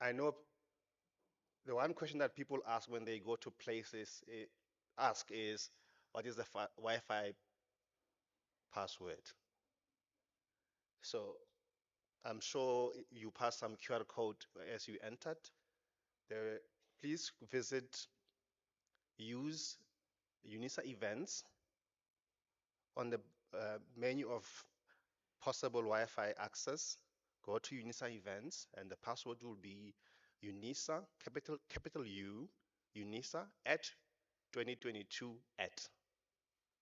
I know the one question that people ask when they go to places, ask is, what is the Wi-Fi password? So I'm sure you passed some QR code as you entered. There, please visit use UNISA events on the menu of possible Wi-Fi access. Go to UNISA events, and the password will be UNISA, capital U, UNISA at 2022 at.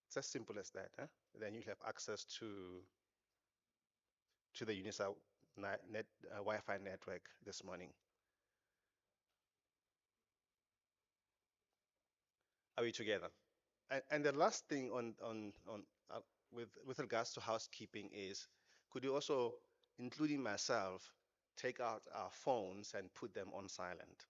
It's as simple as that. Huh? Then you'll have access to the UNISA Wi-Fi network this morning. Are we together? And the last thing with regards to housekeeping is, could you also, including myself, take out our phones and put them on silent?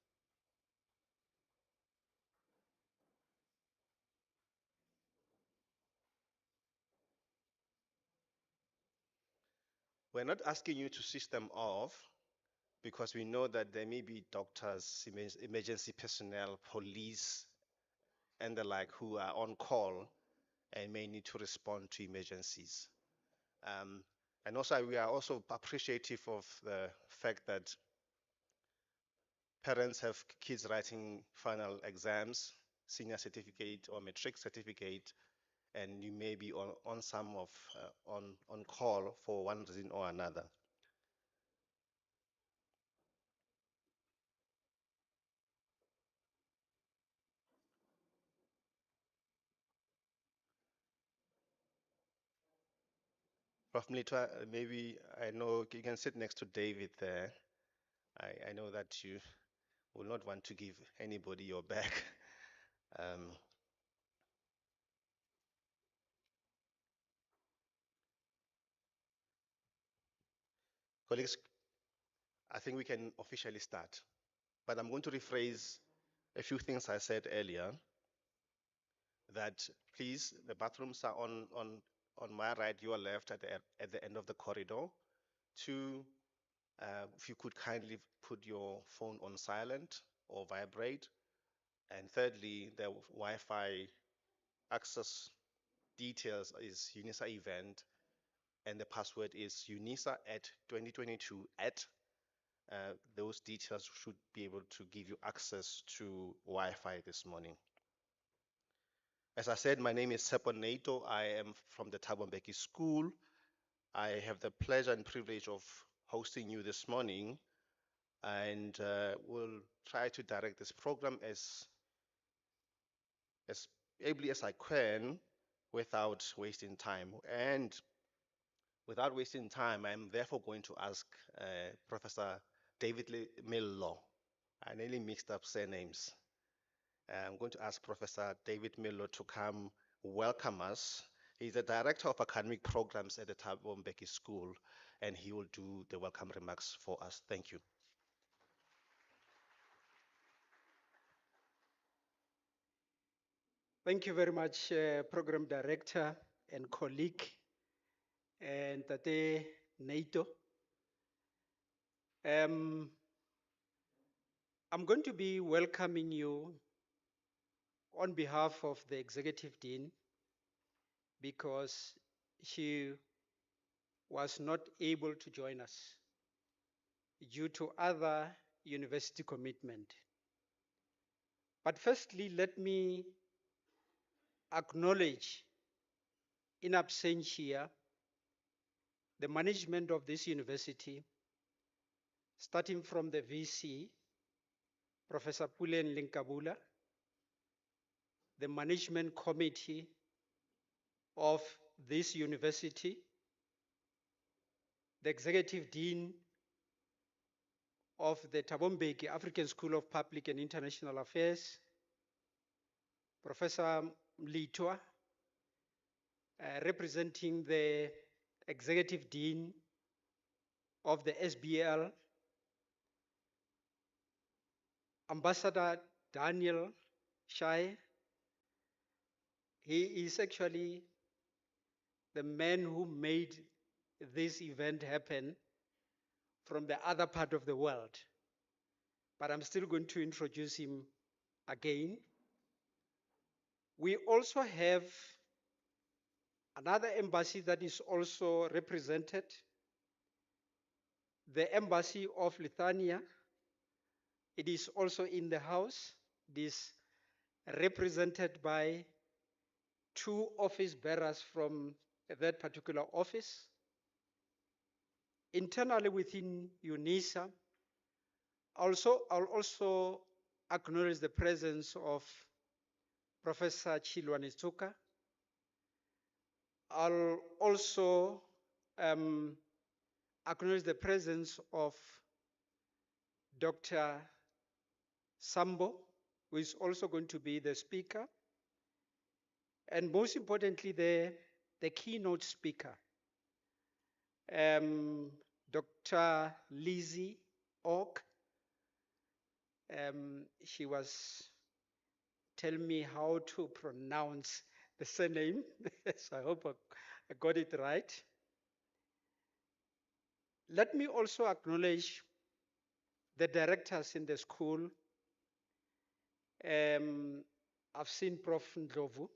We're not asking you to switch them off because we know that there may be doctors, emergency personnel, police, and the like who are on call and may need to respond to emergencies. And also, we are also appreciative of the fact that parents have kids writing final exams, senior certificate or matric certificate, and you may be on some of on call for one reason or another. Prof. Mlitwa, maybe I know you can sit next to David there. I know that you will not want to give anybody your back. Um, Colleagues, I think we can officially start, but I'm going to rephrase a few things I said earlier, that please, the bathrooms are on my right, your left, at the end of the corridor. Two, if you could kindly put your phone on silent or vibrate. And thirdly, the Wi-Fi access details is UNISA event, and the password is UNISA at 2022 at. Those details should be able to give you access to Wi-Fi this morning. As I said, my name is Sepo Nato. I am from the Thabo Mbeki School. I have the pleasure and privilege of hosting you this morning, and will try to direct this program as ably as I can without wasting time. And without wasting time, I'm therefore going to ask Professor David Millo. I nearly mixed up surnames. I'm going to ask Professor David Millo to come welcome us. He's the Director of Academic Programs at the Thabo Mbeki School, and he will do the welcome remarks for us. Thank you. Thank you very much, Program Director and colleague, and Tate NATO. I'm going to be welcoming you on behalf of the Executive Dean because she was not able to join us due to other university commitment. But firstly, let me acknowledge in absentia the management of this university, starting from the VC, Professor Pulen Linkabula, the management committee of this university, the executive dean of the Thabo Mbeki African School of Public and International Affairs, Professor Mlitwa, representing the executive dean of the SBL, Ambassador Daniel Shai. He is actually the man who made this event happen from the other part of the world. but I'm still going to introduce him again. We also have another embassy that is also represented, the Embassy of Lithuania. It is also in the house. It is represented by two office bearers from that particular office. Internally within UNISA, I'll also acknowledge the presence of Professor Chilwani Tsuka. I'll also acknowledge the presence of Dr. Sambo, who is also going to be the speaker. And most importantly, the keynote speaker, Dr. Lizzie Oak. She was telling me how to pronounce the surname, so I hope I got it right. Let me also acknowledge the directors in the school. I've seen Prof. Ndlovu.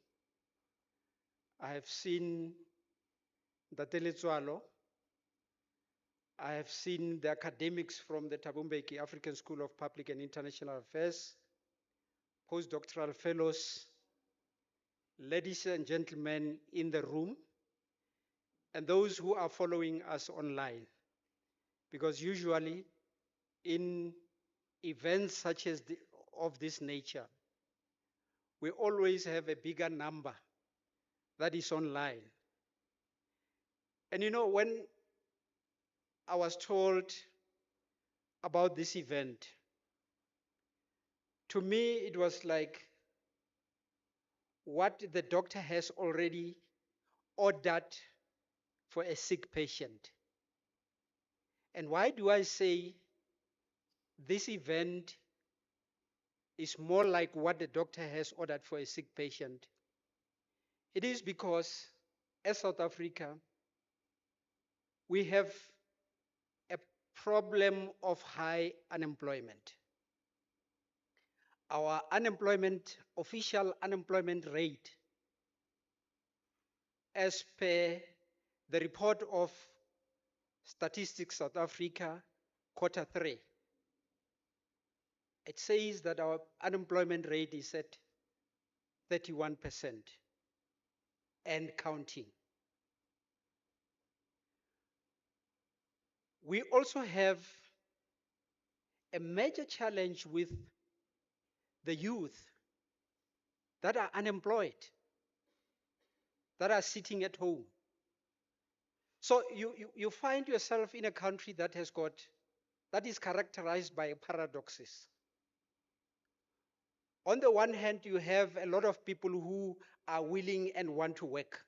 I have seen Ntatele Tswalo. I have seen the academics from the Thabo Mbeki African School of Public and International Affairs, postdoctoral fellows, ladies and gentlemen in the room, and those who are following us online. Because usually in events such as of this nature, we always have a bigger number that is online. And you know, when I was told about this event, to me it was like what the doctor has already ordered for a sick patient. And why do I say this event is more like what the doctor has ordered for a sick patient? It is because as South Africa, we have a problem of high unemployment. Our official unemployment rate, as per the report of Statistics South Africa, Q3, it says that our unemployment rate is at 31% and counting. We also have a major challenge with the youth that are unemployed, that are sitting at home. So you find yourself in a country that is characterized by paradoxes. On the one hand, you have a lot of people who are willing and want to work.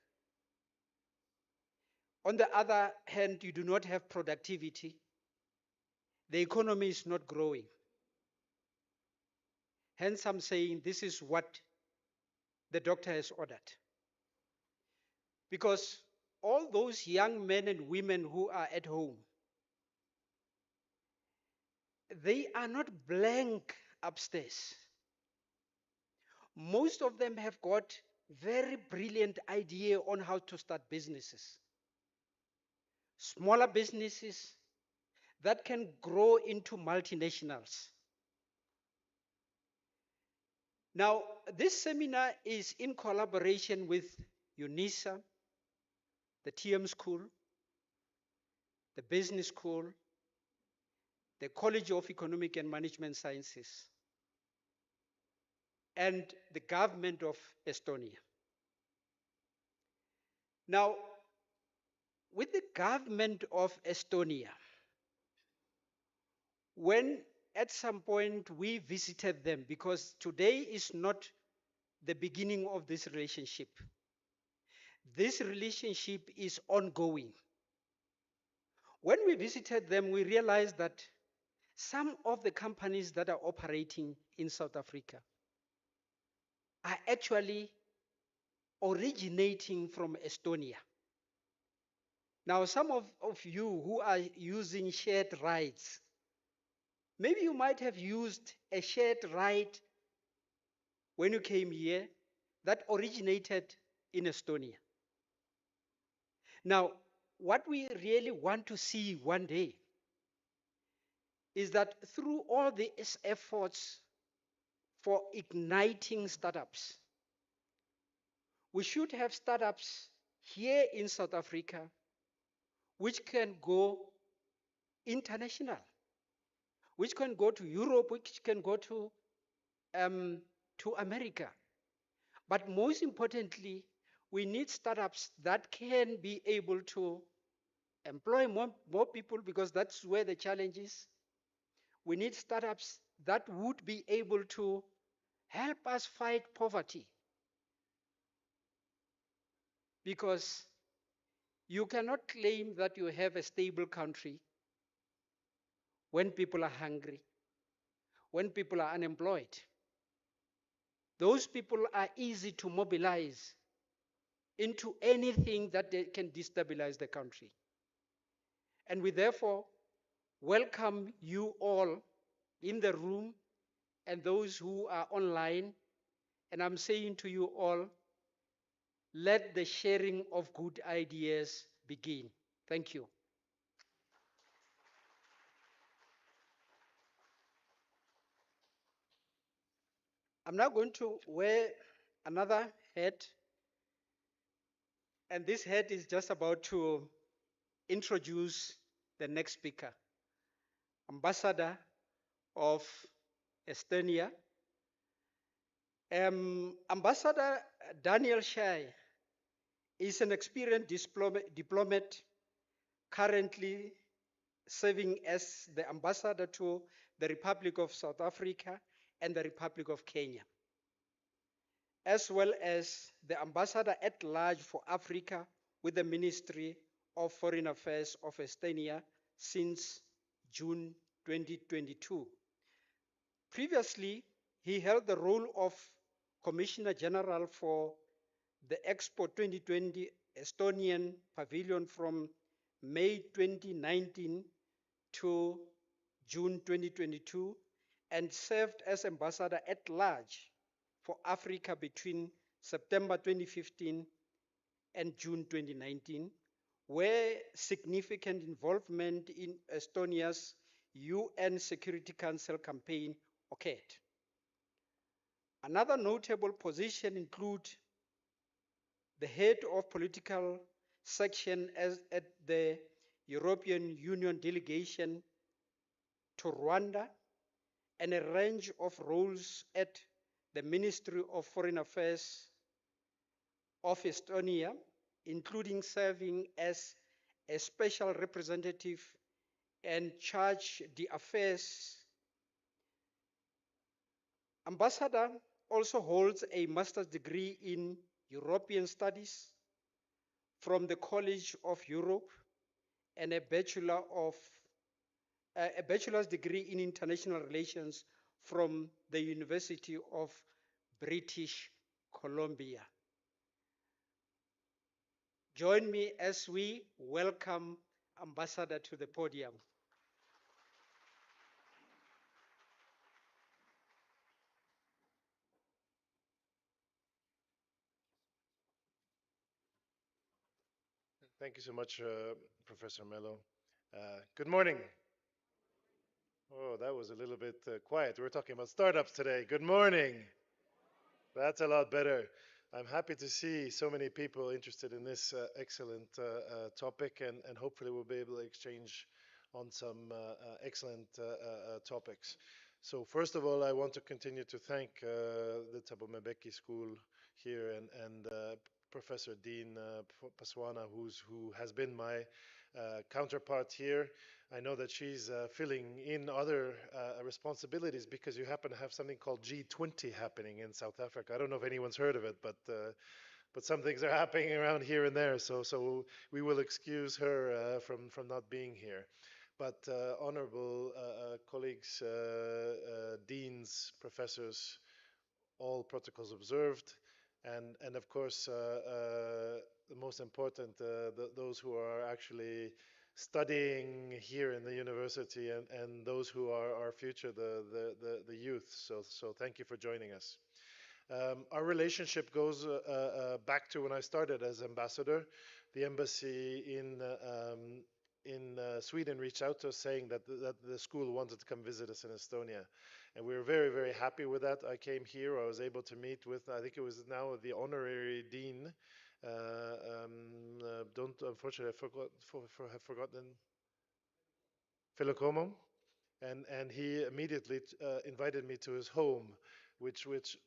On the other hand, you do not have productivity. The economy is not growing. Hence, I'm saying this is what the doctor has ordered. Because all those young men and women who are at home, they are not blank upstairs. Most of them have got very brilliant idea on how to start businesses. Smaller businesses that can grow into multinationals. Now, this seminar is in collaboration with UNISA, the TM School, the Business School, the College of Economic and Management Sciences, and the government of Estonia. Now, with the government of Estonia, when at some point we visited them, because today is not the beginning of this relationship. This relationship is ongoing. When we visited them, we realized that some of the companies that are operating in South Africa are actually originating from Estonia. Now, some of you who are using shared rides, Maybe you might have used a shared right when you came here that originated in Estonia. Now, what we really want to see one day is that through all these efforts for igniting startups, we should have startups here in South Africa which can go international, which can go to Europe, which can go to America. But most importantly, we need startups that can be able to employ more people, because that's where the challenge is. We need startups that would be able to help us fight poverty, because you cannot claim that you have a stable country when people are hungry, when people are unemployed. Those people are easy to mobilize into anything that they can destabilize the country. And we therefore welcome you all in the room and those who are online. And I'm saying to you all, let the sharing of good ideas begin. Thank you. I'm now going to wear another hat, and this hat is just about to introduce the next speaker, Ambassador of Estonia. Ambassador Daniel Shai is an experienced diplomat currently serving as the ambassador to the Republic of South Africa and the Republic of Kenya, as well as the ambassador at large for Africa with the Ministry of Foreign Affairs of Estonia since June 2022. Previously, he held the role of Commissioner General for the Expo 2020 Estonian Pavilion from May 2019 to June 2022, and served as ambassador at large for Africa between September 2015 and June 2019, where significant involvement in Estonia's UN Security Council campaign occurred. Another notable position include the head of political section at the European Union delegation to Rwanda, and a range of roles at the Ministry of Foreign Affairs of Estonia, including serving as a special representative and charge d'affaires. Ambassador also holds a master's degree in European Studies from the College of Europe and a bachelor's degree in international relations from the University of British Columbia. Join me as we welcome Ambassador to the podium. Thank you so much, Professor Mello. Good morning. Oh, that was a little bit quiet. We were talking about startups today. Good morning. That's a lot better. I'm happy to see so many people interested in this excellent topic, and hopefully we'll be able to exchange on some excellent topics. So first of all, I want to continue to thank the Thabo Mbeki School here and Professor Dean Paswana, who has been my counterpart here. I know that she's filling in other responsibilities because you happen to have something called G20 happening in South Africa. I don't know if anyone's heard of it, but some things are happening around here and there. So we will excuse her from not being here. But honorable colleagues, deans, professors, all protocols observed, and of course the most important, those who are actually studying here in the university and those who are our future, the youth. So thank you for joining us. Our relationship goes back to when I started as ambassador. The embassy in Sweden reached out to us saying that the school wanted to come visit us in Estonia. And we were very, very happy with that. I came here, I was able to meet with, I think it was now the honorary dean. Don't, unfortunately, have forgotten. Philokomo, and he immediately invited me to his home, which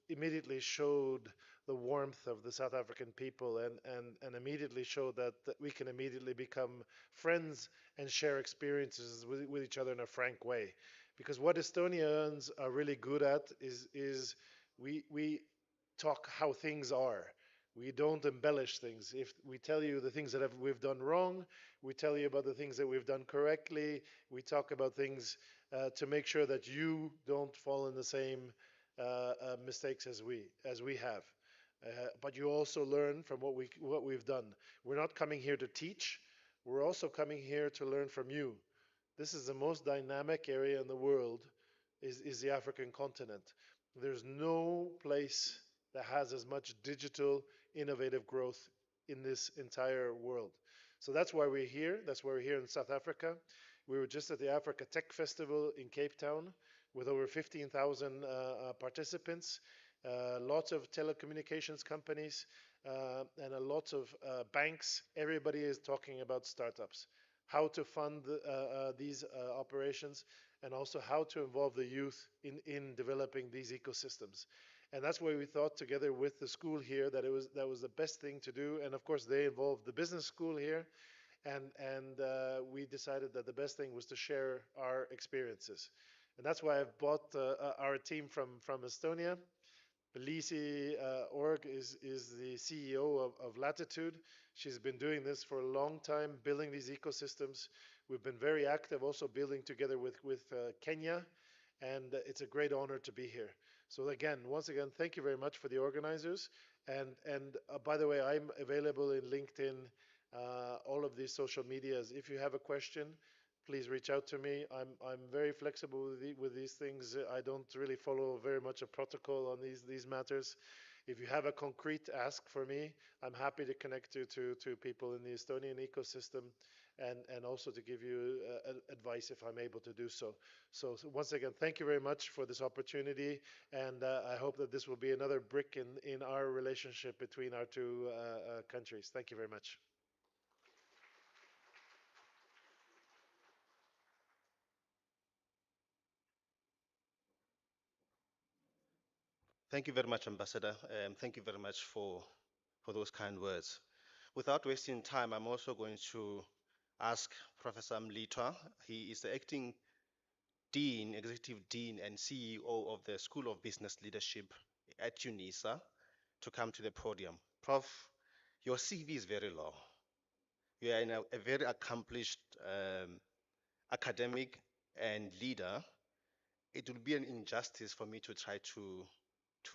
immediately showed the warmth of the South African people, and immediately showed that we can immediately become friends and share experiences with each other in a frank way. Because what Estonians are really good at is we talk how things are. We don't embellish things. If we tell you the things that we've done wrong, we tell you about the things that we've done correctly. We talk about things to make sure that you don't fall in the same mistakes as we have. But you also learn from what we've done. We're not coming here to teach. We're also coming here to learn from you. This is the most dynamic area in the world, is the African continent. There's no place that has as much digital innovative growth in this entire world. So that's why we're here. That's why we're here in South Africa. We were just at the Africa Tech Festival in Cape Town with over 15,000 participants, lots of telecommunications companies, and a lot of banks. Everybody is talking about startups, how to fund these operations, and also how to involve the youth in developing these ecosystems. And that's why we thought together with the school here that that was the best thing to do. And of course, they involved the business school here, and we decided that the best thing was to share our experiences. And that's why I've brought our team from Estonia. Lisi Org is the CEO of Latitude. She's been doing this for a long time, building these ecosystems. We've been very active also building together with Kenya, and it's a great honor to be here. So again, once again, thank you very much for the organizers. And by the way, I'm available in LinkedIn, all of these social medias. If you have a question, please reach out to me. I'm very flexible with these things. I don't really follow very much a protocol on these matters. If you have a concrete ask for me, I'm happy to connect you to people in the Estonian ecosystem, and also to give you advice if I'm able to do so. So once again, thank you very much for this opportunity, and I hope that this will be another brick in our relationship between our two countries. Thank you very much. Thank you very much, Ambassador. Thank you very much for those kind words. Without wasting time, I'm also going to ask Professor Mlitwa. He is the acting Dean, Executive Dean and CEO of the School of Business Leadership at UNISA to come to the podium. Prof, your CV is very long. You are a very accomplished academic and leader. It would be an injustice for me to try to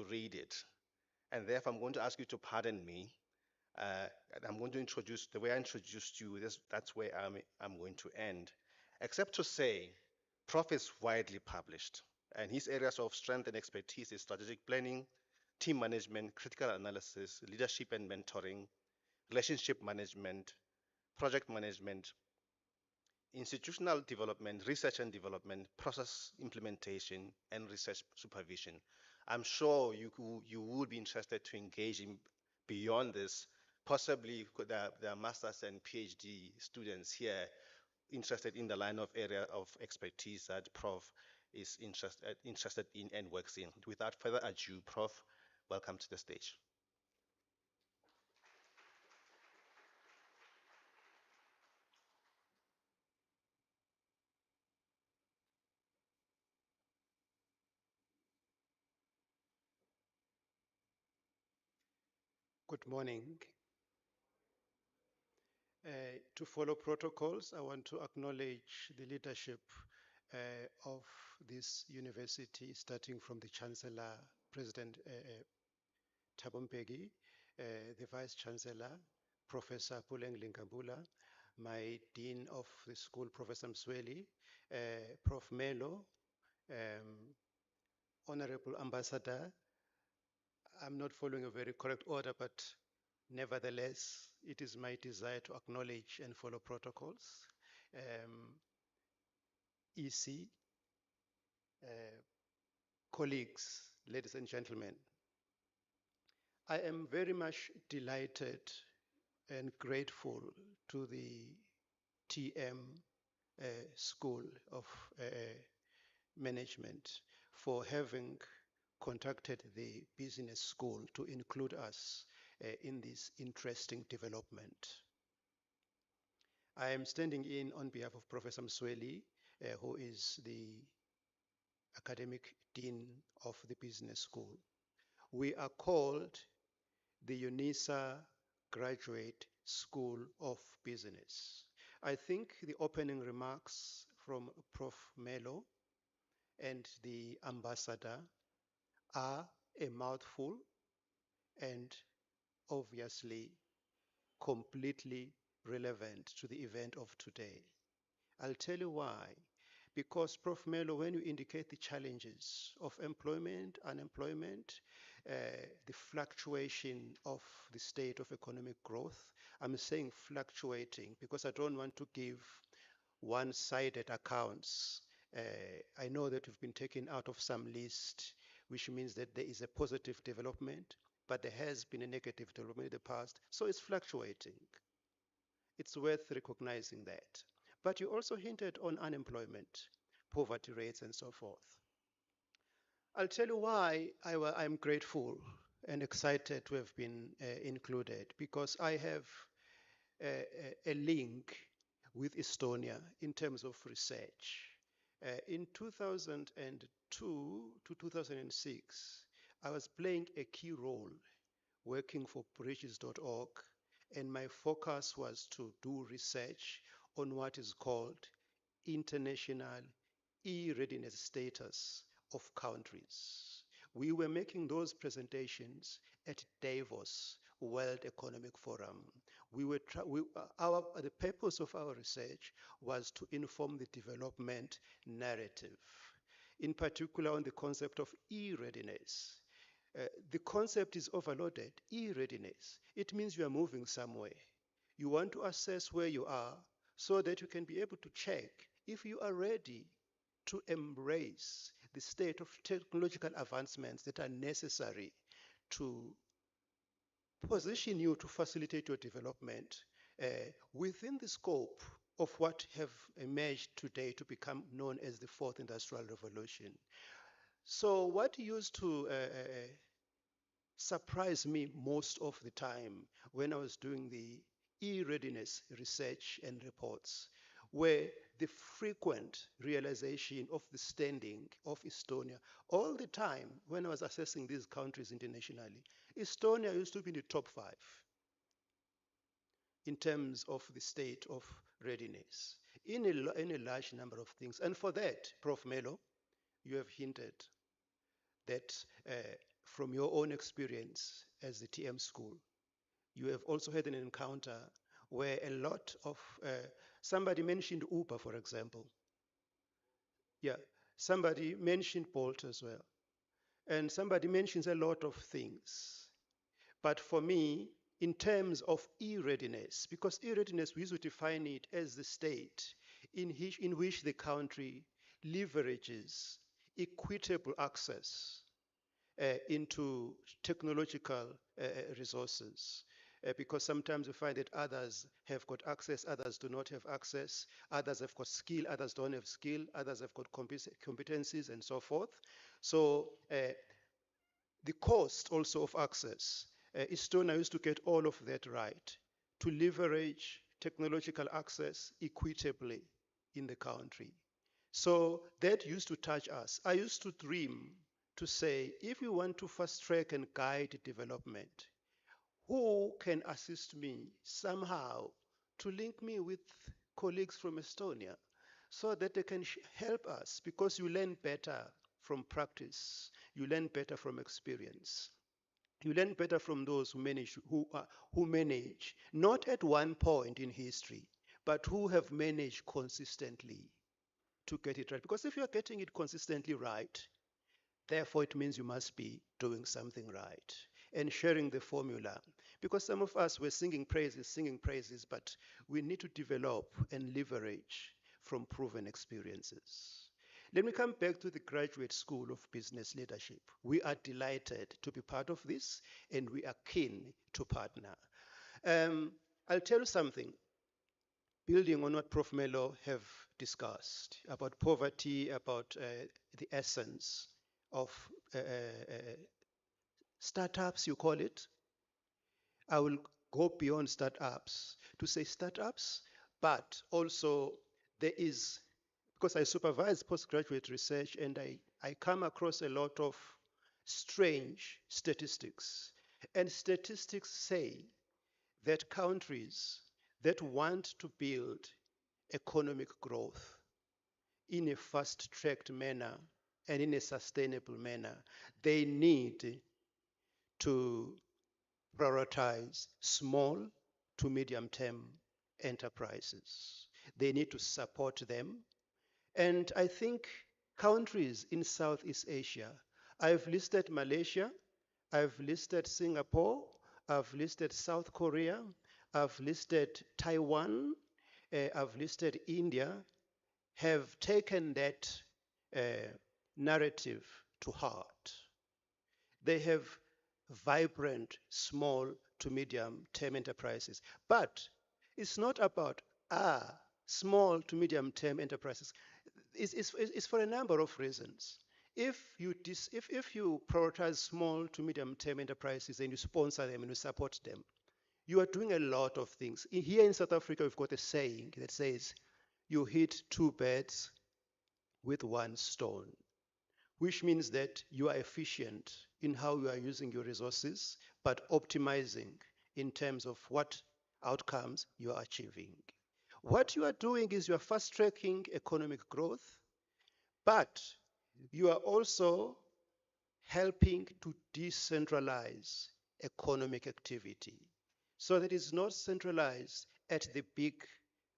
read it. And therefore, I'm going to ask you to pardon me. I'm going to introduce, the way I introduced you, that's where I'm going to end. Except to say, Prof is widely published, and his areas of strength and expertise is strategic planning, team management, critical analysis, leadership and mentoring, relationship management, project management, institutional development, research and development, process implementation, and research supervision. I'm sure you would be interested to engage in beyond this. Possibly there are masters and PhD students here interested in the line of area of expertise that Prof is interested in and works in. Without further ado, Prof, welcome to the stage. Good morning. To follow protocols, I want to acknowledge the leadership of this university, starting from the Chancellor, President Thabo Mbeki, the Vice Chancellor, Professor Puleng Linkabula, my Dean of the school, Professor Msweli, Prof. Melo, Honorable Ambassador. I'm not following a very correct order, but nevertheless, it is my desire to acknowledge and follow protocols. EC, colleagues, ladies and gentlemen, I am very much delighted and grateful to the TM School of Management for having contacted the business school to include us in this interesting development. I am standing in on behalf of Professor Msweli, who is the academic dean of the business school. We are called the UNISA Graduate School of Business. I think the opening remarks from Prof. Melo and the ambassador are a mouthful and obviously completely relevant to the event of today. I'll tell you why. Because, Prof. Melo, when you indicate the challenges of employment, unemployment, the fluctuation of the state of economic growth, I'm saying fluctuating because I don't want to give one-sided accounts. I know that we've been taken out of some list, which means that there is a positive development, but there has been a negative development in the past, so it's fluctuating. It's worth recognizing that. But you also hinted on unemployment, poverty rates, and so forth. I'll tell you why I'm grateful and excited to have been included, because I have a link with Estonia in terms of research. In 2002 to 2006, I was playing a key role working for bridges.org, and my focus was to do research on what is called international e-readiness status of countries. We were making those presentations at Davos World Economic Forum. The purpose of our research was to inform the development narrative, in particular on the concept of e-readiness. The concept is overloaded. E-readiness, it means you are moving somewhere. You want to assess where you are so that you can be able to check if you are ready to embrace the state of technological advancements that are necessary to position you to facilitate your development within the scope of what have emerged today to become known as the Fourth Industrial Revolution. So what used to surprised me most of the time when I was doing the e-readiness research and reports were the frequent realization of the standing of Estonia. All the time when I was assessing these countries internationally, Estonia used to be in the top 5 in terms of the state of readiness in a large number of things. And for that, Prof. Melo, you have hinted that from your own experience as the TM school, you have also had an encounter where a lot of, somebody mentioned Uber, for example. Yeah, somebody mentioned Bolt as well. And somebody mentions a lot of things. But for me, in terms of e-readiness, because e-readiness, we used to define it as the state in which the country leverages equitable access into technological resources. Because sometimes we find that others have got access, others do not have access, others have got skill, others don't have skill, others have got competencies and so forth. So the cost also of access, Estonia used to get all of that right, to leverage technological access equitably in the country. So that used to touch us. I used to dream to say, if we want to fast track and guide development, who can assist me somehow to link me with colleagues from Estonia so that they can help us, because you learn better from practice, you learn better from experience. You learn better from those who manage, not at one point in history, but who have managed consistently to get it right. Because if you are getting it consistently right, therefore it means you must be doing something right and sharing the formula. Because some of us were singing praises, but we need to develop and leverage from proven experiences. Let me come back to the Graduate School of Business Leadership. We are delighted to be part of this, and we are keen to partner. I'll tell you something, building on what Prof. Melo have discussed about poverty, about the essence of startups, you call it. I will go beyond startups to say startups, but also there is, because I supervise postgraduate research and I come across a lot of strange statistics. And statistics say that countries that want to build economic growth in a fast-tracked manner and in a sustainable manner, they need to prioritize small to medium-term enterprises. They need to support them. And I think countries in Southeast Asia, I've listed Malaysia, I've listed Singapore, I've listed South Korea, I've listed Taiwan, I've listed India, have taken that narrative to heart. They have vibrant small to medium term enterprises. But it's not about small to medium term enterprises. It's for a number of reasons. If you prioritize small to medium term enterprises and you sponsor them and you support them, you are doing a lot of things. Here in South Africa, we've got a saying that says, you hit two birds with one stone, which means that you are efficient in how you are using your resources, but optimizing in terms of what outcomes you are achieving. What you are doing is you are fast-tracking economic growth, but you are also helping to decentralize economic activity so that it's not centralized at the big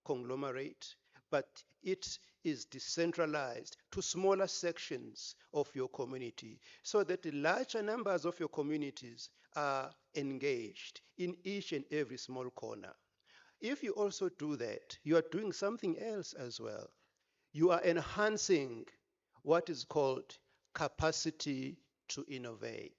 conglomerate, but it is decentralized to smaller sections of your community so that the larger numbers of your communities are engaged in each and every small corner. If you also do that, you are doing something else as well. You are enhancing what is called capacity to innovate.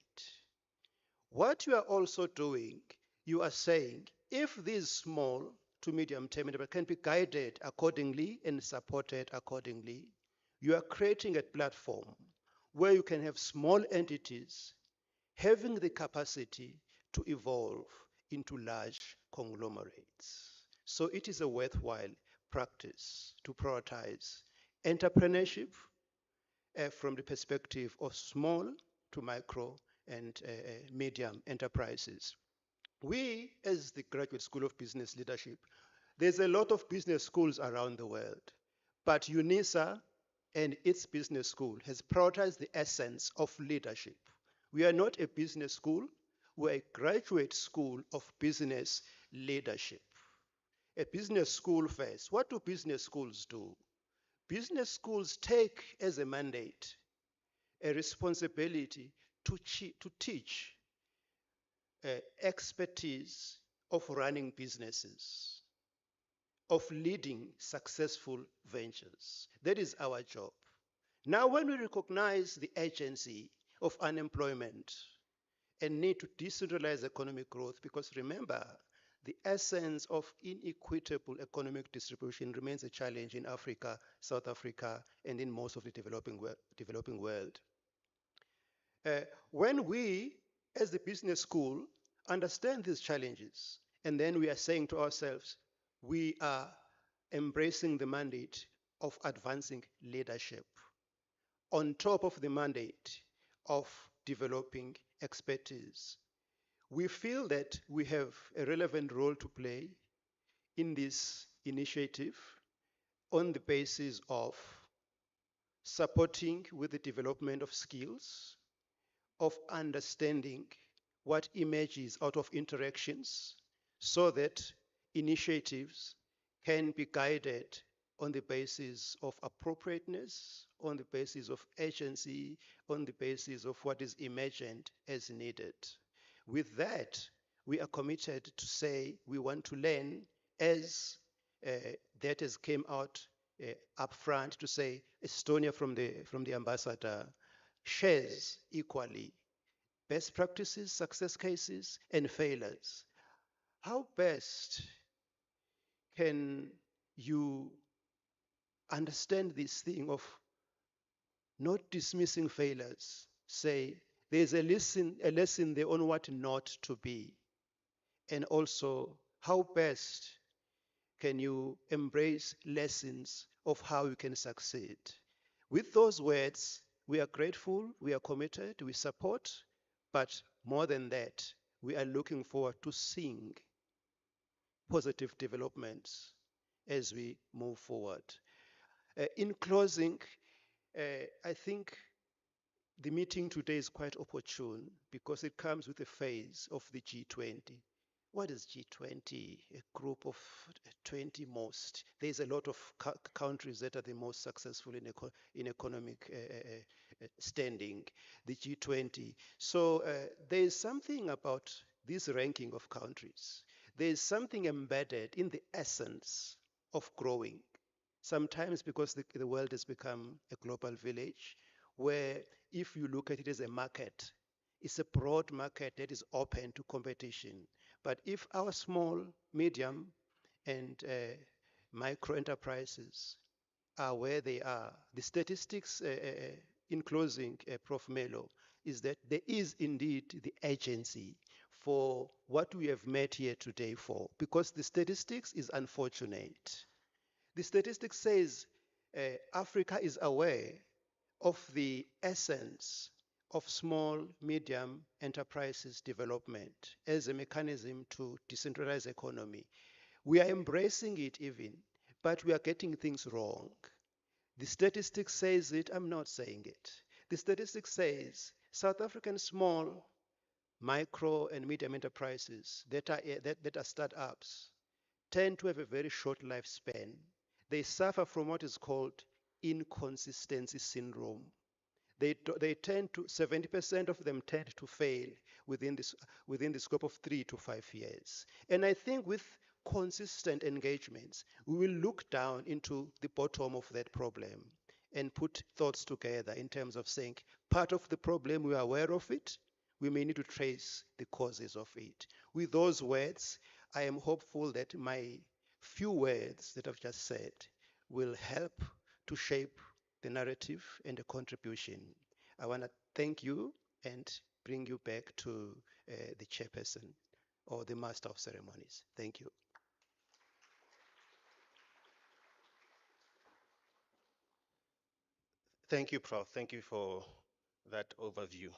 What you are also doing, you are saying, if these small to medium term enterprises can be guided accordingly and supported accordingly, you are creating a platform where you can have small entities having the capacity to evolve into large conglomerates. So it is a worthwhile practice to prioritize entrepreneurship from the perspective of small to micro and medium enterprises. We, as the Graduate School of Business Leadership, there's a lot of business schools around the world, but UNISA and its business school has prioritized the essence of leadership. We are not a business school, we're a graduate school of business leadership. A business school first. What do business schools do? Business schools take as a mandate a responsibility to teach expertise of running businesses, of leading successful ventures. That is our job. Now, when we recognize the urgency of unemployment and need to decentralize economic growth, because remember, the essence of inequitable economic distribution remains a challenge in Africa, South Africa, and in most of the developing world. When we, as the business school, understand these challenges, and then we are saying to ourselves, we are embracing the mandate of advancing leadership on top of the mandate of developing expertise. We feel that we have a relevant role to play in this initiative on the basis of supporting with the development of skills, of understanding what emerges out of interactions so that initiatives can be guided on the basis of appropriateness, on the basis of agency, on the basis of what is imagined as needed. With that, we are committed to say we want to learn as uh, that has came out up front to say Estonia from the ambassador shares equally best practices, success cases, and failures. How best can you understand this thing of not dismissing failures? Say there's a lesson there on what not to be, and also how best can you embrace lessons of how you can succeed? With those words, we are grateful, we are committed, we support, but more than that, we are looking forward to seeing positive developments as we move forward. In closing, I think the meeting today is quite opportune because it comes with a phase of the G20. What is G20? A group of 20 most. There's a lot of countries that are the most successful in economic standing, the G20. So there's something about this ranking of countries. There's something embedded in the essence of growing. Sometimes because the world has become a global village, where if you look at it as a market, it's a broad market that is open to competition. But if our small, medium, and micro enterprises are where they are, the statistics in closing, Prof. Melo, is that there is indeed the agency for what we have met here today for, because the statistics is unfortunate. The statistics says Africa is aware of the essence of small, medium enterprises development as a mechanism to decentralize economy. We are embracing it even, but we are getting things wrong. The statistics says it, I'm not saying it. The statistics says South African small, micro and medium enterprises that are startups tend to have a very short lifespan. They suffer from what is called inconsistency syndrome. They tend to, 70% of them tend to fail within the scope of 3 to 5 years. And I think with consistent engagements, we will look down into the bottom of that problem and put thoughts together in terms of saying part of the problem, we are aware of it, we may need to trace the causes of it. With those words, I am hopeful that my few words that I've just said will help to shape the narrative and the contribution. I want to thank you and bring you back to the chairperson or the master of ceremonies. Thank you. Thank you, Prof. Thank you for that overview.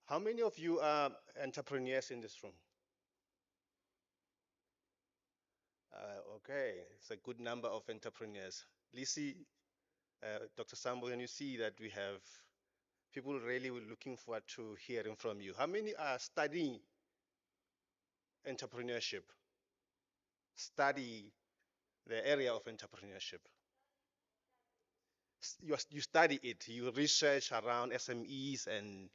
How many of you are entrepreneurs in this room? Okay, it's a good number of entrepreneurs. Lisi, Dr. Sambo, can you see that we have people really looking forward to hearing from you? How many are studying entrepreneurship? Study the area of entrepreneurship. You study it, you research around SMEs and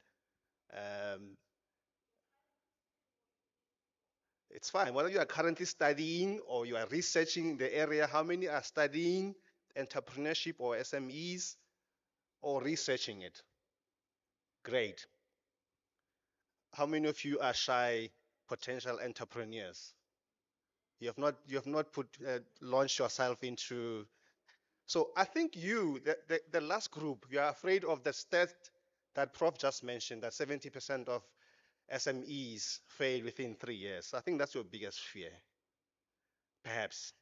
it's fine. Whether you are currently studying or you are researching the area, how many are studying entrepreneurship or SMEs or researching it? Great. How many of you are shy potential entrepreneurs? You have not launched yourself into. So I think the last group, you are afraid of the stat that Prof just mentioned, that 70% of SMEs fail within 3 years. I think that's your biggest fear, perhaps,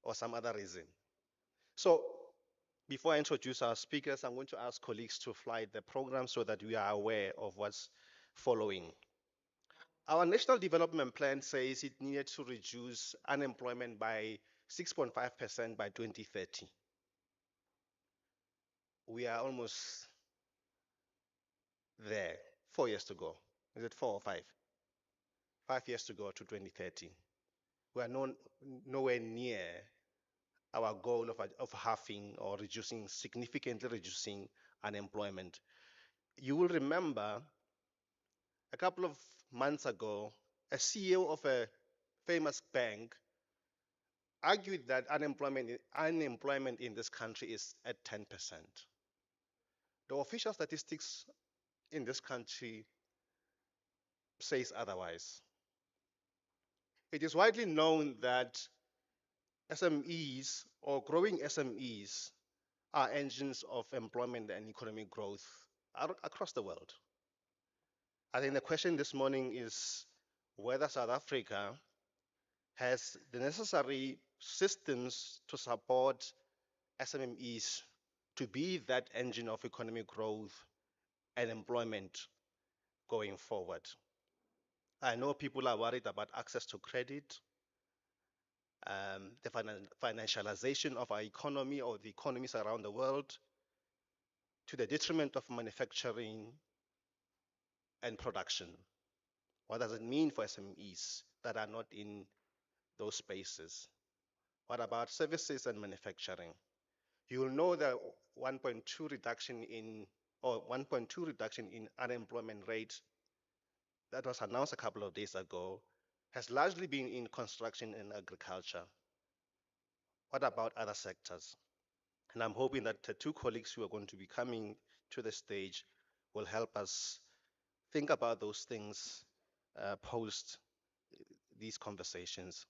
or some other reason. So before I introduce our speakers, I'm going to ask colleagues to fly the program so that we are aware of what's following. Our National Development Plan says it needed to reduce unemployment by 6.5% by 2030. We are almost there. 4 years to go. Is it 4 or 5? 5 years to go to 2030. we are nowhere near our goal of halving or reducing, significantly reducing unemployment. You will remember a couple of months ago, a CEO of a famous bank argued that unemployment in this country is at 10%. The official statistics in this country says otherwise. It is widely known that SMEs or growing SMEs are engines of employment and economic growth across the world. I think the question this morning is whether South Africa has the necessary systems to support SMEs to be that engine of economic growth and employment going forward. I know people are worried about access to credit, the financialization of our economy or the economies around the world to the detriment of manufacturing and production. What does it mean for SMEs that are not in those spaces? What about services and manufacturing? You will know that 1.2 reduction in or 1.2 reduction in unemployment rate that was announced a couple of days ago has largely been in construction and agriculture. What about other sectors? And I'm hoping that the two colleagues who are going to be coming to the stage will help us think about those things post these conversations.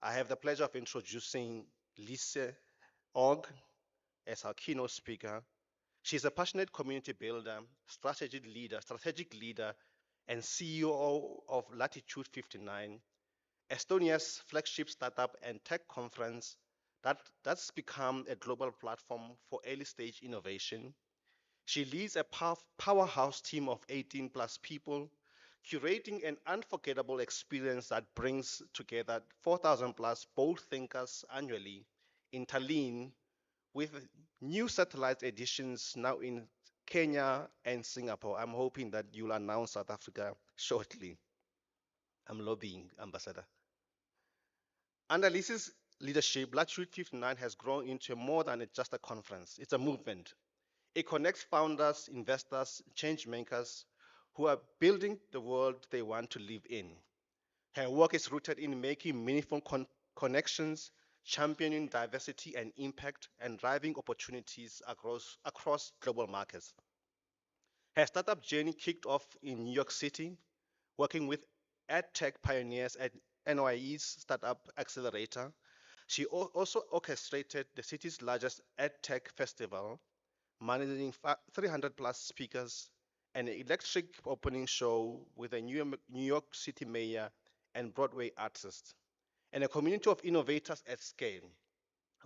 I have the pleasure of introducing Lise Og as our keynote speaker. She's a passionate community builder, strategic leader, and CEO of Latitude 59, Estonia's flagship startup and tech conference that's become a global platform for early stage innovation. She leads a powerhouse team of 18 plus people, curating an unforgettable experience that brings together 4,000 plus bold thinkers annually in Tallinn, with new satellite editions now in Kenya and Singapore. I'm hoping that you'll announce South Africa shortly. I'm lobbying, Ambassador. Under Lisa's leadership, Latitude 59 has grown into more than just a conference. It's a movement. It connects founders, investors, change makers who are building the world they want to live in. Her work is rooted in making meaningful connections, championing diversity and impact, and driving opportunities across global markets. Her startup journey kicked off in New York City, working with EdTech pioneers at NYE's Startup Accelerator. She also orchestrated the city's largest EdTech festival, managing 300 plus speakers, an electric opening show with a New York City mayor and Broadway artists, and a community of innovators at scale.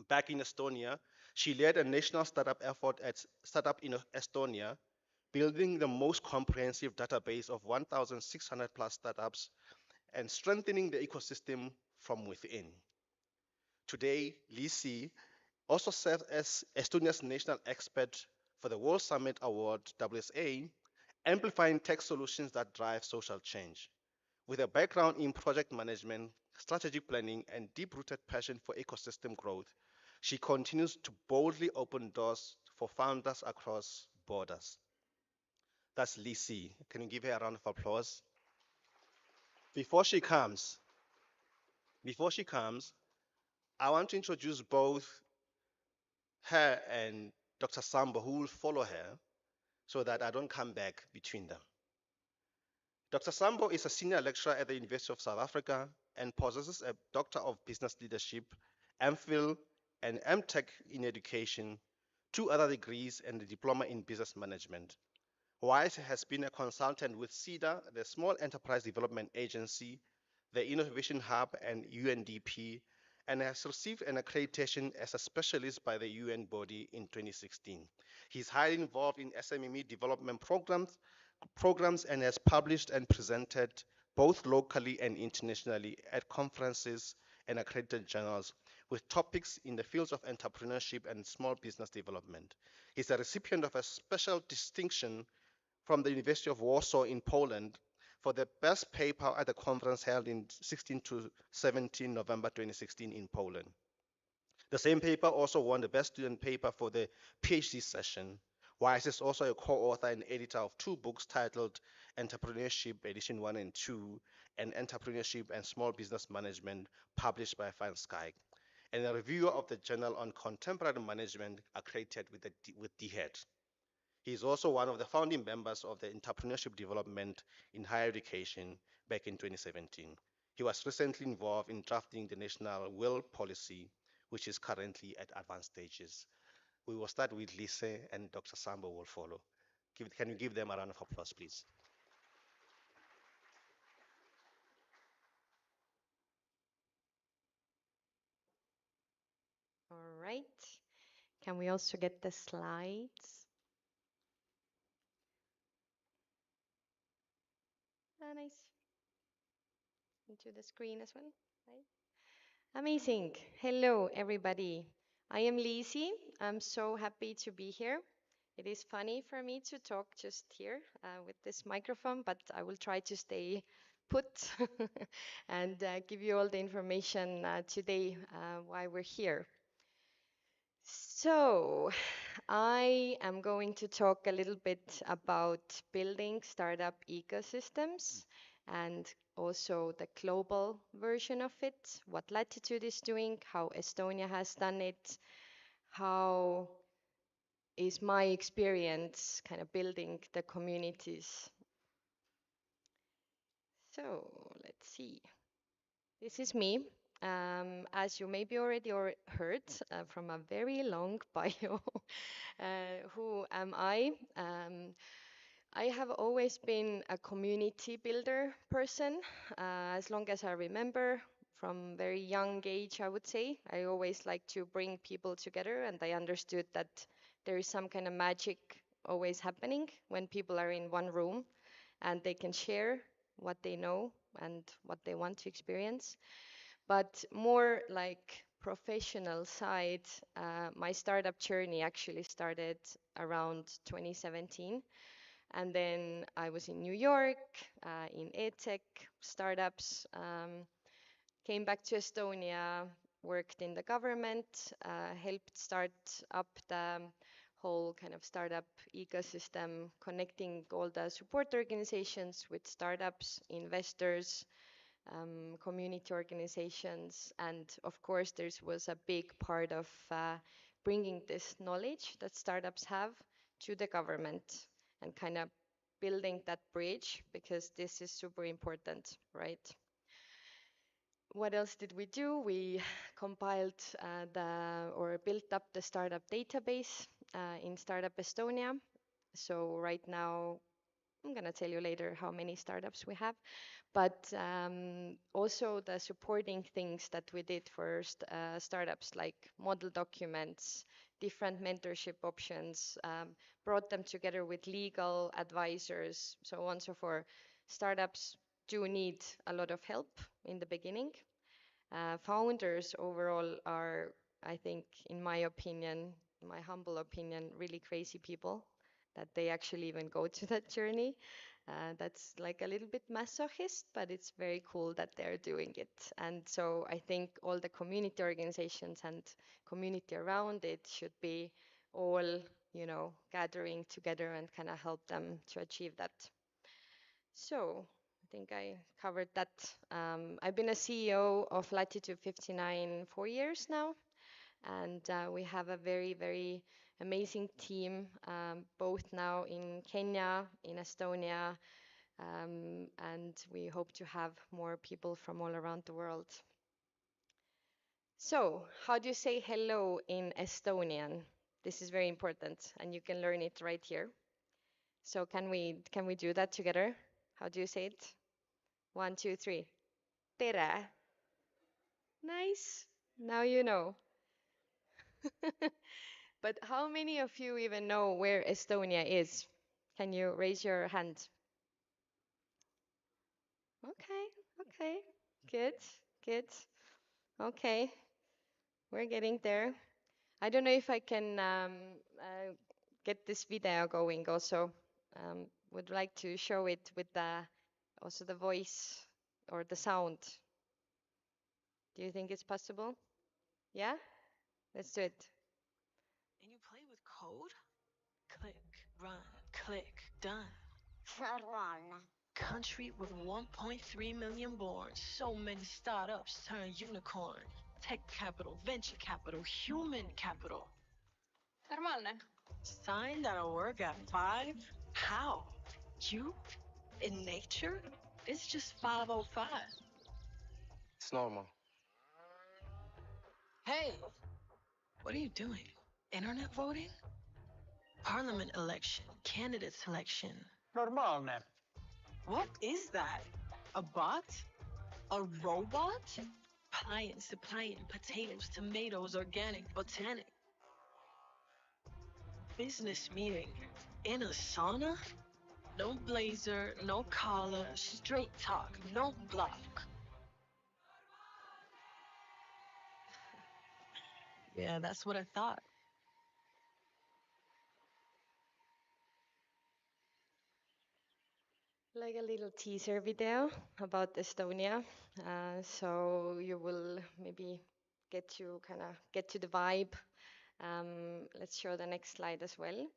Back in Estonia, she led a national startup effort at Startup in Estonia, building the most comprehensive database of 1,600 plus startups and strengthening the ecosystem from within. Today, Lisi also serves as Estonia's national expert for the World Summit Award, WSA, amplifying tech solutions that drive social change. With a background in project management, strategic planning, and deep-rooted passion for ecosystem growth, she continues to boldly open doors for founders across borders. That's Lisi. Can you give her a round of applause? Before she comes, I want to introduce both her and Dr. Sambo, who will follow her, so that I don't come back between them. Dr. Sambo is a senior lecturer at the University of South Africa and possesses a Doctor of Business Leadership, MPhil, and MTech in education, 2 other degrees, and a diploma in business management. Wise has been a consultant with CEDA, the Small Enterprise Development Agency, the Innovation Hub, and UNDP, and has received an accreditation as a specialist by the UN body in 2016. He's highly involved in SME development programs and has published and presented both locally and internationally at conferences and accredited journals with topics in the fields of entrepreneurship and small business development. He's a recipient of a special distinction from the University of Warsaw in Poland for the best paper at the conference held in 16 to 17 November 2016 in Poland. The same paper also won the best student paper for the PhD session. Wise is also a co-author and editor of two books titled Entrepreneurship Edition 1 and 2 and Entrepreneurship and Small Business Management, published by Van Skyke, and a reviewer of the Journal on Contemporary Management, accredited with DHEAD. He is also one of the founding members of the Entrepreneurship Development in Higher Education back in 2017. He was recently involved in drafting the National Will Policy, which is currently at advanced stages. We will start with Lise and Dr. Sambo will follow. Can you give them a round of applause, please? All right. Can we also get the slides? Ah, nice. Into the screen as well. Right. Amazing. Hello, everybody. I am Lizzie. I'm so happy to be here. It is funny for me to talk just here with this microphone, but I will try to stay put and give you all the information today why we're here. So, I am going to talk a little bit about building startup ecosystems and also the global version of it, what Latitude is doing, how Estonia has done it, how is my experience kind of building the communities. So, let's see. This is me. As you maybe already heard from a very long bio, who am I? I have always been a community builder person, as long as I remember, from very young age, I would say. I always like to bring people together, and I understood that there is some kind of magic always happening when people are in one room and they can share what they know and what they want to experience. But more like professional side, my startup journey actually started around 2017. And then I was in New York, in edtech startups, came back to Estonia, worked in the government, helped start up the whole kind of startup ecosystem, connecting all the support organizations with startups, investors, community organizations, and of course there was a big part of bringing this knowledge that startups have to the government and kind of building that bridge, because this is super important, right? What else did we do? We compiled or built up the startup database in Startup Estonia. So right now, I'm going to tell you later how many startups we have, but also the supporting things that we did for startups, like model documents, different mentorship options, brought them together with legal advisors, so on and so forth. Startups do need a lot of help in the beginning. Founders overall are, I think, in my opinion, my humble opinion, really crazy people, that they actually even go to that journey. That's like a little bit masochist, but it's very cool that they're doing it. And so I think all the community organizations and community around it should be all, gathering together and kind of help them to achieve that. So I think I covered that. I've been a CEO of Latitude 59 4 years now, and we have a very, very amazing team, both now in Kenya, in Estonia, and we hope to have more people from all around the world. So, how do you say hello in Estonian? This is very important, and you can learn it right here. So, can we do that together? How do you say it? 1, 2, 3. Tere. Nice. Now you know. But how many of you even know where Estonia is? Can you raise your hand? Okay, okay. Good, good. Okay, we're getting there. I don't know if I can get this video going also. Would like to show it with the Also the voice or the sound. Do you think it's possible? Yeah? Let's do it. And you play with code? Click, run, click, done. Country with 1.3 million born. So many startups turn unicorn. Tech capital, venture capital, human capital. Нормально. Signed out of work at 5? How? You? In nature? It's just 5:05. It's normal. Hey, what are you doing? Internet voting? Parliament election, candidate selection. Нормально. What is that? A bot? A robot? Supplying potatoes, tomatoes, organic, botanic. Business meeting in a sauna? No blazer, no collar, straight talk, no block. Yeah, that's what I thought. Like a little teaser video about Estonia. So you will maybe get to the vibe. Let's show the next slide as well.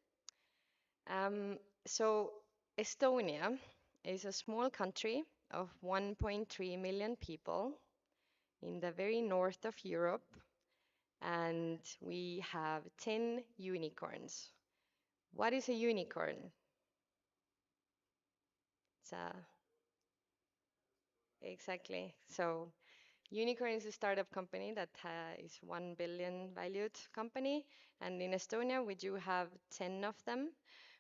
So Estonia is a small country of 1.3 million people in the very north of Europe, and we have 10 unicorns. What is a unicorn? It's a Exactly. So Unicorn is a startup company that is 1 billion valued company, and in Estonia we do have 10 of them,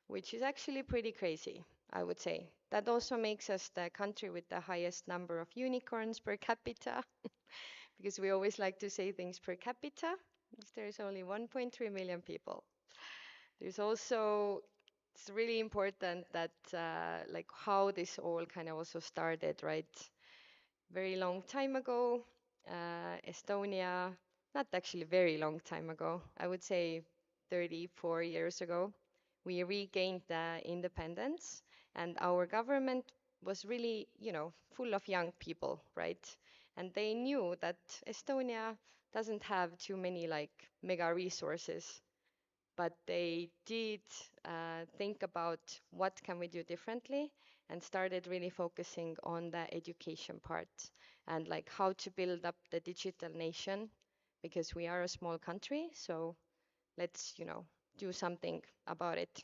which is actually pretty crazy, I would say. That also makes us the country with the highest number of unicorns per capita, because we always like to say things per capita, because there is only 1.3 million people. There's also It's really important that like how this all kind of also started, right? Very long time ago, Estonia, not actually very long time ago, I would say 34 years ago, we regained the independence, and our government was really, full of young people, right? And they knew that Estonia doesn't have too many like mega resources, but they did think about what can we do differently, and started really focusing on the education part and like how to build up the digital nation, because we are a small country, so let's do something about it.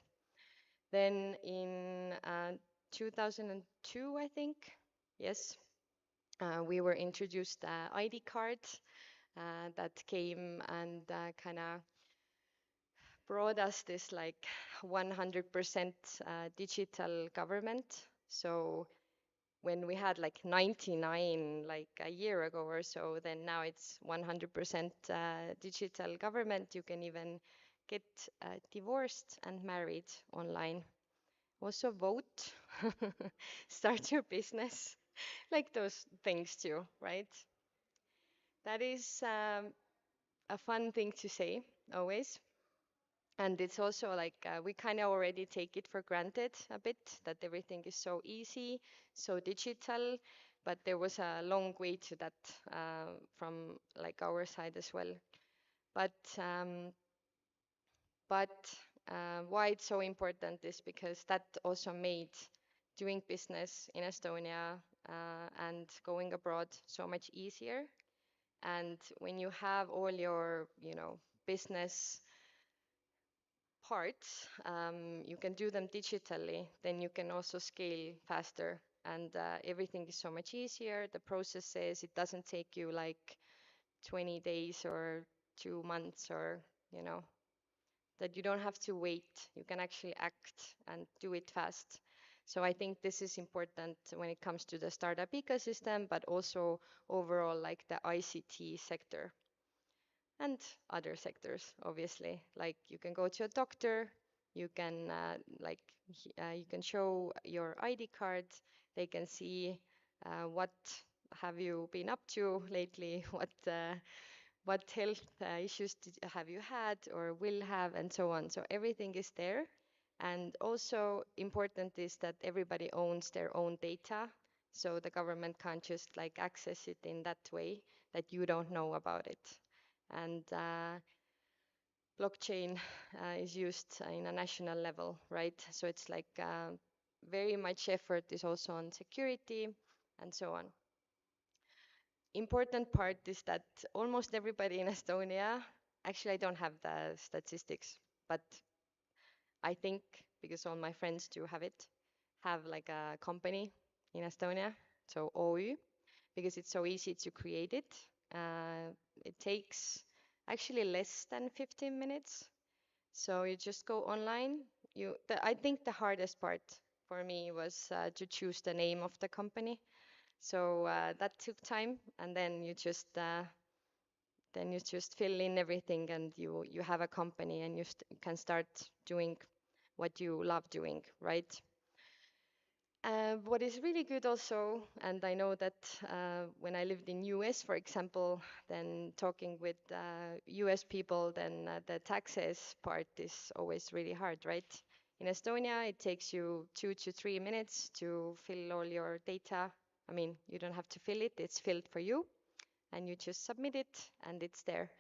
Then in 2002, I think, yes, we were introduced ID card that came and kind of brought us this like 100% digital government. So when we had like 99 like a year ago or so, then now it's 100% digital government. You can even get divorced and married online. Also vote, start your business, like those things too, right? That is a fun thing to say always. And it's also like we kind of already take it for granted a bit that everything is so easy, so digital, but there was a long way to that from like our side as well. But um, but why it's so important is because that also made doing business in Estonia and going abroad so much easier. And when you have all your, business parts, you can do them digitally, then you can also scale faster, and everything is so much easier. The processes, it doesn't take you like 20 days or 2 months, or, that you don't have to wait. You can actually act and do it fast. So I think this is important when it comes to the startup ecosystem, but also overall like the ICT sector and other sectors, obviously. Like you can go to a doctor, you can you can show your ID card, they can see what have you been up to lately, what health issues have you had or will have, and so on. So everything is there. And also important is that everybody owns their own data. So the government can't just like access it in that way that you don't know about it. And blockchain is used in a national level, right? So it's like very much effort is also on security and so on. Important part is that almost everybody in Estonia, actually I don't have the statistics, but I think because all my friends do have like a company in Estonia, so OÜ, because it's so easy to create it. It takes actually less than 15 minutes. So you just go online. I think the hardest part for me was to choose the name of the company. So that took time, and then you just fill in everything, and you have a company, and you can start doing what you love doing, right? What is really good also, and I know that when I lived in US, for example, then talking with US people, then the taxes part is always really hard, right? In Estonia, it takes you 2 to 3 minutes to fill all your data. I mean, you don't have to fill it, it's filled for you, and you just submit it, and it's there.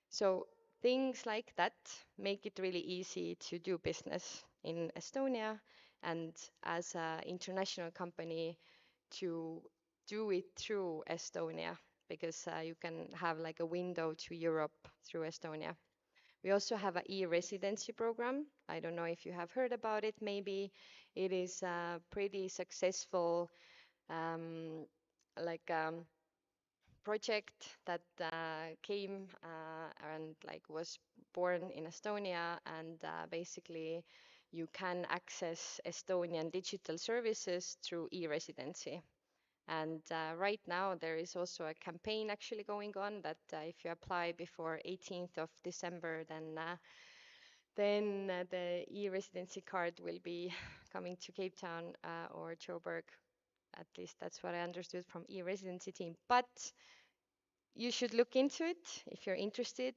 So things like that make it really easy to do business in Estonia, and as an international company to do it through Estonia, because you can have like a window to Europe through Estonia. We also have an e-residency program. I don't know if you have heard about it. Maybe it is a pretty successful like project that came and like was born in Estonia, and basically you can access Estonian digital services through e-residency. And right now there is also a campaign actually going on that if you apply before 18th of December, then the e-residency card will be coming to Cape Town or Joburg. At least that's what I understood from e-residency team. But you should look into it if you're interested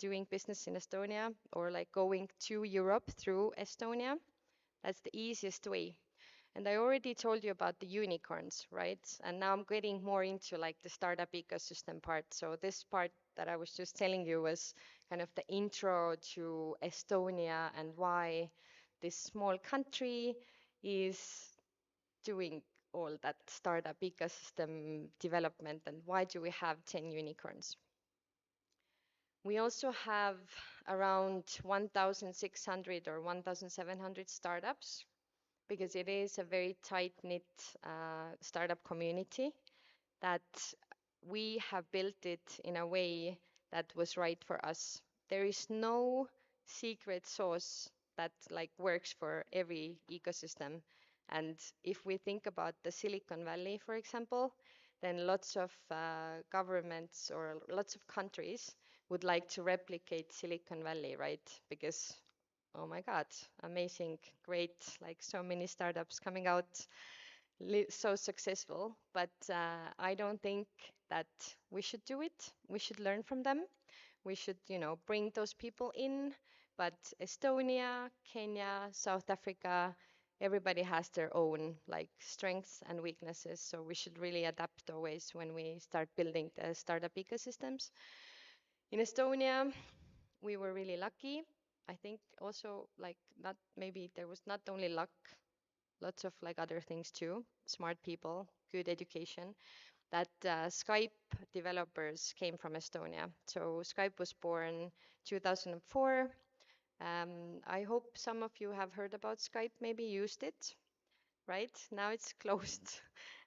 doing business in Estonia or like going to Europe through Estonia. That's the easiest way. And I already told you about the unicorns, right? And now I'm getting more into like the startup ecosystem part. So this part that I was just telling you was kind of the intro to Estonia and why this small country is doing all that startup ecosystem development, and why do we have 10 unicorns? We also have around 1,600 or 1,700 startups, because it is a very tight-knit startup community that we have built it in a way that was right for us. There is no secret sauce that like works for every ecosystem. And if we think about the Silicon Valley, for example, then lots of governments or lots of countries would like to replicate Silicon Valley, right? Because, oh my God, amazing, great, like so many startups coming out so successful. But I don't think that we should do it. We should learn from them. We should, bring those people in. But Estonia, Kenya, South Africa, everybody has their own like strengths and weaknesses. So we should really adapt always when we start building the startup ecosystems. In Estonia, we were really lucky. I think also like not maybe there was not only luck, lots of like other things too, smart people, good education, that Skype developers came from Estonia. So Skype was born 2004. I hope some of you have heard about Skype, maybe used it, right? Now it's closed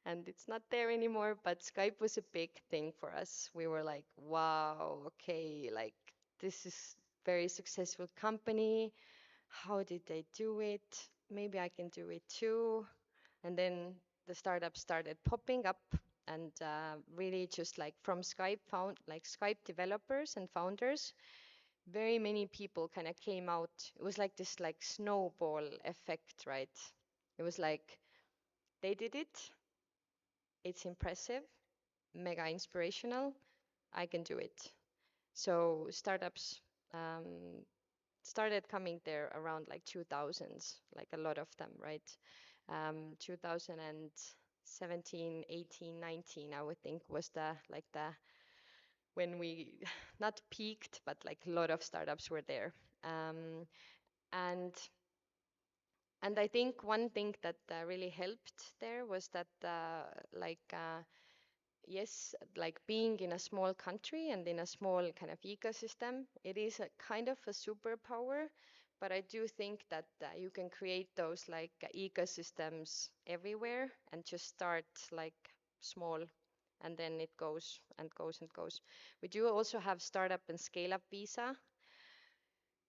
and it's not there anymore, but Skype was a big thing for us. We were like, wow, okay, like this is very successful company. How did they do it? Maybe I can do it too. And then the startups started popping up, and really just like from Skype found like Skype developers and founders, very many people kind of came out. It was like this like snowball effect, right? It was like they did it. It's impressive, mega inspirational. I can do it. So startups started coming there around like 2000s, like a lot of them, right? 2006 17, 18, 19, I would think was the when we not peaked, but like a lot of startups were there. And I think one thing that really helped there was that yes, like being in a small country and in a small kind of ecosystem, it is a kind of a superpower. But I do think that you can create those like ecosystems everywhere and just start like small, and then it goes and goes and goes. We do also have startup and scale up visa.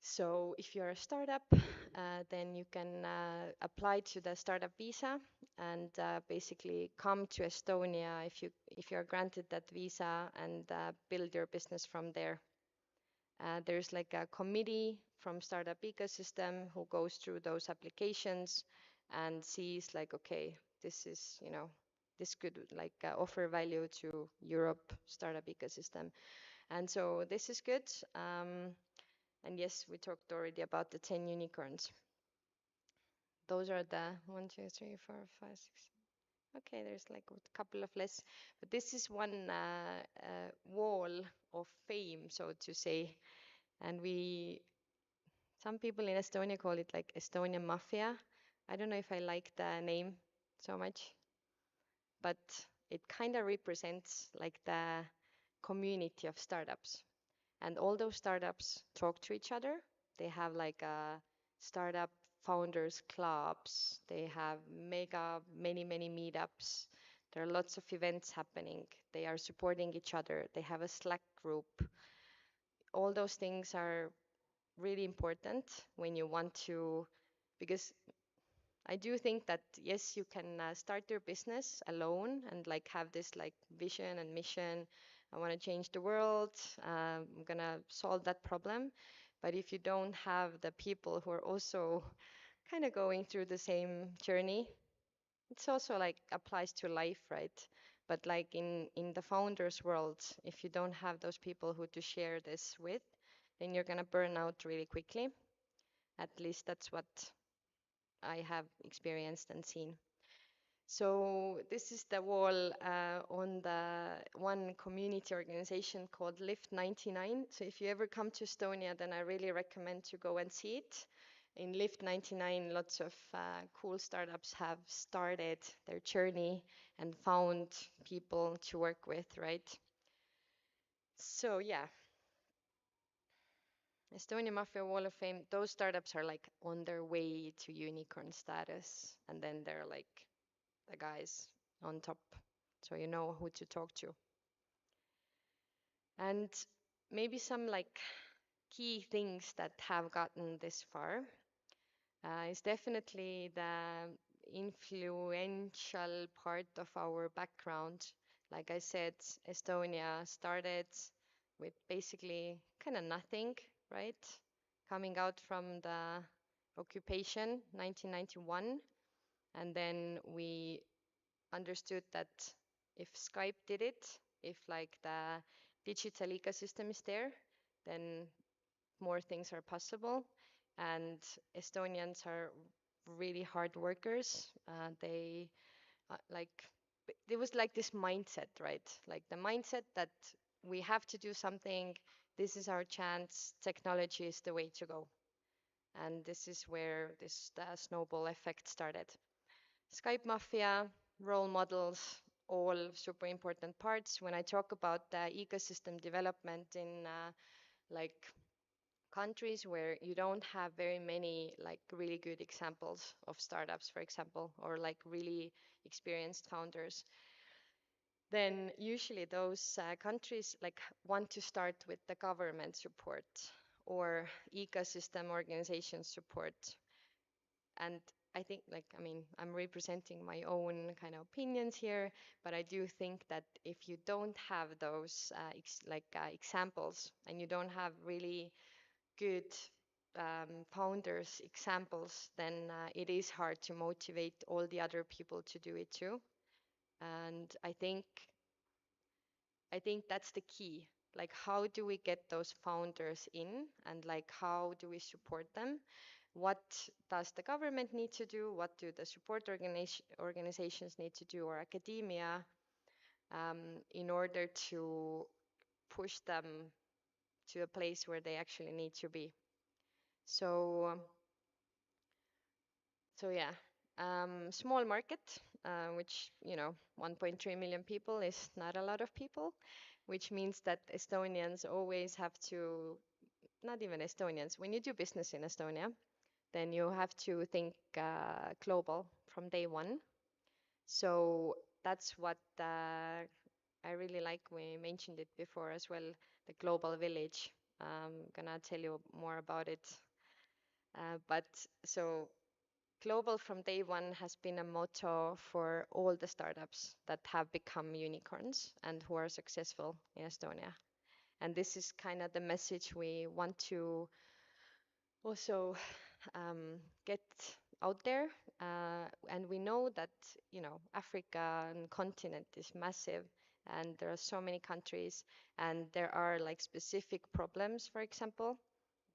So if you're a startup, then you can apply to the startup visa and basically come to Estonia if you're granted that visa and build your business from there. There's like a committee from startup ecosystem who goes through those applications and sees like, okay, this is, this could like offer value to Europe startup ecosystem. And so this is good. And yes, we talked already about the 10 unicorns. Those are the 1, 2, 3, 4, 5, 6. Okay, there's like a couple of less, but this is one wall of fame, so to say. And some people in Estonia call it like Estonian mafia. I don't know if I like the name so much, but it kind of represents like the community of startups. And all those startups talk to each other. They have like a startup founders clubs. They have many meetups. There are lots of events happening. They are supporting each other. They have a Slack group. All those things are really important when you want to, because I do think that yes, you can start your business alone and like have this like vision and mission. I want to change the world. I'm gonna solve that problem. But if you don't have the people who are also kind of going through the same journey, it's also like applies to life, right? But like in the founders world, if you don't have those people who to share this with, then you're gonna burn out really quickly. At least that's what I have experienced and seen. So this is the wall on the one community organization called Lift 99. So if you ever come to Estonia, then I really recommend to go and see it. In Lift 99, lots of cool startups have started their journey and found people to work with, right? So yeah, Estonia Mafia Wall of Fame, those startups are like on their way to unicorn status, and then they're like the guys on top, so you know who to talk to. And maybe some like key things that have gotten this far is definitely the influential part of our background. Like I said, Estonia started with basically kind of nothing, right? Coming out from the occupation, 1991, and then we understood that if Skype did it, if like the digital ecosystem is there, then more things are possible. And Estonians are really hard workers. They like there was like this mindset, right? Like the mindset that we have to do something. This is our chance. Technology is the way to go. And this is where the snowball effect started. Skype Mafia, role models, all super important parts. When I talk about the ecosystem development in like countries where you don't have very many like really good examples of startups, for example, or like really experienced founders, then usually those countries like want to start with the government support or ecosystem organization support. And I think like, I mean, I'm representing my own kind of opinions here, but I do think that if you don't have those examples and you don't have really good founders examples, then it is hard to motivate all the other people to do it too. And I think that's the key. Like, how do we get those founders in, and like how do we support them? what does the government need to do, what do the support organizations need to do, or academia, in order to push them to a place where they actually need to be. So, yeah, small market, which, 1.3 million people is not a lot of people, which means that Estonians always have to, not even Estonians, when you do business in Estonia, then you have to think global from day one. So that's what I really like. We mentioned it before as well, the global village. I'm gonna tell you more about it. But so global from day one has been a motto for all the startups that have become unicorns and who are successful in Estonia. And this is kind of the message we want to also get out there. And we know that, African continent is massive and there are so many countries and there are like specific problems, for example,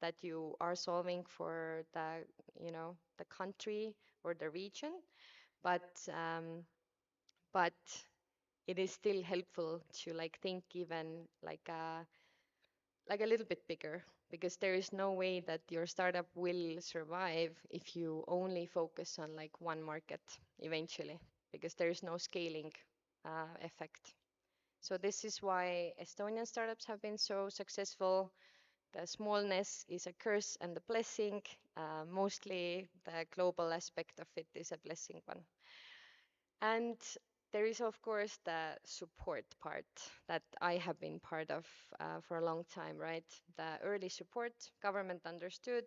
that you are solving for the country or the region, but it is still helpful to like think even like a little bit bigger, because there is no way that your startup will survive if you only focus on like one market eventually, because there is no scaling effect. So this is why Estonian startups have been so successful. The smallness is a curse and a blessing. Mostly the global aspect of it is a blessing one. And there is, of course, the support part that I have been part of for a long time, right? The early support, government understood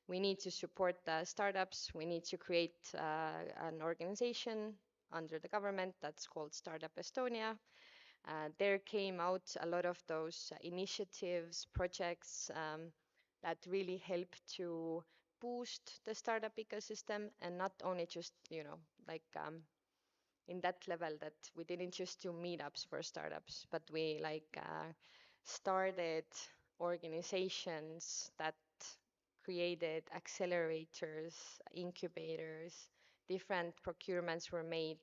we need to support the startups. We need to create an organization under the government that's called Startup Estonia. There came out a lot of those initiatives, projects that really help to boost the startup ecosystem, and not only just, like in that level that we didn't just do meetups for startups, but we like started organizations that created accelerators, incubators, different procurements were made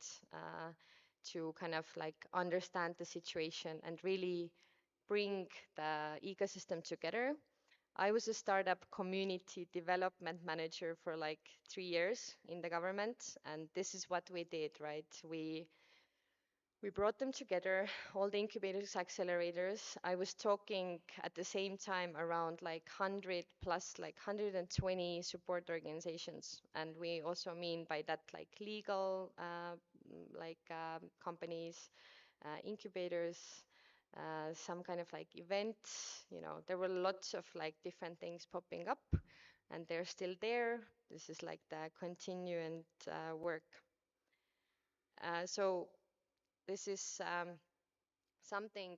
to kind of like understand the situation and really bring the ecosystem together. I was a startup community development manager for like 3 years in the government, and this is what we did, right? We brought them together, all the incubators, accelerators. I was talking at the same time around like 100 plus like 120 support organizations, and we also mean by that like legal companies, incubators, some kind of like events. There were lots of like different things popping up, and they're still there. This is like the continuing work. So this is something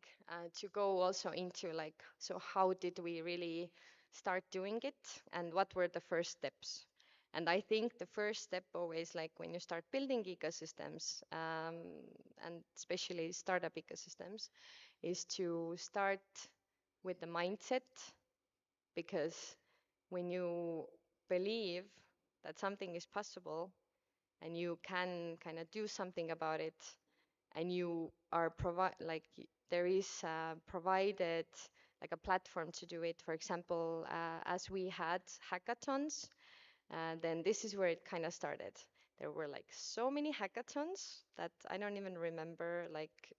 to go also into like, so how did we really start doing it and what were the first steps? And I think the first step always, like when you start building ecosystems, and especially startup ecosystems, is to start with the mindset, because when you believe that something is possible and you can kind of do something about it, and you are there is provided like a platform to do it. For example, as we had hackathons, then this is where it kind of started. There were like so many hackathons that I don't even remember. Like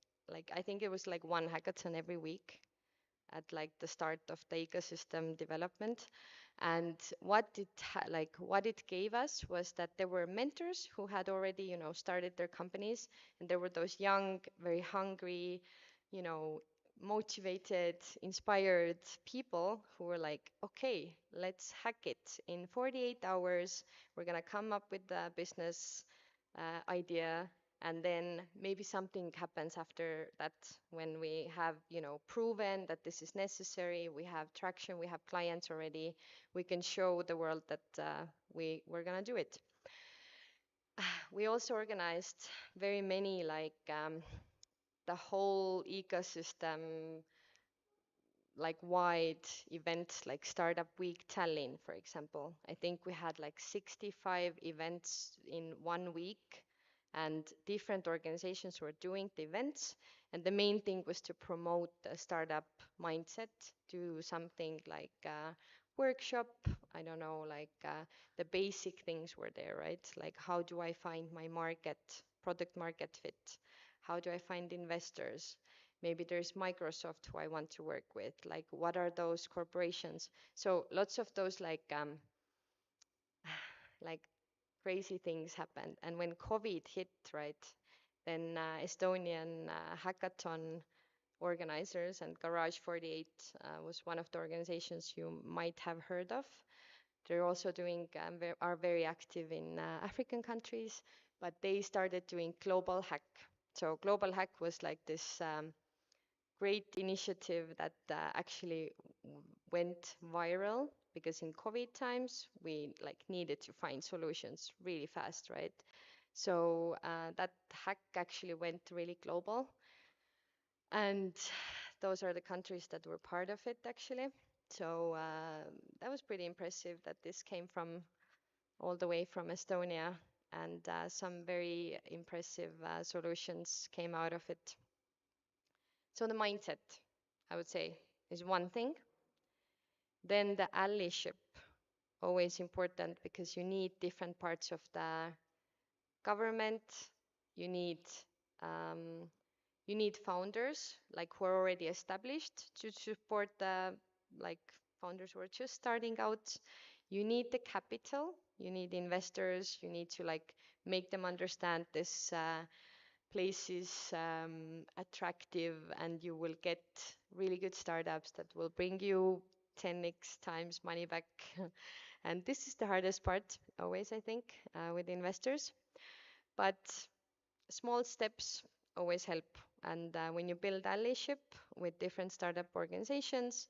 I think it was like one hackathon every week at like the start of the ecosystem development. And what it gave us was that there were mentors who had already, started their companies, and there were those young, very hungry, you know, motivated, inspired people who were like, okay, let's hack it. In 48 hours, we're gonna come up with the business idea, and then maybe something happens after that when we have, proven that this is necessary, we have traction, we have clients already, we can show the world that we're gonna do it. We also organized very many, like the whole ecosystem, like wide events like Startup Week Tallinn, for example. I think we had like 65 events in 1 week, and different organizations were doing the events. And the main thing was to promote the startup mindset, do something like workshop, I don't know, like the basic things were there, right? Like how do I find my product market fit? How do I find investors? Maybe there's Microsoft who I want to work with. Like, what are those corporations? So lots of those like crazy things happened. And when COVID hit, right, then Estonian hackathon organizers and Garage 48 was one of the organizations you might have heard of. They're also are very active in African countries, but they started doing Global Hack. So Global Hack was like this great initiative that actually went viral because in COVID times we like needed to find solutions really fast, right? So that hack actually went really global, and those are the countries that were part of it actually. So that was pretty impressive that this came from all the way from Estonia, and some very impressive solutions came out of it. So the mindset, I would say, is one thing. Then the allyship, always important because you need different parts of the government. You need um, you need founders like who are already established to support the like founders who are just starting out. You need the capital. You need investors. You need to like make them understand this place is attractive, and you will get really good startups that will bring you 10x times money back. And this is the hardest part, always, I think, with investors. But small steps always help. And when you build allyship with different startup organizations,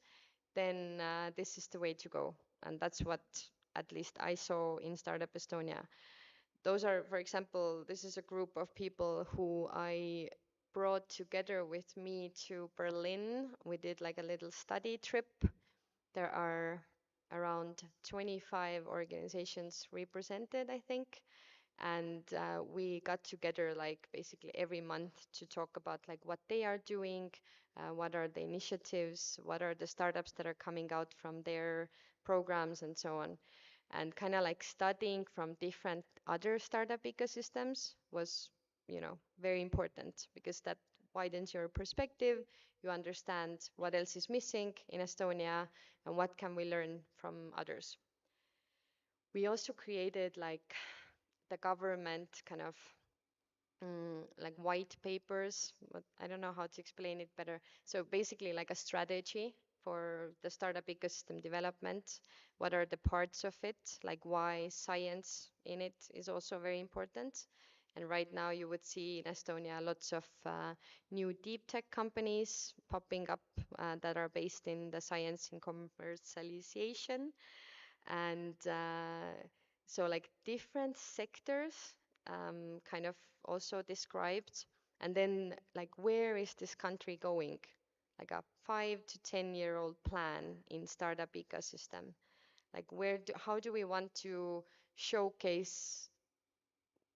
then this is the way to go. And that's what at least I saw in Startup Estonia. Those are, for example, this is a group of people who I brought together with me to Berlin. We did like a little study trip. There are around 25 organizations represented, I think. And we got together like basically every month to talk about like what they are doing, what are the initiatives, what are the startups that are coming out from their programs and so on. And kind of like studying from different other startup ecosystems was, very important because that widens your perspective. You understand what else is missing in Estonia and what can we learn from others. We also created like the government kind of like white papers, but I don't know how to explain it better. So basically like a strategy for the startup ecosystem development. What are the parts of it? Like why science in it is also very important. And right now you would see in Estonia lots of new deep tech companies popping up that are based in the science and commercialization. And so like different sectors kind of also described. And then like where is this country going? Like a 5 to 10 year old plan in startup ecosystem. Like how do we want to showcase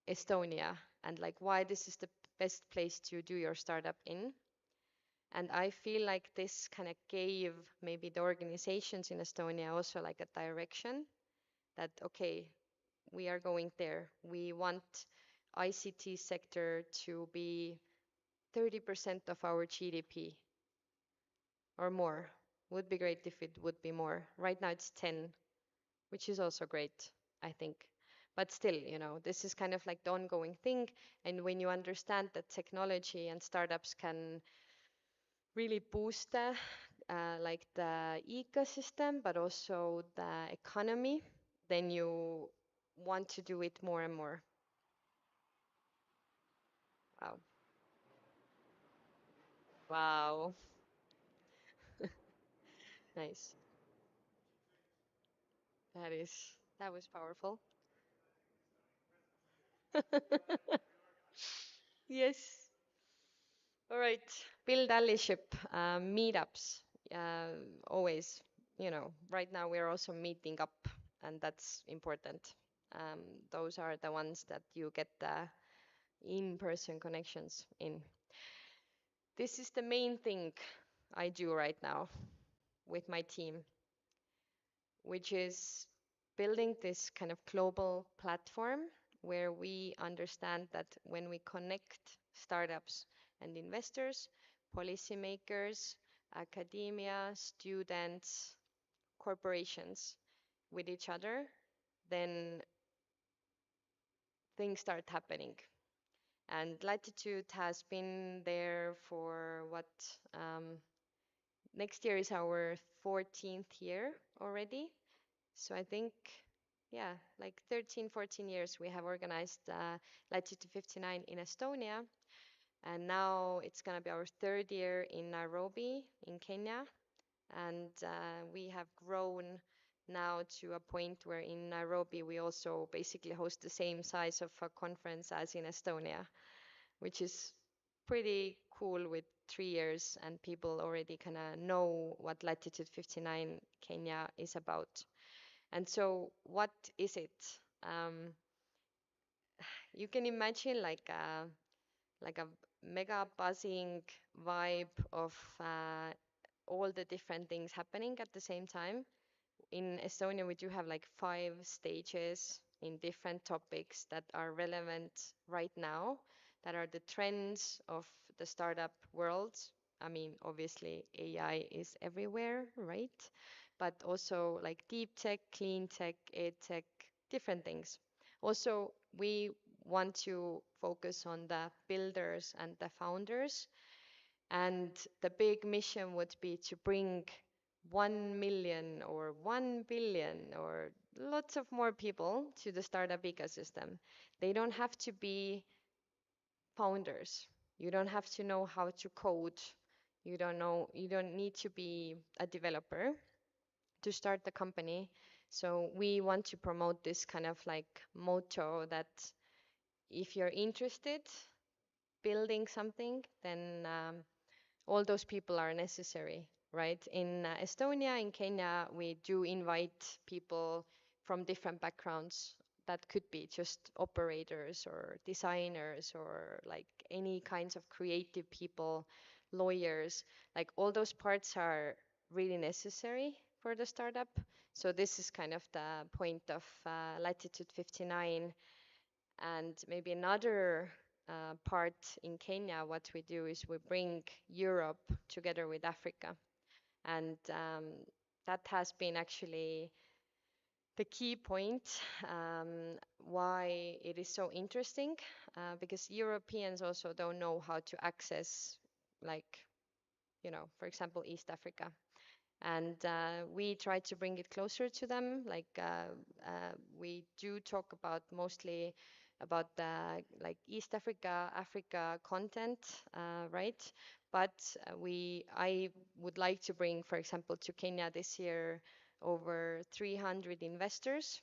Estonia, and like why this is the best place to do your startup in? And I feel like this kind of gave maybe the organizations in Estonia also like a direction that, okay, we are going there. We want ICT sector to be 30% of our GDP or more. Would be great if it would be more. Right now it's 10, which is also great, I think. But still, this is kind of like the ongoing thing. And when you understand that technology and startups can really boost like the ecosystem, but also the economy, then you want to do it more and more. Wow. Wow. Nice. That was powerful. Yes. All right. Build allyship, meetups. always, right now we're also meeting up, and that's important. Those are the ones that you get the in-person connections in. This is the main thing I do right now with my team, which is building this kind of global platform where we understand that when we connect startups and investors, policymakers, academia, students, corporations with each other, then things start happening. And Latitude has been there for what? Next year is our 14th year already. So I think, yeah, like 13, 14 years we have organized Latitude 59 in Estonia. And now it's going to be our third year in Nairobi in Kenya. And we have grown now to a point where in Nairobi we also basically host the same size of a conference as in Estonia, which is pretty cool with 3 years and people already kind of know what Latitude 59 Kenya is about. And so what is it? You can imagine like a mega buzzing vibe of all the different things happening at the same time. In Estonia, we do have like 5 stages in different topics that are relevant right now, that are the trends of the startup world. I mean, obviously, AI is everywhere, right? But also like deep tech, clean tech, ed tech, different things. Also, we want to focus on the builders and the founders. And the big mission would be to bring 1 million or 1 billion or lots of more people to the startup ecosystem. They don't have to be founders. You don't have to know how to code. You don't need to be a developer to start the company. So we want to promote this kind of like motto that if you're interested building something, then all those people are necessary, right? In Estonia, in Kenya, we do invite people from different backgrounds. That could be just operators or designers or like any kinds of creative people, lawyers. Like all those parts are really necessary for the startup. So this is kind of the point of Latitude 59. And maybe another part in Kenya, what we do is we bring Europe together with Africa. And that has been actually the key point why it is so interesting, because Europeans also don't know how to access, like, for example, East Africa. And we try to bring it closer to them. Like we do talk about mostly about the like East Africa content, right? But I would like to bring, for example, to Kenya this year over 300 investors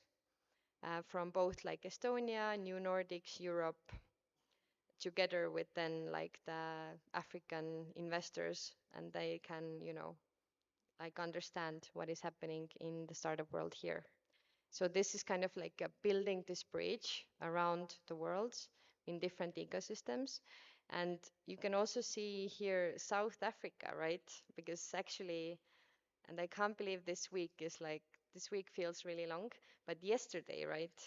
from both like Estonia, New Nordics, Europe, together with then like the African investors, and they can, like understand what is happening in the startup world here. So this is kind of like building this bridge around the world in different ecosystems. And you can also see here South Africa, right? Because actually, and I can't believe this week feels really long, but yesterday, right?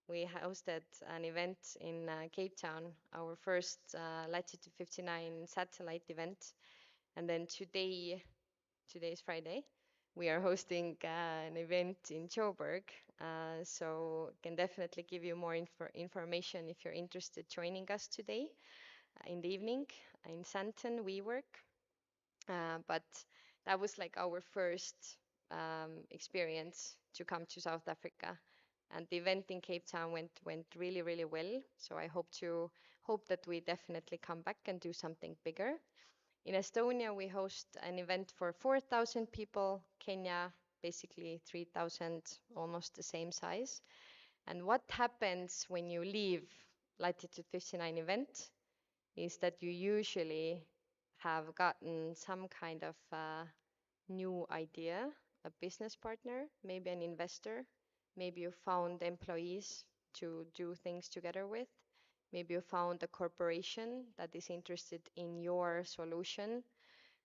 We hosted an event in Cape Town, our first Latitude 59 satellite event. And then today is Friday, we are hosting an event in Joburg. So can definitely give you more information if you're interested joining us today in the evening in Sandton, WeWork. But that was like our first experience to come to South Africa. And the event in Cape Town went really, really well. So I hope that we definitely come back and do something bigger. In Estonia, we host an event for 4,000 people. Kenya, basically 3,000, almost the same size. And what happens when you leave Latitude 59 event is that you usually have gotten some kind of new idea, a business partner, maybe an investor, maybe you found employees to do things together with, maybe you found a corporation that is interested in your solution.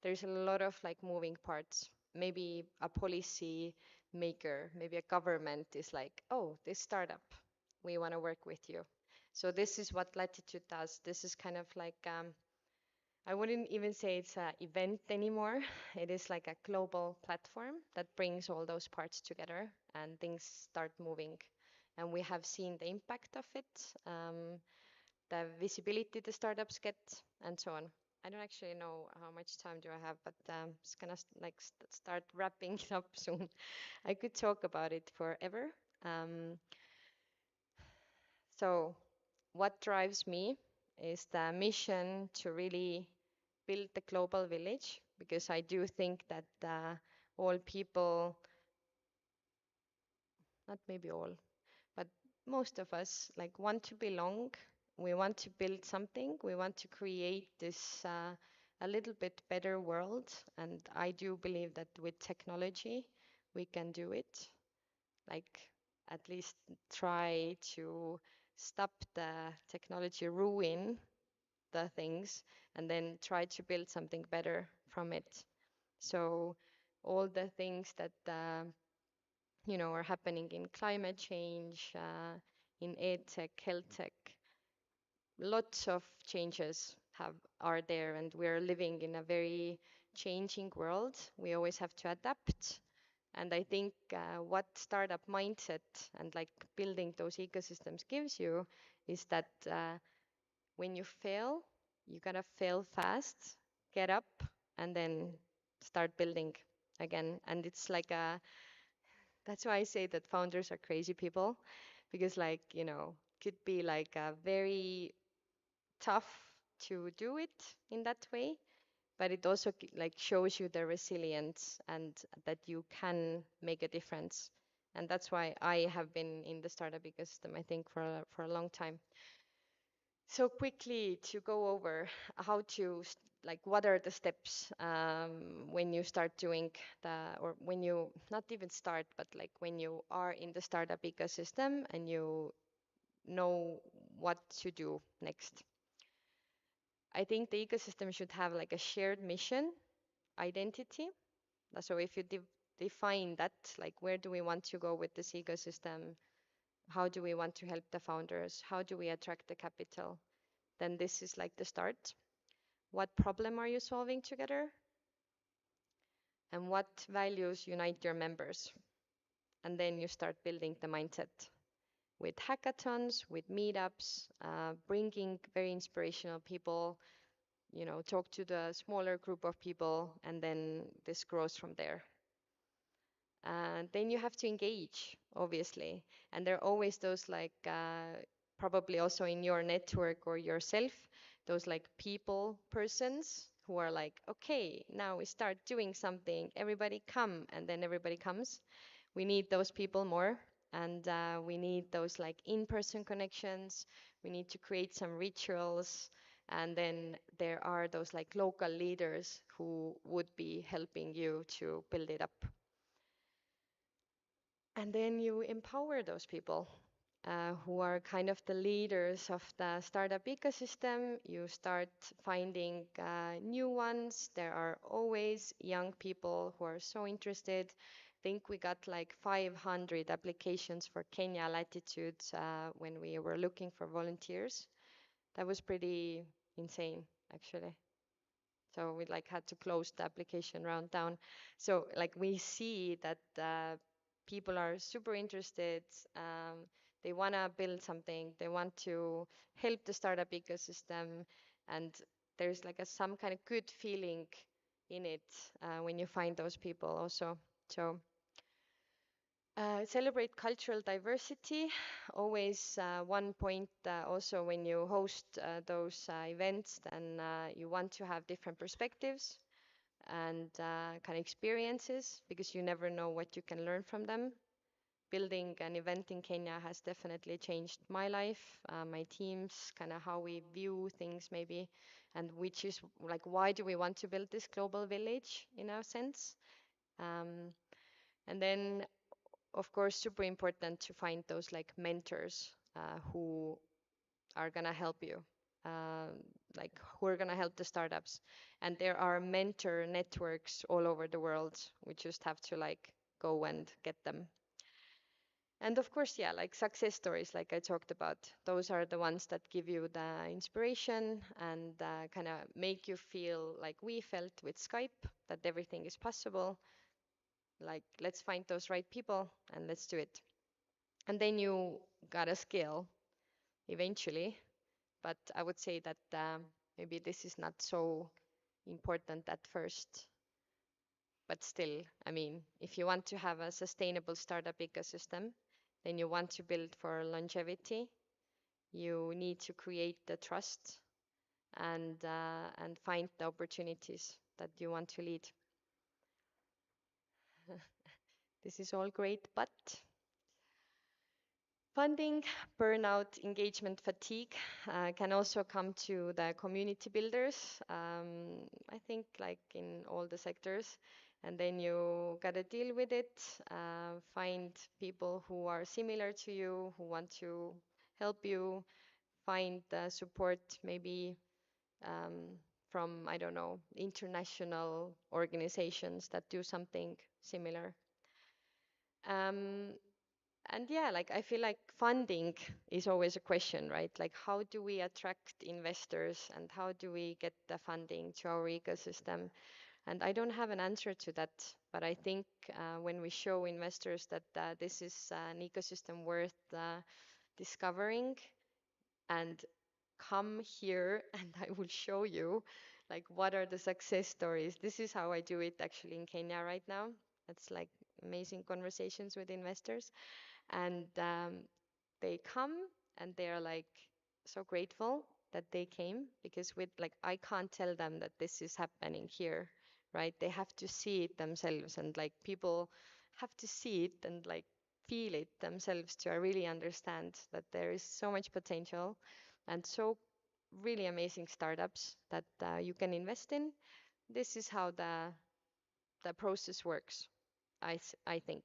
There's a lot of like moving parts. Maybe a policy maker, maybe a government is like, oh, this startup, we want to work with you. So this is what Latitude does. This is kind of like I wouldn't even say it's an event anymore. It is like a global platform that brings all those parts together and things start moving. And we have seen the impact of it, the visibility the startups get, and so on. I don't actually know how much time do I have, but it's gonna start wrapping it up soon. I could talk about it forever. Um, so, what drives me is the mission to really build the global village, because I do think that all people, not maybe all, but most of us like want to belong. We want to build something. We want to create this a little bit better world. And I do believe that with technology, we can do it. Like at least try to stop the technology ruin the things and then try to build something better from it. So all the things that are happening in climate change, in edtech, health tech, lots of changes are there, and we're living in a very changing world. We always have to adapt. And I think what startup mindset and like building those ecosystems gives you is that when you fail, you gotta fail fast, get up, and then start building again. And it's like that's why I say that founders are crazy people, because like, could be like a very tough to do it in that way, but it also like shows you the resilience and that you can make a difference. And that's why I have been in the startup ecosystem, I think, for a long time. So quickly to go over how to like what are the steps when you start doing or when you not even start, but like when you are in the startup ecosystem and you know what to do next. I think the ecosystem should have like a shared mission, identity. So if you define that, like where do we want to go with this ecosystem? How do we want to help the founders? How do we attract the capital? Then this is like the start. What problem are you solving together? And what values unite your members? And then you start building the mindset with hackathons, with meetups, bringing very inspirational people, talk to the smaller group of people, and then this grows from there. And then you have to engage, obviously. And there are always those like, probably also in your network or yourself, those like people persons who are like, okay, now we start doing something, everybody come, and then everybody comes. We need those people more, and we need those like in-person connections. We need to create some rituals, and then there are those like local leaders who would be helping you to build it up. And then you empower those people who are kind of the leaders of the startup ecosystem. You start finding new ones. There are always young people who are so interested. I think we got like 500 applications for Kenya Latitude when we were looking for volunteers. That was pretty insane, actually. So we like had to close the application round down. So like we see that people are super interested. They want to build something. They want to help the startup ecosystem, and there's like some kind of good feeling in it when you find those people also. So celebrate cultural diversity. Always one point also when you host those events, then you want to have different perspectives and kind of experiences, because you never know what you can learn from them. Building an event in Kenya has definitely changed my life, my teams, kind of how we view things maybe, and which is like, why do we want to build this global village in a sense? Um, and then, of course, super important to find those like mentors who are gonna help you, like who are gonna help the startups. And there are mentor networks all over the world. We just have to like go and get them. And of course, yeah, like success stories, like I talked about, those are the ones that give you the inspiration and kind of make you feel like we felt with Skype, that everything is possible. Like, let's find those right people and let's do it. And then you got a skill eventually, but I would say that maybe this is not so important at first. But still, I mean, if you want to have a sustainable startup ecosystem, then you want to build for longevity. You need to create the trust and find the opportunities that you want to lead. This is all great, but funding, burnout, engagement fatigue can also come to the community builders. I think like in all the sectors. And then you gotta deal with it, find people who are similar to you, who want to help you, find support maybe from, I don't know, international organizations that do something similar. Um, and yeah, like I feel like funding is always a question, right? Like how do we attract investors and how do we get the funding to our ecosystem? And I don't have an answer to that, but I think when we show investors that this is an ecosystem worth discovering, and come here and I will show you like what are the success stories. This is how I do it actually in Kenya right now. It's like amazing conversations with investors, and they come and they are like so grateful that they came, because with like I can't tell them that this is happening here, right? They have to see it themselves, and like people have to see it and like feel it themselves to really understand that there is so much potential and so really amazing startups that you can invest in. This is how the process works, I think.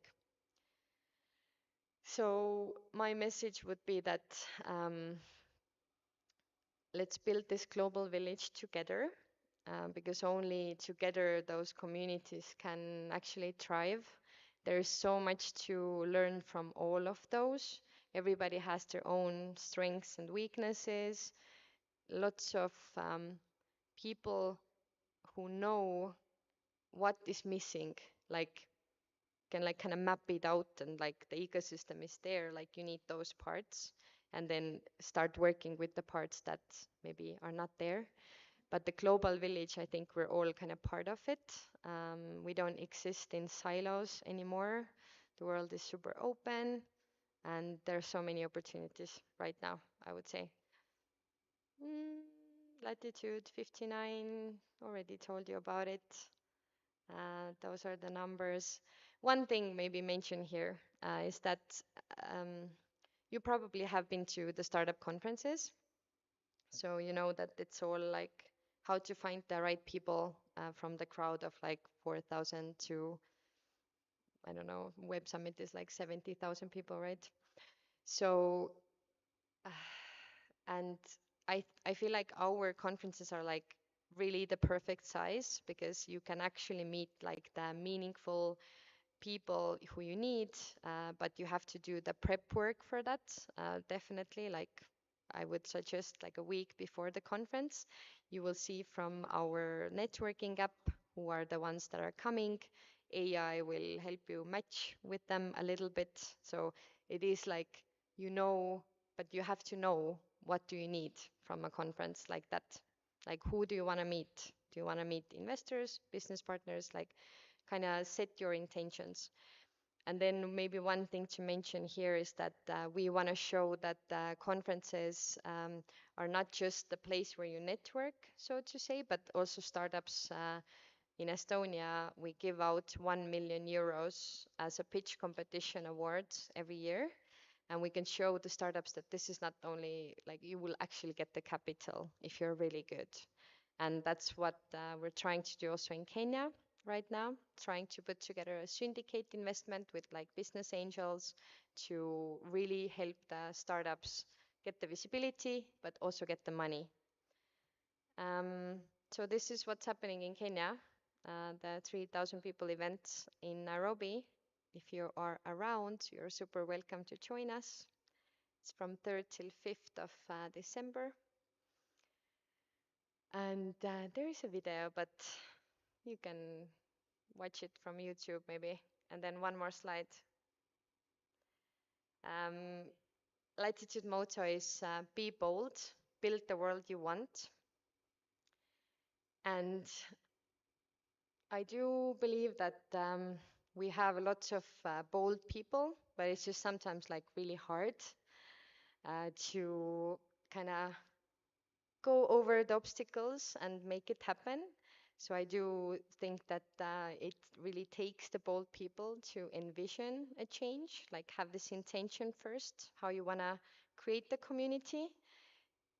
So my message would be that let's build this global village together, because only together those communities can actually thrive. There is so much to learn from all of those. Everybody has their own strengths and weaknesses. Lots of people who know what is missing, like can like kind of map it out, and like the ecosystem is there, like you need those parts and then start working with the parts that maybe are not there. But the global village, I think we're all kind of part of it. We don't exist in silos anymore. The world is super open and there are so many opportunities right now, I would say. Latitude 59, already told you about it. Those are the numbers. One thing maybe mention here is that um, you probably have been to the startup conferences. So you know that it's all like how to find the right people from the crowd of like 4,000 to, I don't know, Web Summit is like 70,000 people, right? So, and I feel like our conferences are like really the perfect size, because you can actually meet like the meaningful people who you need, but you have to do the prep work for that. Definitely, like I would suggest like a week before the conference. You will see from our networking app who are the ones that are coming. AI will help you match with them a little bit. So it is like, you know, but you have to know what do you need from a conference like that. Like who do you want to meet? Do you want to meet investors, business partners? Like kind of set your intentions. And then maybe one thing to mention here is that we want to show that conferences are not just the place where you network, so to say, but also startups. In Estonia, we give out 1 million euros as a pitch competition award every year. And we can show the startups that this is not only like you will actually get the capital if you're really good. And that's what we're trying to do also in Kenya. right now, trying to put together a syndicate investment with like business angels to really help the startups get the visibility, but also get the money. So this is what's happening in Kenya, the 3,000 people event in Nairobi. If you are around, you're super welcome to join us. It's from 3rd till 5th of December. And there is a video, but you can watch it from YouTube maybe. And then one more slide. Latitude motto is be bold, build the world you want. And I do believe that we have lots of bold people, but it's just sometimes like really hard to kind of go over the obstacles and make it happen. So I do think that it really takes the bold people to envision a change, like have this intention first, how you want to create the community.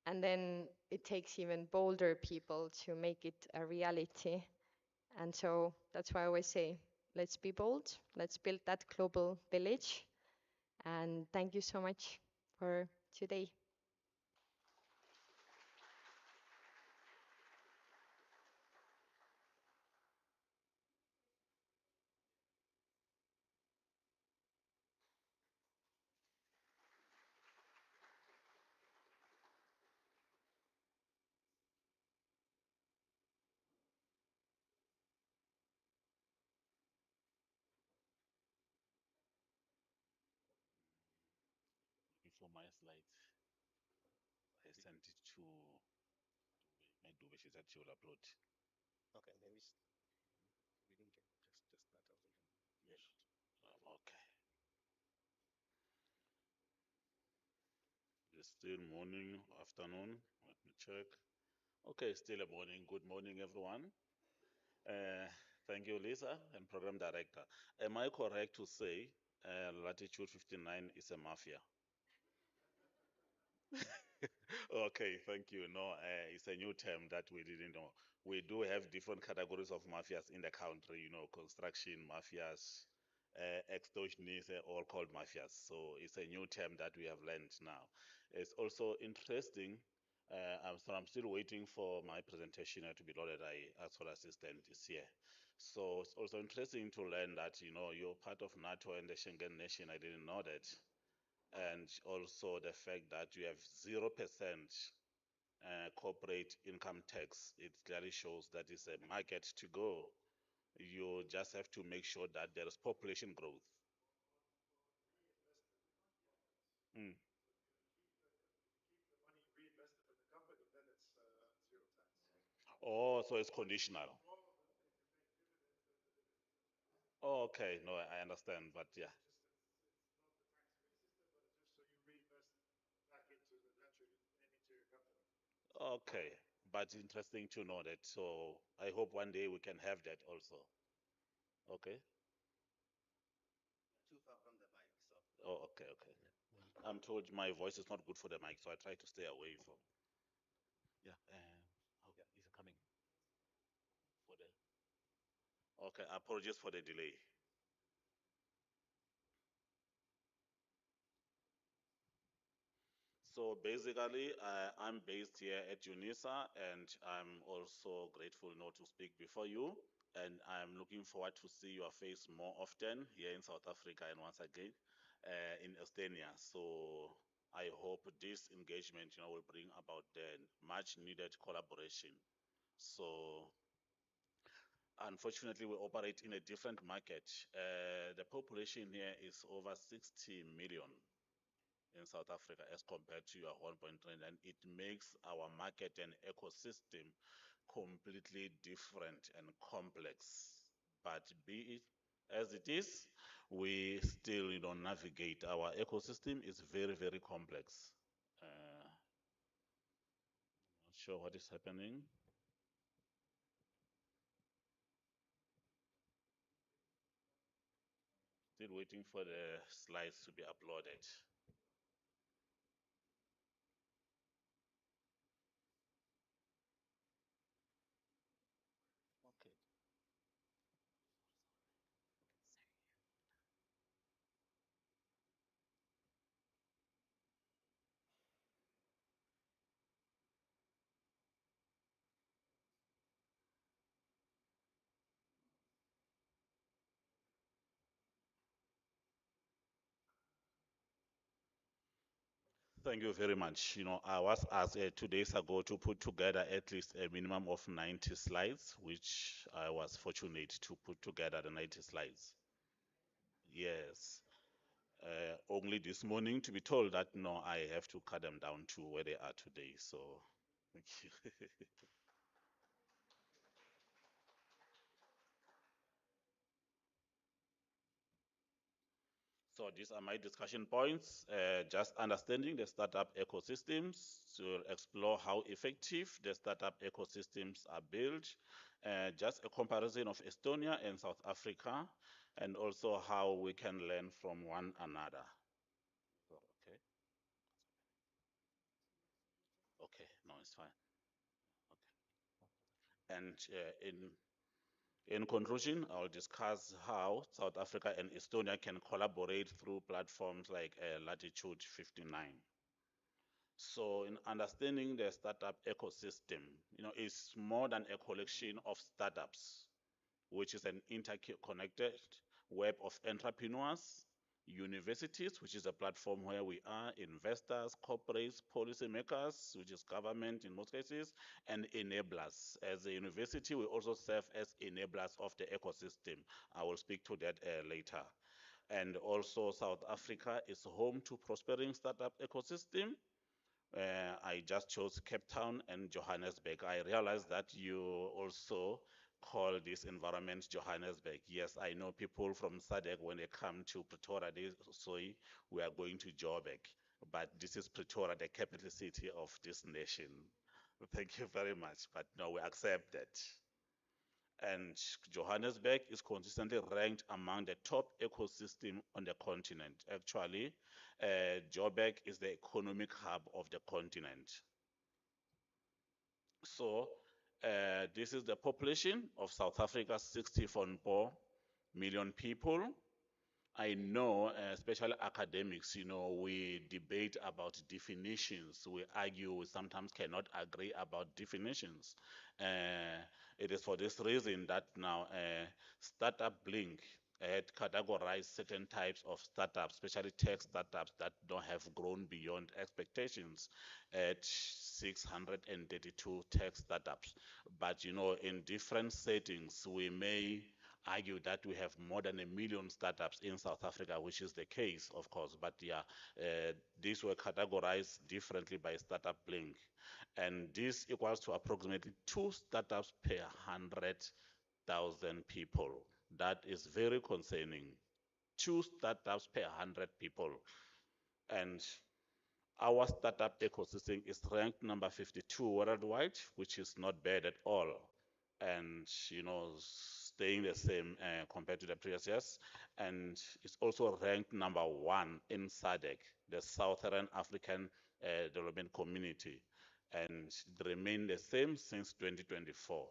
And then it takes even bolder people to make it a reality. And so that's why I always say, let's be bold, let's build that global village. And thank you so much for today. For my slides, I sent it to my Dube. She said she will upload. Okay, maybe we didn't get just that. Yes. Okay. It's still morning, afternoon. Let me check. Okay, still a morning. Good morning, everyone. Thank you, Lisa, and Program Director. Am I correct to say Latitude 59 is a mafia? Okay, thank you. No, it's a new term that we didn't know. We do have different categories of mafias in the country, construction mafias, extortionists, all called mafias. So it's a new term that we have learned now. It's also interesting. I'm still waiting for my presentation to be loaded. I actual assistant is here. So it's also interesting to learn that, you're part of NATO and the Schengen nation. I didn't know that. And also the fact that you have 0% corporate income tax. It clearly shows that it's a market to go. You just have to make sure that there is population growth. Mm. Oh, so it's conditional. Oh, okay, no, I understand, but yeah. Okay, but interesting to know that. So I hope one day we can have that also. Okay. Too far from the mic, so. Oh, okay, okay. I'm told my voice is not good for the mic, so I try to stay away from. Yeah. How is it coming? For the. Okay, apologies for the delay. So basically, I'm based here at UNISA, and I'm also grateful not to speak before you. And I'm looking forward to see your face more often here in South Africa and once again in Estonia. So I hope this engagement, will bring about the much needed collaboration. So unfortunately, we operate in a different market. The population here is over 60 million in South Africa as compared to your 1.3, and it makes our market and ecosystem completely different and complex. But be it as it is, we still navigate. Our ecosystem is very, very complex. Not sure what is happening. Still waiting for the slides to be uploaded. Okay. Thank you very much. I was asked 2 days ago to put together at least a minimum of 90 slides, which I was fortunate to put together the 90 slides. Yes. Only this morning to be told that no, I have to cut them down to where they are today. So, thank you. So these are my discussion points. Just understanding the startup ecosystems to explore how effective the startup ecosystems are built. Just a comparison of Estonia and South Africa, and also how we can learn from one another. Okay. Okay. No, it's fine. Okay. And in conclusion, I'll discuss how South Africa and Estonia can collaborate through platforms like Latitude 59. So in understanding the startup ecosystem, it's more than a collection of startups, which is an interconnected web of entrepreneurs, universities, which is a platform where we are, investors, corporates, policymakers, which is government in most cases, and enablers. As a university, we also serve as enablers of the ecosystem. I will speak to that later. And also South Africa is home to prospering startup ecosystem. I just chose Cape Town and Johannesburg. I realized that you also call this environment Johannesburg. Yes, I know people from SADC, when they come to Pretoria, they say we are going to Joburg. But this is Pretoria, the capital city of this nation. Thank you very much. But no, we accept that. And Johannesburg is consistently ranked among the top ecosystem on the continent. Actually, Joburg is the economic hub of the continent. So this is the population of South Africa, 64 million people. I know, especially academics, we debate about definitions. We argue, we sometimes cannot agree about definitions. It is for this reason that now Startup Blink had categorized certain types of startups, especially tech startups that don't have grown beyond expectations at 632 tech startups. But in different settings, we may argue that we have more than 1 million startups in South Africa, which is the case, of course. But yeah, these were categorized differently by Startup Blink. And this equals to approximately 2 startups per 100,000 people. That is very concerning. 2 startups per 100 people. And our startup ecosystem is ranked number 52 worldwide, which is not bad at all. And, staying the same compared to the previous years. And it's also ranked number 1 in SADC, the Southern African Development Community. And it remained the same since 2024.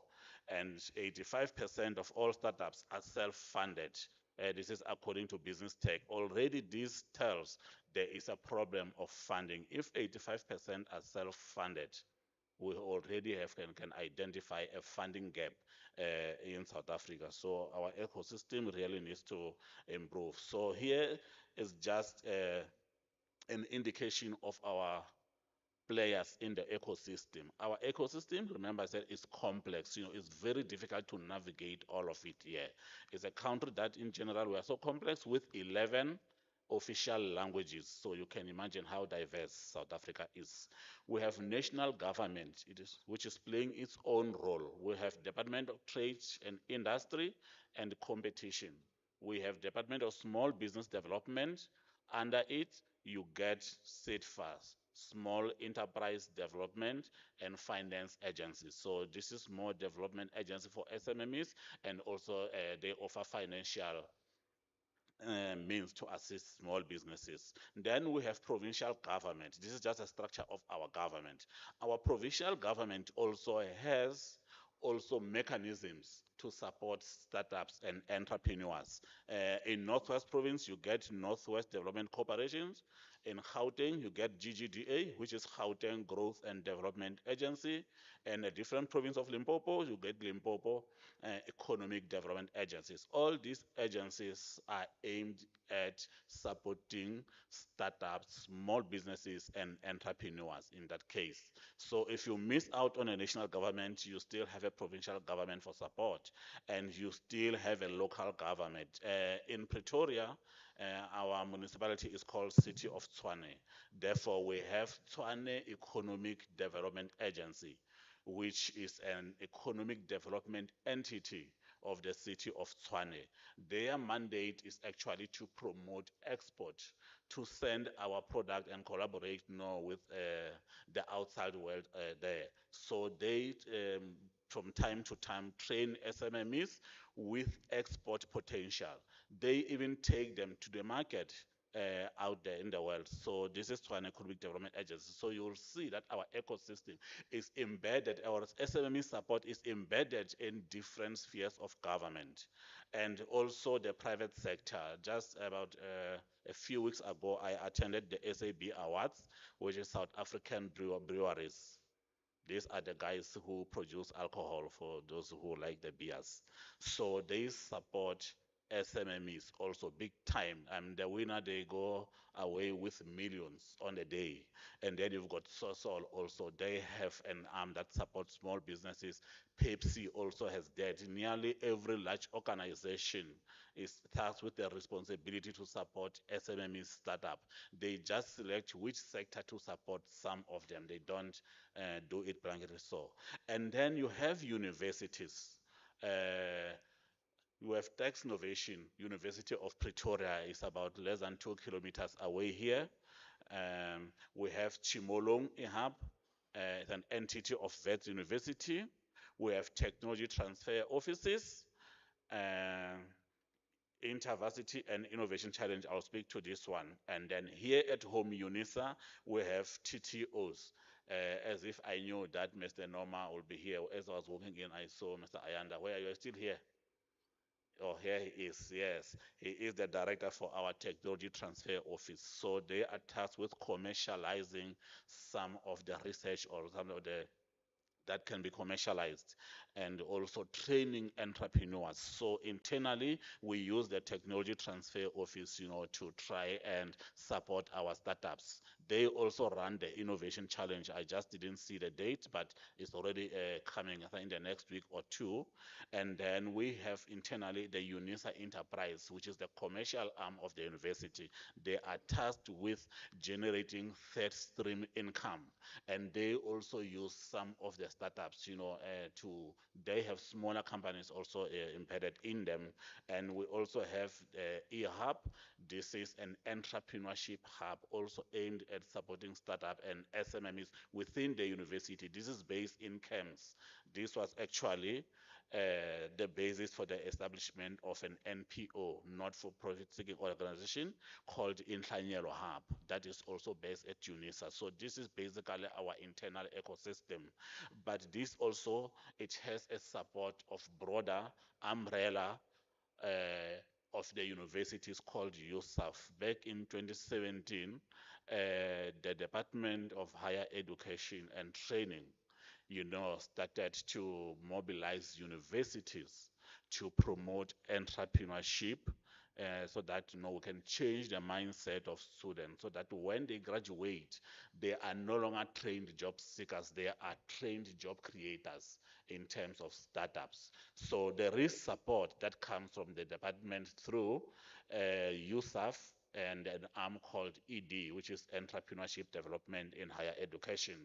And 85% of all startups are self-funded. This is according to Business Tech. Already this tells there is a problem of funding. If 85% are self-funded, we already can identify a funding gap in South Africa. So our ecosystem really needs to improve. So here is just an indication of our players in the ecosystem. Our ecosystem, remember I said, is complex. It's very difficult to navigate all of it here. It's a country that in general we are so complex with 11 official languages. So you can imagine how diverse South Africa is. We have national government, which is playing its own role. We have Department of Trade and Industry and Competition. We have Department of Small Business Development. Under it, you get SETFAS, Small Enterprise Development and Finance Agencies. So this is more development agency for SMMEs, and also they offer financial means to assist small businesses. Then we have provincial government. This is just a structure of our government. Our provincial government also has mechanisms to support startups and entrepreneurs. In Northwest Province, you get Northwest Development Corporations. In Gauteng, you get GGDA, which is Gauteng Growth and Development Agency. And a different province of Limpopo, you get Limpopo Economic Development Agencies. All these agencies are aimed at supporting startups, small businesses, and entrepreneurs in that case. So if you miss out on a national government, you still have a provincial government for support, and you still have a local government. In Pretoria, our municipality is called City of Tshwane. Therefore, we have Tshwane Economic Development Agency, which is an economic development entity of the city of Tshwane. Their mandate is actually to promote export, to send our product and collaborate with the outside world there. So they, from time to time, train SMMEs with export potential. They even take them to the market out there in the world. So this is Tshwane Economic Development Agency. So you'll see that our ecosystem is embedded, our SMME support is embedded in different spheres of government and also the private sector. Just about a few weeks ago, I attended the SAB Awards, which is South African breweries. These are the guys who produce alcohol for those who like the beers. So they support SMMEs also big time. And the winner, they go away with millions on a day. And then you've got Sosol also. They have an arm that supports small businesses. Pepsi also has that. Nearly every large organization is tasked with the responsibility to support SMME startup. They just select which sector to support some of them. They don't do it blanketly so. And then you have universities. You have Tax Innovation. University of Pretoria is about less than 2 kilometers away here. We have Chimolong Hub, it's an entity of Wits University. We have technology transfer offices. InterVarsity and Innovation Challenge, I'll speak to this one. And then here at home, UNISA, we have TTOs. As if I knew that Mr. Norma will be here. As I was walking in, I saw Mr. Ayanda. Where are you? Still here? Oh, here he is, yes. He is the director for our technology transfer office. So they are tasked with commercializing some of the research or some of the that can be commercialized and also training entrepreneurs. So internally, we use the technology transfer office, to try and support our startups. They also run the innovation challenge. I just didn't see the date, but it's already coming, I think, in the next week or two. And then we have internally the UNISA Enterprise, which is the commercial arm of the university. They are tasked with generating third stream income, and they also use some of the startups, they have smaller companies also embedded in them. And we also have eHub. This is an entrepreneurship hub also aimed at supporting startup and SMMEs within the university. This is based in camps. This was actually the basis for the establishment of an NPO, not-for-profit seeking organization, called Inhlanyelo Hub. That is also based at UNISA. So this is basically our internal ecosystem. But this also, it has a support of broader umbrella of the universities called USAF. Back in 2017, the Department of Higher Education and Training started to mobilize universities to promote entrepreneurship so that we can change the mindset of students so that when they graduate, they are no longer trained job seekers, they are trained job creators in terms of startups. So there is support that comes from the department through USAF and an arm called ED, which is Entrepreneurship Development in Higher Education.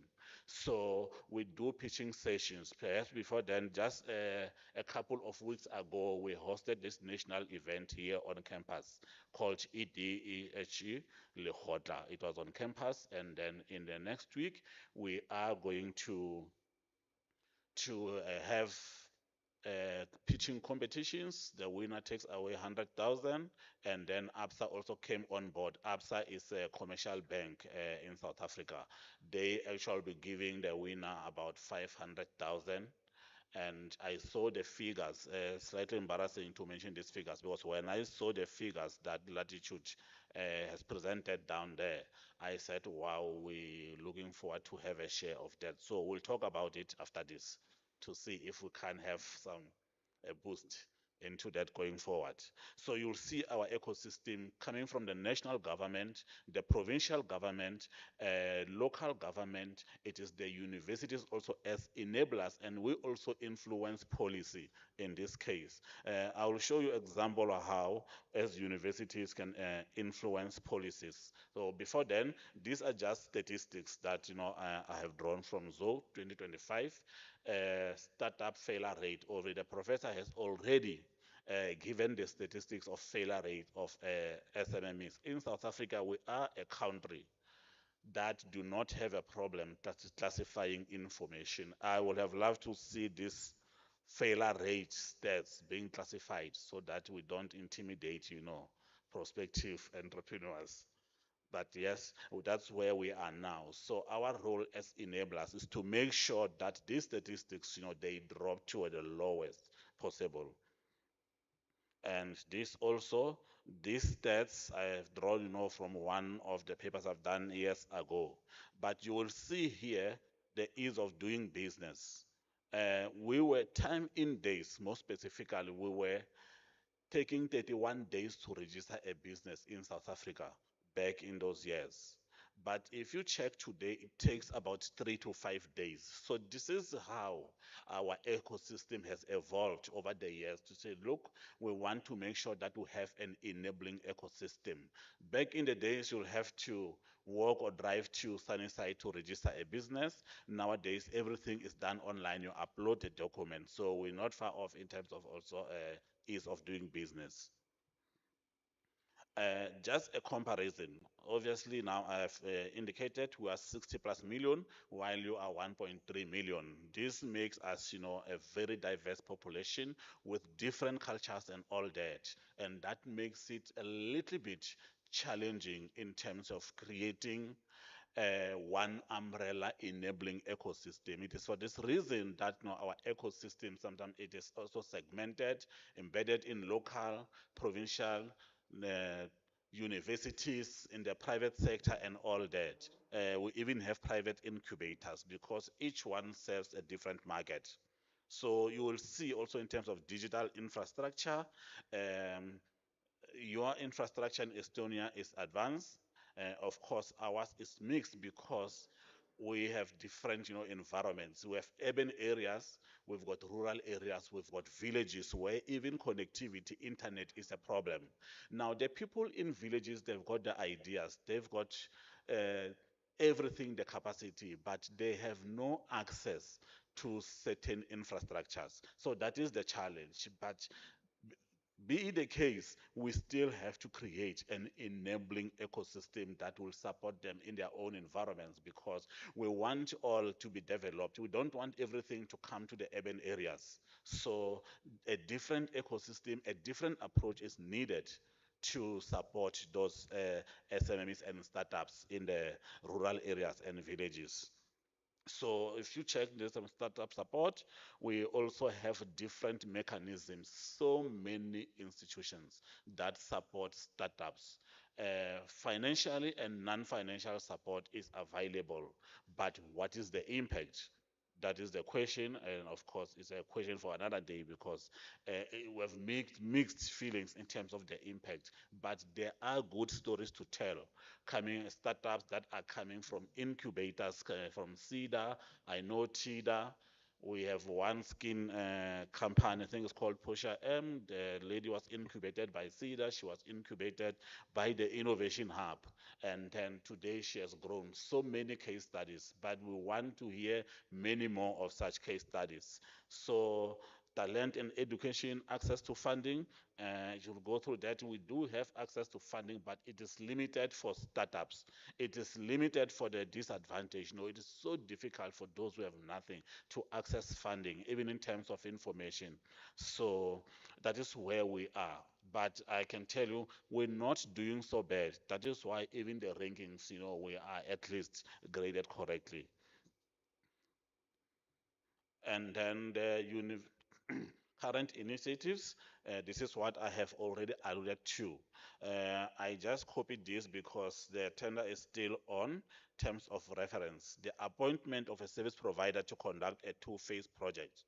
So we do pitching sessions. Perhaps before then, just a couple of weeks ago, we hosted this national event here on campus called EDEHE Lekgotla. It was on campus, and then in the next week, we are going to have pitching competitions. The winner takes away 100,000, and then ABSA also came on board. ABSA is a commercial bank in South Africa. They actually be giving the winner about 500,000. And I saw the figures, slightly embarrassing to mention these figures because when I saw the figures that Latitude has presented down there, I said, wow, we're looking forward to have a share of that. So we'll talk about it after this to see if we can have some a boost into that going forward. So you'll see our ecosystem coming from the national government, the provincial government, local government. It is the universities also as enablers, and we also influence policy in this case. I will show you example of how as universities can influence policies. So before then, these are just statistics that I have drawn from ZO 2025 startup failure rate. Already the professor has already given the statistics of failure rate of SMMEs. In South Africa, we are a country that do not have a problem classifying information. I would have loved to see this failure rate stats being classified so that we don't intimidate, prospective entrepreneurs. But yes, that's where we are now. So our role as enablers is to make sure that these statistics, they drop to the lowest possible. And this also, these stats I have drawn, from one of the papers I've done years ago. But you will see here the ease of doing business. We were time in days, more specifically, we were taking 31 days to register a business in South Africa back in those years. But if you check today, it takes about 3 to 5 days. So this is how our ecosystem has evolved over the years to say, look, we want to make sure that we have an enabling ecosystem. Back in the days, you'll have to walk or drive to Sunnyside to register a business. Nowadays, everything is done online. You upload the document. So we're not far off in terms of also ease of doing business. Just a comparison. Obviously, now I have indicated we are 60 plus million, while you are 1.3 million. This makes us, a very diverse population with different cultures and all that. And that makes it a little bit challenging in terms of creating one umbrella enabling ecosystem. It is for this reason that our ecosystem sometimes it is also segmented, embedded in local, provincial, uh, universities, in the private sector, and all that. We even have private incubators because each one serves a different market. So you will see also in terms of digital infrastructure, um, your infrastructure in Estonia is advanced. Of course, ours is mixed because we have different, environments. We have urban areas, we've got rural areas, we've got villages where even connectivity, internet is a problem. Now, the people in villages, they've got the ideas, they've got everything, the capacity, but they have no access to certain infrastructures. So that is the challenge. But be it the case, we still have to create an enabling ecosystem that will support them in their own environments because we want all to be developed. We don't want everything to come to the urban areas. So a different ecosystem, a different approach is needed to support those SMMEs and startups in the rural areas and villages. So if you check this startup support, we also have different mechanisms. So many institutions that support startups. Financially and non-financial support is available, but what is the impact? That is the question, and of course, it's a question for another day because we have mixed feelings in terms of the impact. But there are good stories to tell coming startups that are coming from incubators from CEDA. I know TIDA. We have one skin company, I think it's called Pusha M. The lady was incubated by CEDA. She was incubated by the Innovation Hub. And then today she has grown. So many case studies, but we want to hear many more of such case studies. So talent and education, access to funding. You'll go through that. We do have access to funding, but it is limited for startups. It is limited for the disadvantaged. It is so difficult for those who have nothing to access funding, even in terms of information. So that is where we are. But I can tell you, we're not doing so bad. That is why even the rankings, we are at least graded correctly. And then the current initiatives, this is what I have already alluded to. I just copied this because the tender is still on terms of reference. The appointment of a service provider to conduct a two-phase project.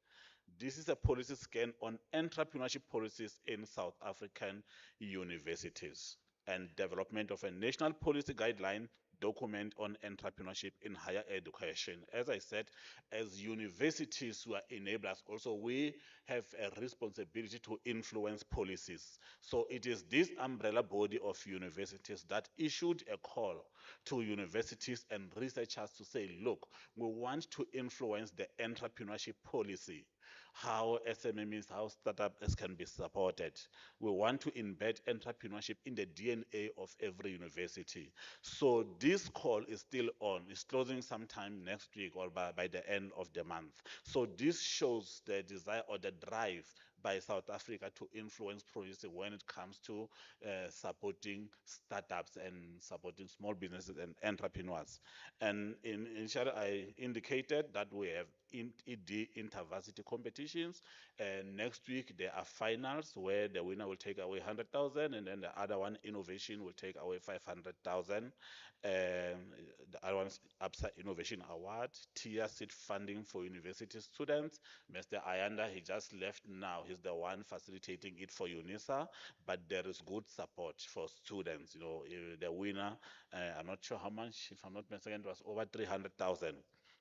This is a policy scan on entrepreneurship policies in South African universities and development of a national policy guideline document on entrepreneurship in higher education. As I said, as universities who are enablers, also we have a responsibility to influence policies. So it is this umbrella body of universities that issued a call to universities and researchers to say, look, we want to influence the entrepreneurship policy, how SMMEs, how startups can be supported. We want to embed entrepreneurship in the DNA of every university. So this call is still on. It's closing sometime next week or by the end of the month. So this shows the desire or the drive by South Africa to influence policy when it comes to supporting startups and supporting small businesses and entrepreneurs. And initially, I indicated that we have ED intervarsity competitions. And next week, there are finals where the winner will take away 100,000, and then the other one, innovation, will take away 500,000. The other one's Upside Innovation Award, tier seed funding for university students. Mr. Ayanda, he just left now. He's the one facilitating it for UNISA, but there is good support for students. You know, the winner, I'm not sure how much, if I'm not mistaken, it was over 300,000.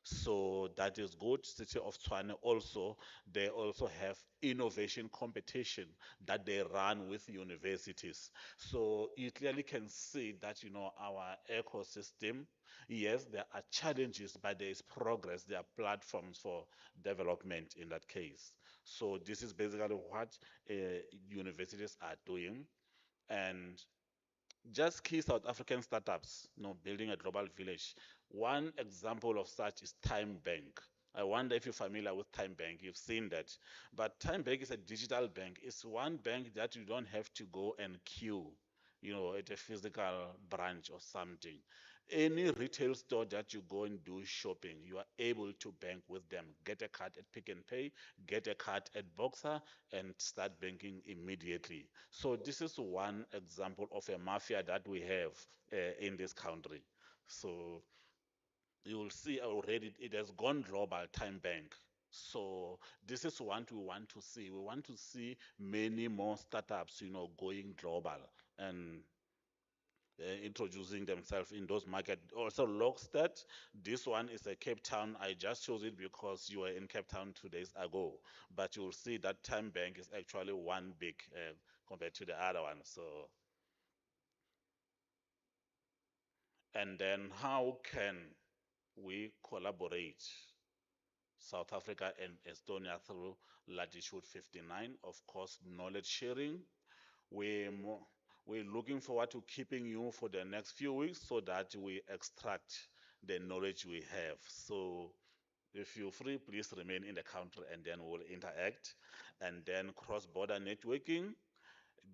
So that is good. City of Tshwane also, they also have innovation competition that they run with universities. So you clearly can see that, you know, our ecosystem, yes, there are challenges, but there is progress. There are platforms for development in that case. So this is basically what universities are doing. And just key South African startups, you know, building a global village. One example of such is Time Bank. I wonder if you're familiar with Time Bank. You've seen that. But Time Bank is a digital bank. It's one bank that you don't have to go and queue, you know, at a physical branch or something. Any retail store that you go and do shopping, you are able to bank with them. Get a card at Pick and Pay, get a card at Boxer, and start banking immediately. So this is one example of a mafia that we have in this country. So you will see already it has gone global, Time Bank. So this is what we want to see. We want to see many more startups, you know, going global and introducing themselves in those markets. Also, Lockstead, this one is a Cape Town. I just chose it because you were in Cape Town 2 days ago. But you'll see that Time Bank is actually one big compared to the other one. So, and then how can we collaborate? South Africa and Estonia through Latitude 59, of course, knowledge sharing. We we're looking forward to keeping you for the next few weeks so that we extract the knowledge we have. So if you're free, please remain in the country and then we'll interact. And then cross-border networking,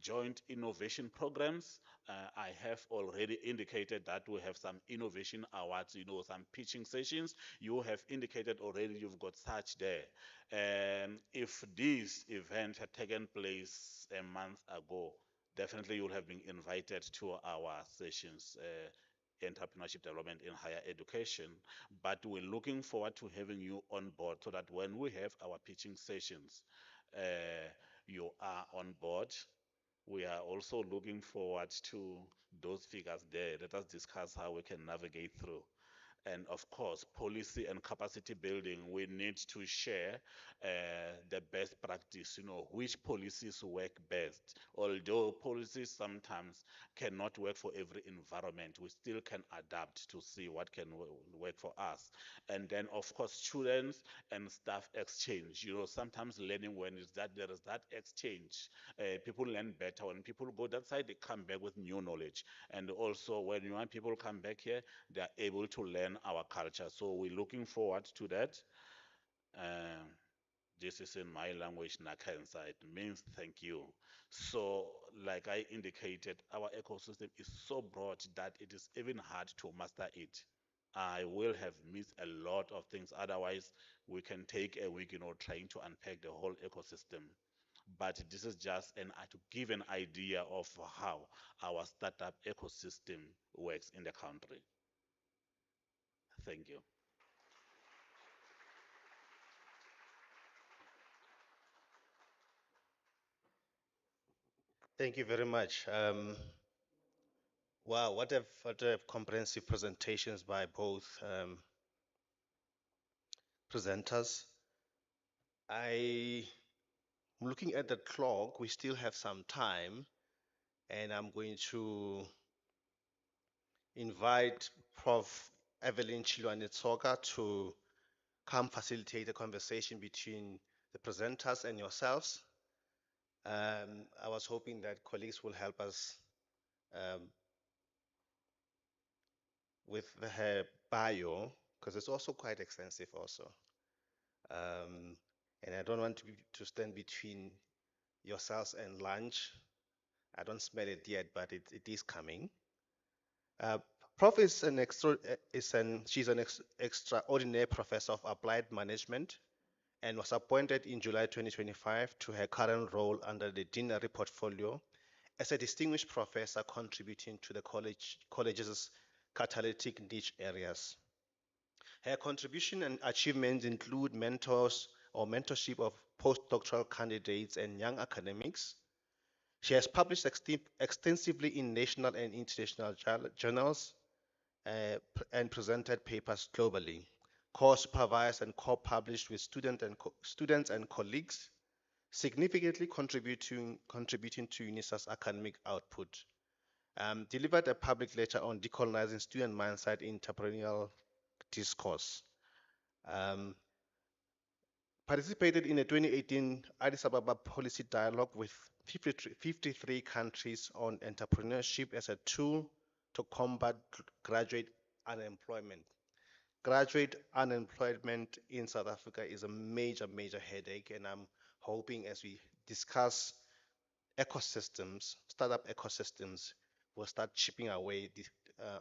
joint innovation programs. I have already indicated that we have some innovation awards, you know, some pitching sessions. You have indicated already you've got such there. And if this event had taken place a month ago, definitely you'll have been invited to our sessions. Entrepreneurship development in higher education, but we're looking forward to having you on board so that when we have our pitching sessions, you are on board. We are also looking forward to those figures there. Let us discuss how we can navigate through. And of course, policy and capacity building, we need to share the best practice, you know, which policies work best. Although policies sometimes cannot work for every environment, we still can adapt to see what can work for us. And then, of course, students and staff exchange. You know, sometimes learning when is that there is that exchange. People learn better when people go that side, they come back with new knowledge. And also, when you want people come back here, they are able to learn our culture. So we're looking forward to that. Um, this is in my language, Nakansa. It means thank you. So, like I indicated, our ecosystem is so broad that it is even hard to master it. I will have missed a lot of things. Otherwise, we can take a week, trying to unpack the whole ecosystem. But this is just to give an idea of how our startup ecosystem works in the country. Thank you. Thank you very much. Wow, what a comprehensive presentations by both presenters. I'm looking at the clock. We still have some time, and I'm going to invite Prof. Evelyn Chilwane-Tsoka to come facilitate a conversation between the presenters and yourselves. I was hoping that colleagues will help us um, with her bio, because it's also quite extensive also. And I don't want to stand between yourselves and lunch. I don't smell it yet, but it is coming. Uh, Prof is she's an extraordinary professor of applied management and was appointed in July 2025 to her current role under the deanery portfolio as a distinguished professor contributing to the college's catalytic niche areas. Her contribution and achievements include mentorship of postdoctoral candidates and young academics. She has published extensively in national and international journals and presented papers globally, co-supervised and co-published with students and colleagues, significantly contributing to UNISA's academic output. Delivered a public lecture on decolonizing student mindset in entrepreneurial discourse. Um, participated in a 2018 Addis Ababa policy dialogue with 53 countries on entrepreneurship as a tool to combat graduate unemployment. Graduate unemployment in South Africa is a major, major headache, and I'm hoping as we discuss ecosystems, startup ecosystems, we'll start chipping away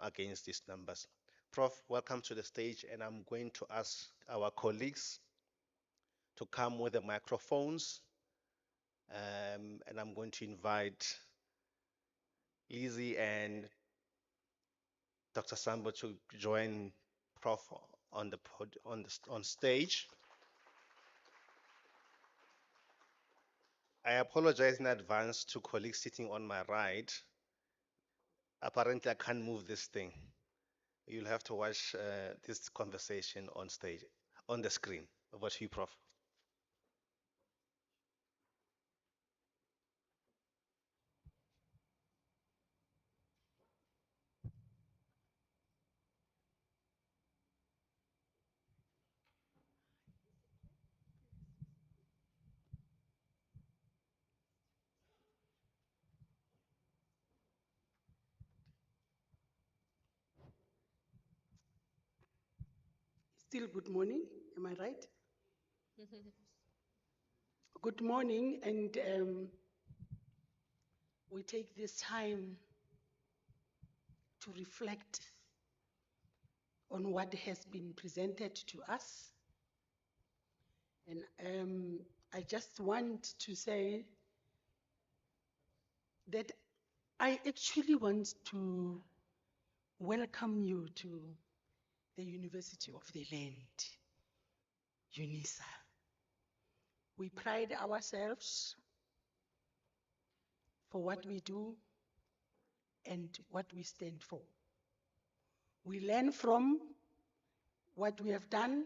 against these numbers. Prof, welcome to the stage, and I'm going to ask our colleagues to come with the microphones, and I'm going to invite Lizzie and Dr. Sambo to join Prof on on stage. I apologize in advance to colleagues sitting on my right. Apparently, I can't move this thing. You'll have to watch this conversation on stage, on the screen. Over to you, Prof. Still good morning, am I right? Good morning, and we take this time to reflect on what has been presented to us. And I just want to say that I actually want to welcome you to the University of the Land, UNISA. We pride ourselves for what we do and what we stand for. We learn from what we have done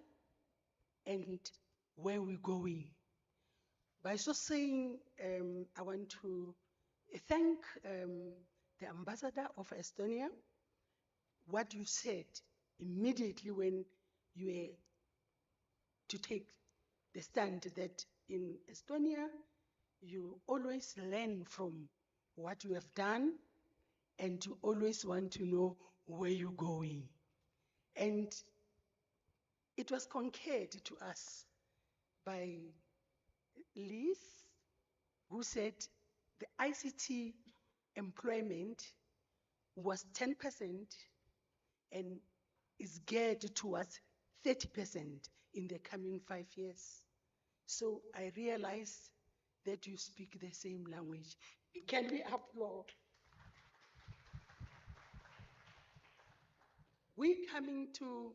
and where we're going. By so saying, I want to thank the ambassador of Estonia. What you said immediately when you were to take the stand that in Estonia, you always learn from what you have done and you always want to know where you're going. And it was concurred to us by Liz, who said the ICT employment was 10% and is geared towards 30% in the coming 5 years. So I realized that you speak the same language. Can we applaud? We're coming to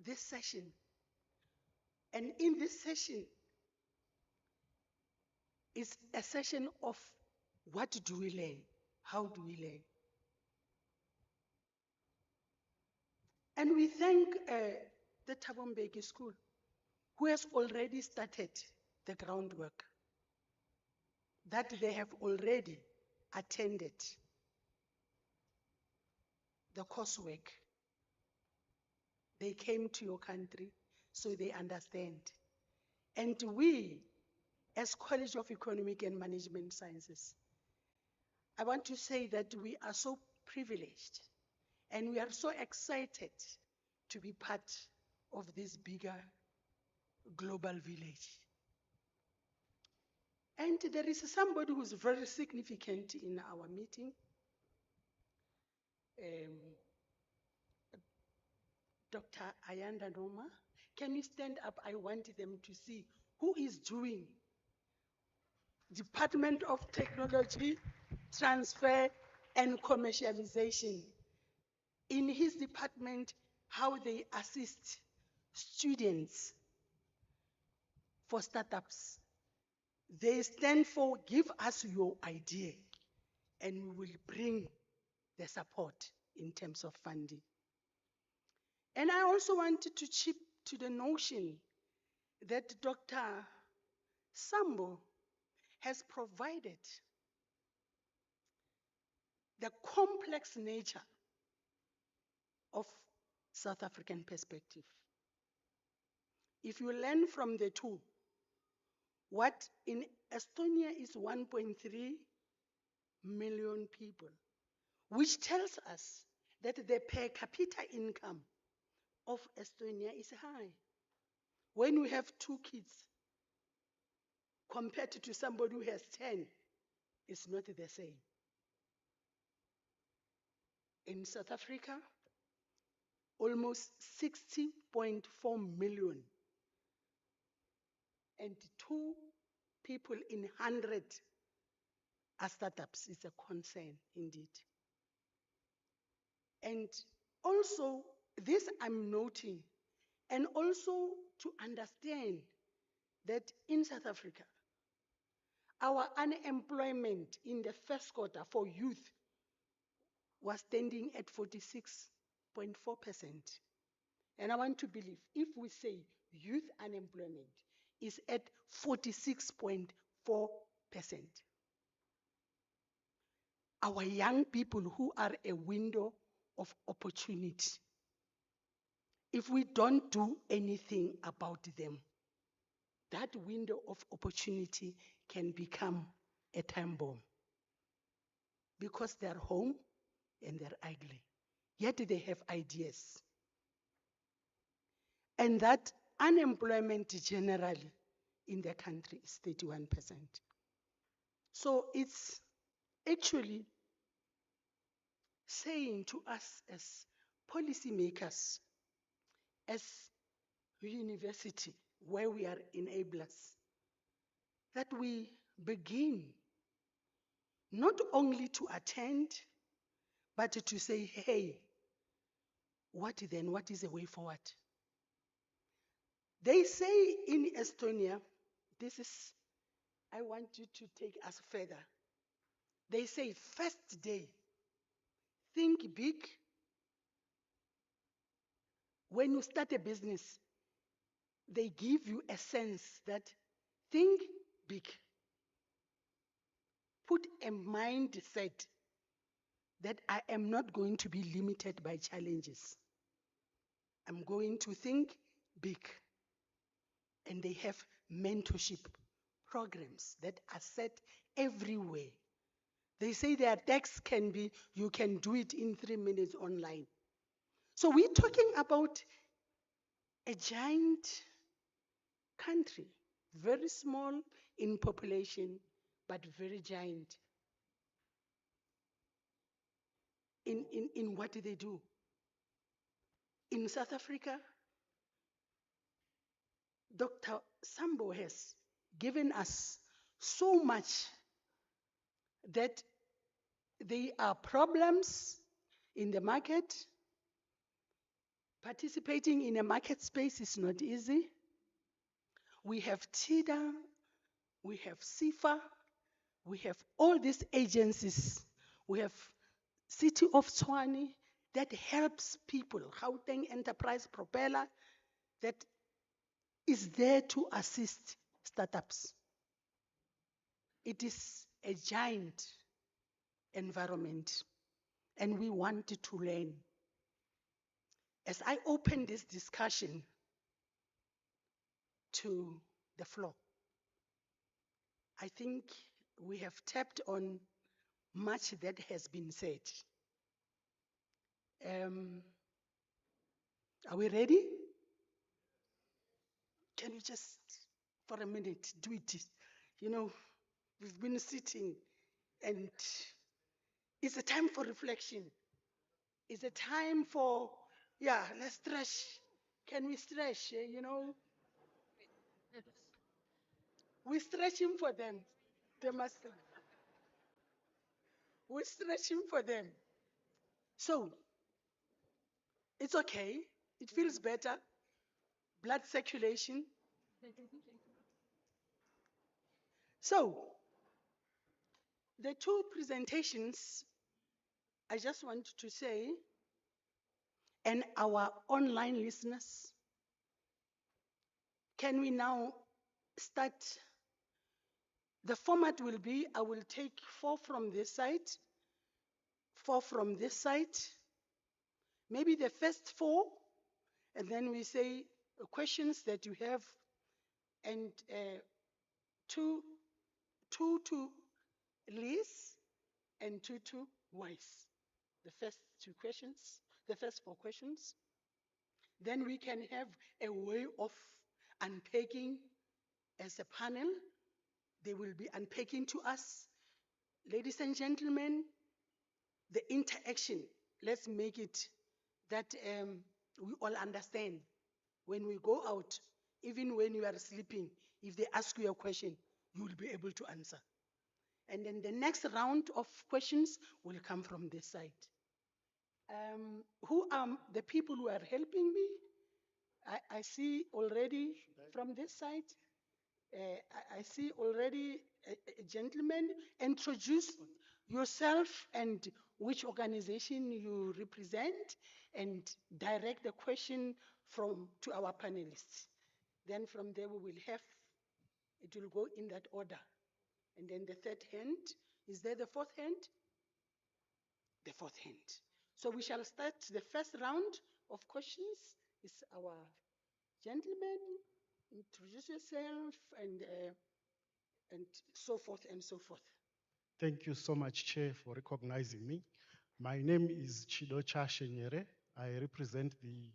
this session. And in this session, it's a session of what do we learn? How do we learn? And we thank the Thabo Mbeki School, who has already started the groundwork, that they have already attended the coursework. They came to your country, so they understand. And we, as College of Economic and Management Sciences, I want to say that we are so privileged and we are so excited to be part of this bigger global village. And there is somebody who's very significant in our meeting. Dr. Ayanda Noma. Can you stand up? I want them to see who is doing Department of Technology, Transfer and Commercialization. In his department, how they assist students for startups. They stand for give us your idea and we will bring the support in terms of funding. And I also wanted to chip to the notion that Dr. Sambo has provided the complex nature of South African perspective. If you learn from the two, what in Estonia is 1.3 million people, which tells us that the per capita income of Estonia is high. When we have 2 kids, compared to somebody who has 10, it's not the same. In South Africa, almost 60.4 million, and 2 people in 100 are startups. It's a concern indeed. And also, this I'm noting, and also to understand that in South Africa, our unemployment in the first quarter for youth was standing at 46.4%. And I want to believe if we say youth unemployment is at 46.4%, our young people who are a window of opportunity, if we don't do anything about them, that window of opportunity can become a time bomb because they're home and they're ugly, yet they have ideas. And that unemployment generally in the country is 31%. So it's actually saying to us as policymakers, as university, where we are enablers, that we begin not only to attend, but to say, hey, what then? What is the way forward? They say in Estonia, this is, I want you to take us further. They say, first day, think big. When you start a business, they give you a sense that think big. Put a mindset that I am not going to be limited by challenges. I'm going to think big. And they have mentorship programs that are set everywhere. They say their text can be, you can do it in 3 minutes online. So we're talking about a giant country, very small in population, but very giant. in what they do. In South Africa, Dr. Sambo has given us so much that there are problems in the market. Participating in a market space is not easy. We have TIDA, we have SIFA, we have all these agencies. We have City of Tshwane that helps people, Gauteng Enterprise Propeller, that is there to assist startups. It is a giant environment, and we want to learn. As I open this discussion to the floor, I think we have tapped on much that has been said. Are we ready? Can you just, for a minute, do it? You know, we've been sitting, and it's a time for reflection. It's a time for, yeah, let's stretch. Can we stretch? You know, we're stretching for them. They must. We're stretching for them. So, it's okay. It feels better. Blood circulation. So, the two presentations, I just want to say, and our online listeners, can we now start? The format will be, I will take 4 from this side, 4 from this side, maybe the first 4, and then we say questions that you have, and 2 to Liz and 2 to Wise. The first 2 questions, the first 4 questions. Then we can have a way of unpacking as a panel. They will be unpacking to us. Ladies and gentlemen, the interaction, let's make it that we all understand. When we go out, even when you are sleeping, if they ask you a question, you will be able to answer. And then the next round of questions will come from this side. Who are the people who are helping me? I see already from this side, I see already a gentleman. Introduce yourself and which organization you represent, and direct the question to our panelists. Then from there we will have, it will go in that order. And then the third hand, is there the fourth hand? The fourth hand. So we shall start the first round of questions. It's our gentleman, introduce yourself, and so forth and so forth. Thank you so much, Chair, for recognizing me. My name is Chidocha Shenyere. I represent the...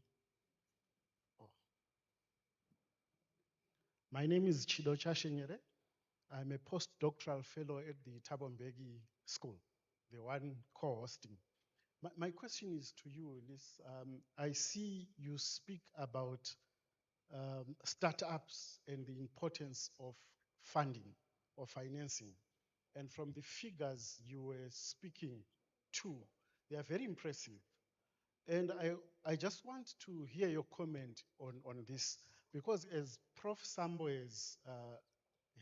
My name is Chidocha Shenyere. I'm a postdoctoral fellow at the Thabo Mbeki School, the one co-hosting. My question is to you, Liz. I see you speak about startups and the importance of funding or financing. And from the figures you were speaking to, they are very impressive. And I just want to hear your comment on this, because as Prof. Sambo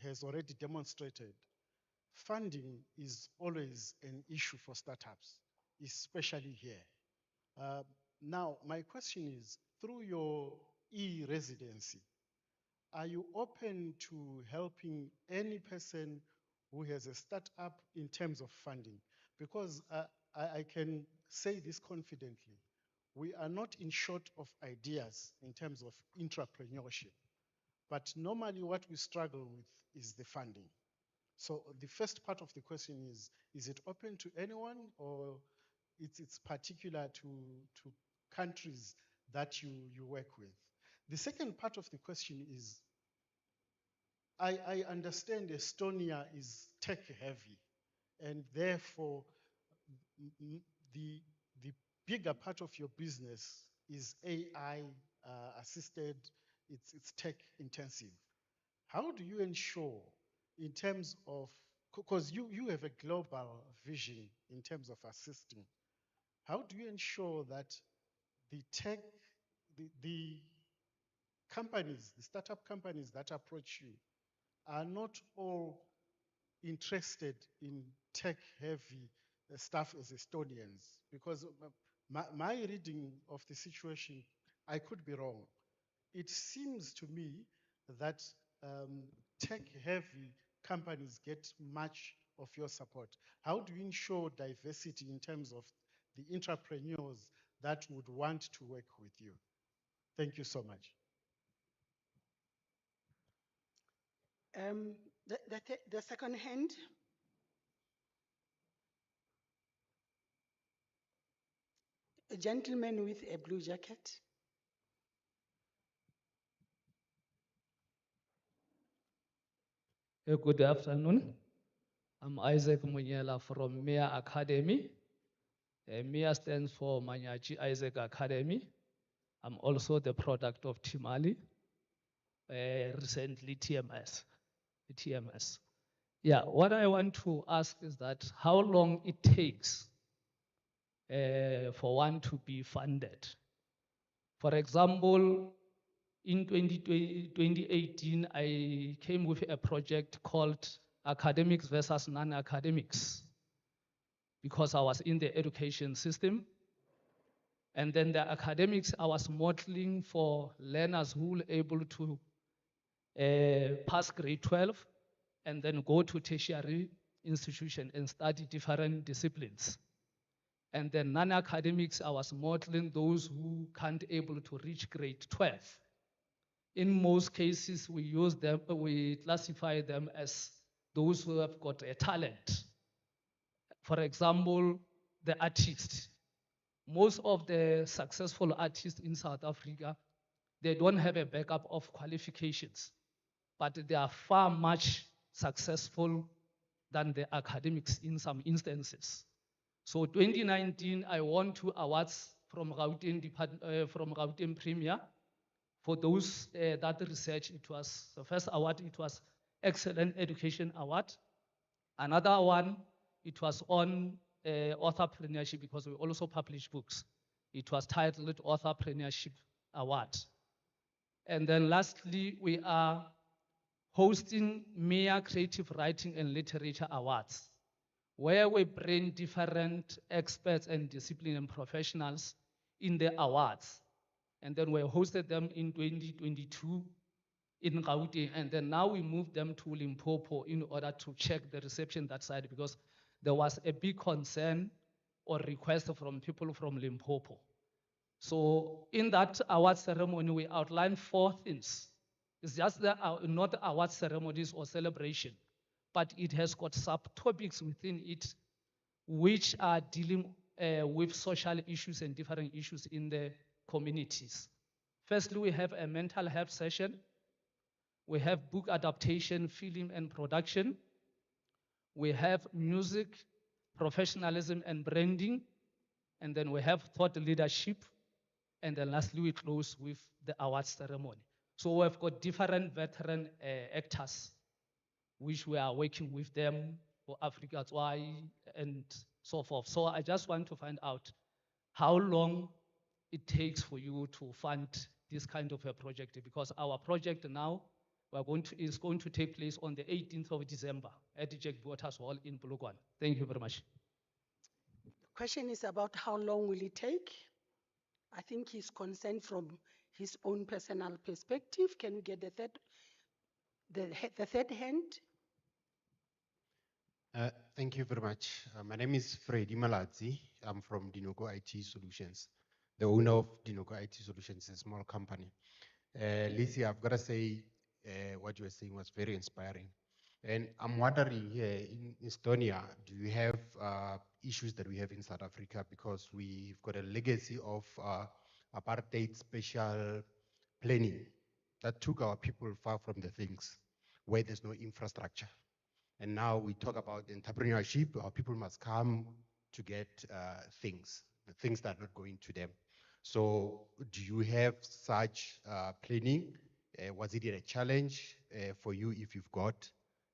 has already demonstrated, funding is always an issue for startups, especially here. Now, my question is, through your e-residency, are you open to helping any person who has a startup in terms of funding? Because I can say this confidently. We are not in short of ideas in terms of entrepreneurship, but normally what we struggle with is the funding. So the first part of the question is it open to anyone, or it's particular to countries that you work with? The second part of the question is, I understand Estonia is tech heavy, and therefore the bigger part of your business is AI assisted, it's tech intensive. How do you ensure in terms of, because you have a global vision in terms of assisting, how do you ensure that the tech, the companies, the startup companies that approach you are not all interested in tech-heavy stuff as Estonians? Because my reading of the situation, I could be wrong. It seems to me that tech-heavy companies get much of your support. How do you ensure diversity in terms of the entrepreneurs that would want to work with you? Thank you so much. The second hand. A gentleman with a blue jacket. Good afternoon. I'm Isaac Munyela from MIA Academy. MIA stands for Manyachi Isaac Academy. I'm also the product of Timali, recently TMS. Yeah, what I want to ask is that how long it takes for one to be funded. For example, in 2018, I came with a project called Academics versus Non-Academics, because I was in the education system. And then the academics, I was modeling for learners who were able to pass grade 12 and then go to tertiary institution and study different disciplines. And then non-academics, I was modeling those who can't able to reach grade 12. In most cases, we classify them as those who have got a talent. For example, the artist. Most of the successful artists in South Africa, they don't have a backup of qualifications, but they are far much successful than the academics in some instances. So 2019, I won 2 awards from Gauteng Premier. For those that research, it was the first award, it was Excellent Education Award. Another one, it was on authorpreneurship, because we also publish books. It was titled Authorpreneurship Award. And then lastly, we are hosting MIA Creative Writing and Literature Awards, where we bring different experts and discipline and professionals in the awards. And then we hosted them in 2022 in Gauteng, and then now we moved them to Limpopo in order to check the reception that side, because there was a big concern or request from people from Limpopo. So in that award ceremony, we outlined 4 things. It's just not award ceremonies or celebration, but it has got subtopics within it, which are dealing with social issues and different issues in the communities. Firstly, we have a mental health session. We have book adaptation, film and production. We have music, professionalism and branding. And then we have thought leadership. And then lastly, we close with the awards ceremony. So we've got different veteran actors, which we are working with them for Africa's Why and so forth. So I just want to find out how long it takes for you to fund this kind of a project, because our project now is going to take place on the 18th of December at the Funcions Hall in Polokwane. Thank you very much. The question is about how long will it take? I think he's concerned from his own personal perspective. Can we get the third hand? Thank you very much. My name is Freddy Maladzi. I'm from Dinoko IT Solutions. The owner of Dinoko IT Solutions is a small company. Lizzie, I've got to say, what you were saying was very inspiring. And I'm wondering here in Estonia, do you have issues that we have in South Africa? Because we've got a legacy of apartheid special planning that took our people far from the things, where there's no infrastructure. And now we talk about entrepreneurship, our people must come to get things. the things that are not going to them. So do you have such planning? Was it a challenge for you if you've got,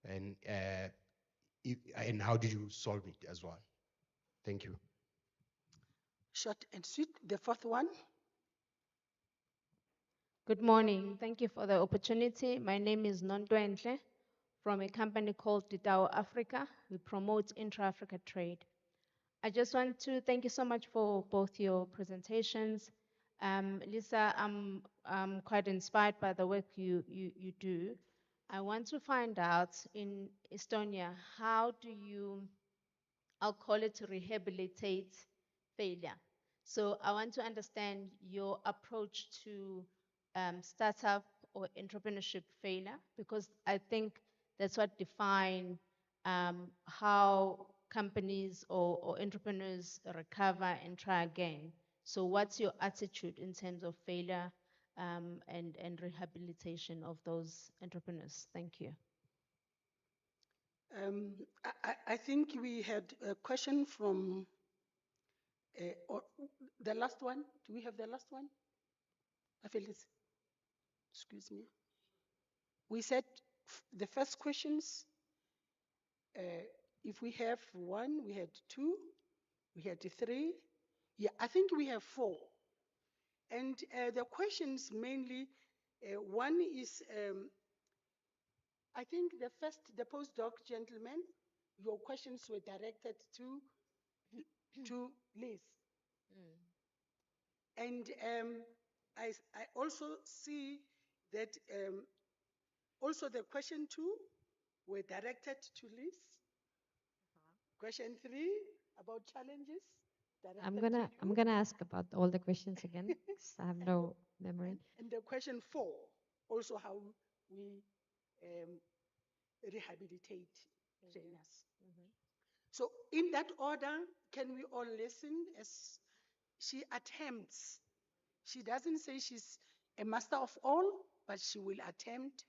and and how did you solve it as well? Thank you. Short and sweet. The fourth one. Good morning. Thank you for the opportunity. My name is Nondwentle from a company called Ditao Africa. We promote intra-Africa trade. I just want to thank you so much for both your presentations. Lisa, I'm quite inspired by the work you do. I want to find out in Estonia, how do you, I'll call it, rehabilitate failure? So I want to understand your approach to startup or entrepreneurship failure, because I think that's what define how companies or entrepreneurs recover and try again. So what's your attitude in terms of failure and rehabilitation of those entrepreneurs? Thank you. I think we had a question from or the last one. Do we have the last one? Phyllis, excuse me. We said the first questions, if we have one, we had two, we had three. Yeah, I think we have four. And the questions mainly, one is, I think the postdoc gentleman, your questions were directed to Liz. And I also see that also the question 2 were directed to Liz. Question 3 about challenges. I'm gonna ask about all the questions again because I have no memory. And the question 4, also how we rehabilitate trainers. So in that order, can we all listen as she attempts? She doesn't say she's a master of all, but she will attempt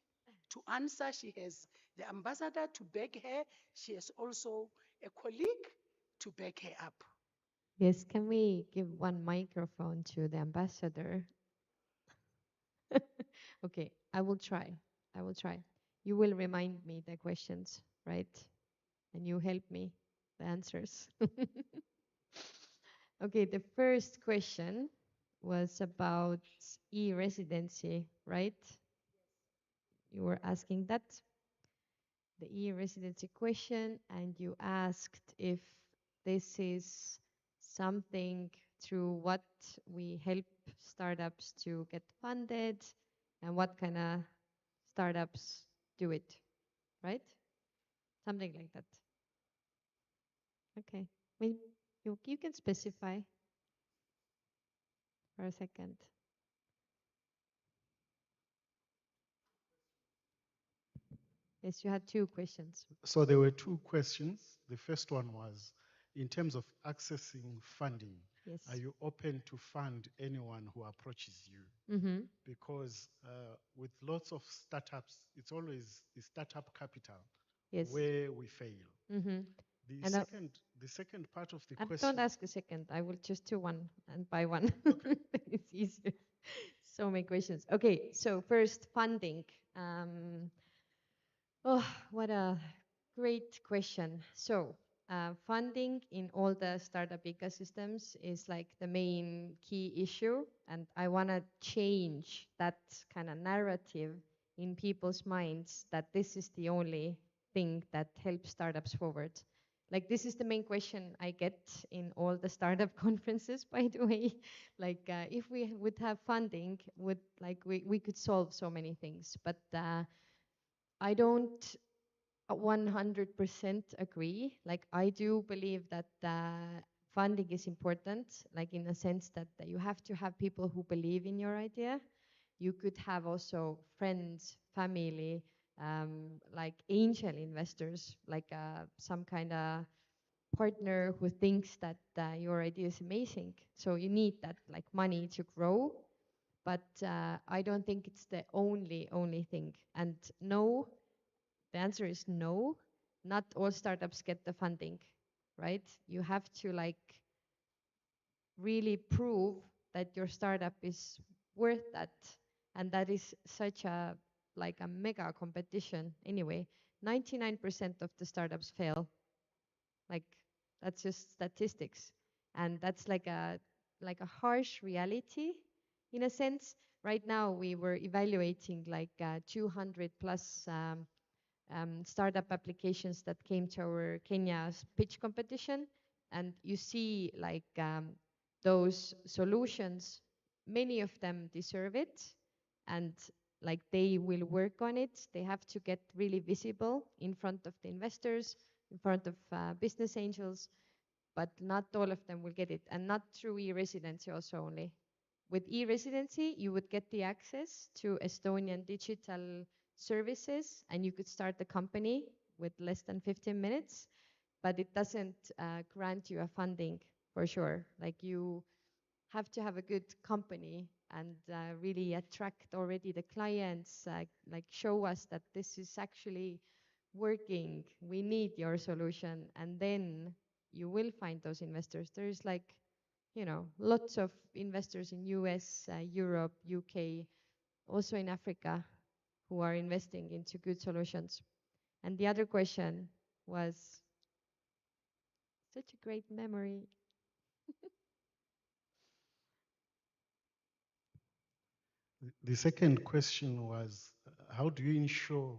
to answer. She has the ambassador to back her. She has also a colleague to back her up. Yes, can we give one microphone to the ambassador? Okay, I will try. I will try. You will remind me the questions, right? And you help me the answers. Okay, the first question was about e-residency, right? You were asking that, the e-residency question, and you asked if this is something through what we help startups to get funded and what kind of startups do it, right? Something like that. Okay, maybe you can specify for a second. Yes, you had 2 questions. So there were 2 questions. The first one was, in terms of accessing funding, Yes. are you open to fund anyone who approaches you? Mm-hmm. Because with lots of startups, it's always the startup capital Yes. where we fail. Mm-hmm. The second part of the question. Don't ask a second. I will just do one and by one. Okay. It's easier. So many questions. Okay, so first, funding. Oh, what a great question. So funding in all the startup ecosystems is like the main key issue. And I want to change that kind of narrative in people's minds that this is the only thing that helps startups forward. Like, this is the main question I get in all the startup conferences, by the way. Like, if we would have funding, we could solve so many things. But I don't 100% agree. Like, I do believe that funding is important, like in a sense that you have to have people who believe in your idea. You could have also friends, family, like angel investors, like some kind of partner who thinks that your idea is amazing. So you need that like money to grow. But I don't think it's the only thing. And no, the answer is no. Not all startups get the funding, right? You have to like really prove that your startup is worth that. And that is such a like a mega competition anyway. 99% of the startups fail. Like that's just statistics. And that's like a harsh reality in a sense. Right now we were evaluating like 200 plus startup applications that came to our Kenya's pitch competition. And you see like those solutions, many of them deserve it. And like they will work on it. They have to get really visible in front of the investors, in front of business angels, but not all of them will get it. And not through e-residency also only. With e-residency, you would get the access to Estonian digital services and you could start the company with less than 15 minutes, but it doesn't grant you a funding for sure. Like you have to have a good company and really attract already the clients, like show us that this is actually working. We need your solution. And then you will find those investors. There's like, you know, lots of investors in US, Europe, UK, also in Africa, who are investing into good solutions. And the other question was such a great memory. The second question was, how do you ensure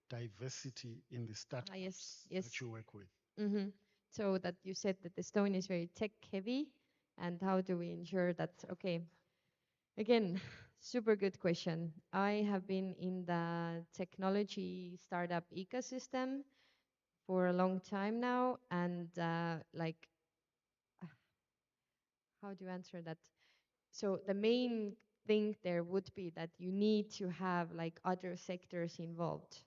diversity in the startups Yes. that you work with? So that you said that Estonia is very tech heavy, and how do we ensure that? Okay, again, super good question. I have been in the technology startup ecosystem for a long time now, and like, how do you answer that? So the main thing there would be that you need to have like other sectors involved.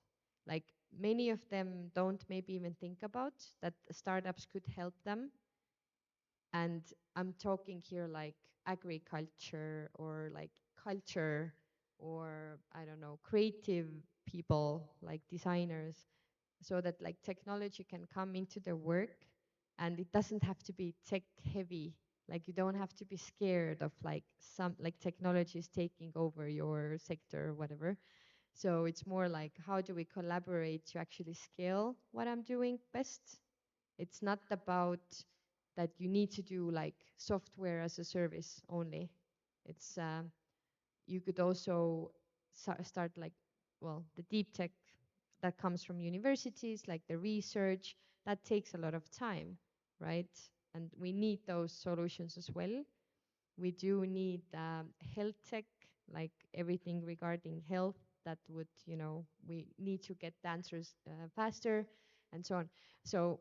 Like many of them don't maybe even think about that startups could help them. And I'm talking here like agriculture or like culture or I don't know, creative people like designers, so that like technology can come into their work and it doesn't have to be tech heavy. Like you don't have to be scared of like some like technologies taking over your sector or whatever. So it's more like how do we collaborate to actually scale what I'm doing best. It's not about that you need to do like software as a service only. It's you could also start like, well, the deep tech that comes from universities, like the research, that takes a lot of time, right? And we need those solutions as well. We do need health tech, like everything regarding health that would, you know, we need to get the answers faster and so on. So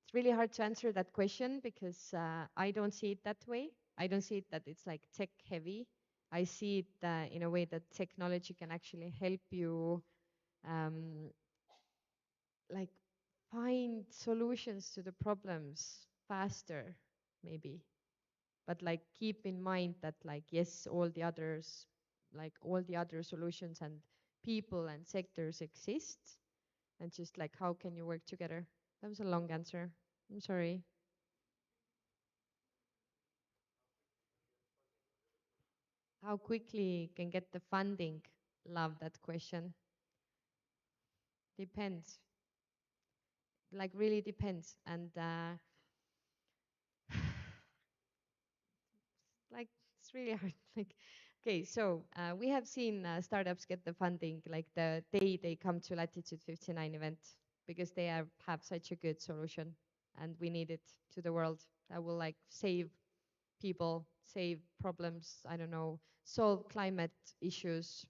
it's really hard to answer that question because I don't see it that way. I don't see it that it's like tech heavy. I see it in a way that technology can actually help you um, like find solutions to the problems faster, maybe. But like keep in mind that like yes, all the others, like all the other solutions and people and sectors exist, and just like how can you work together? That was a long answer. I'm sorry. How quickly can get the funding? Love that question. Depends. Like really depends. And like it's really hard. Like, okay, so we have seen startups get the funding like the day they come to Latitude 59 event because they have such a good solution, and we need it to the world that will like save people, save problems. I don't know, solve climate issues,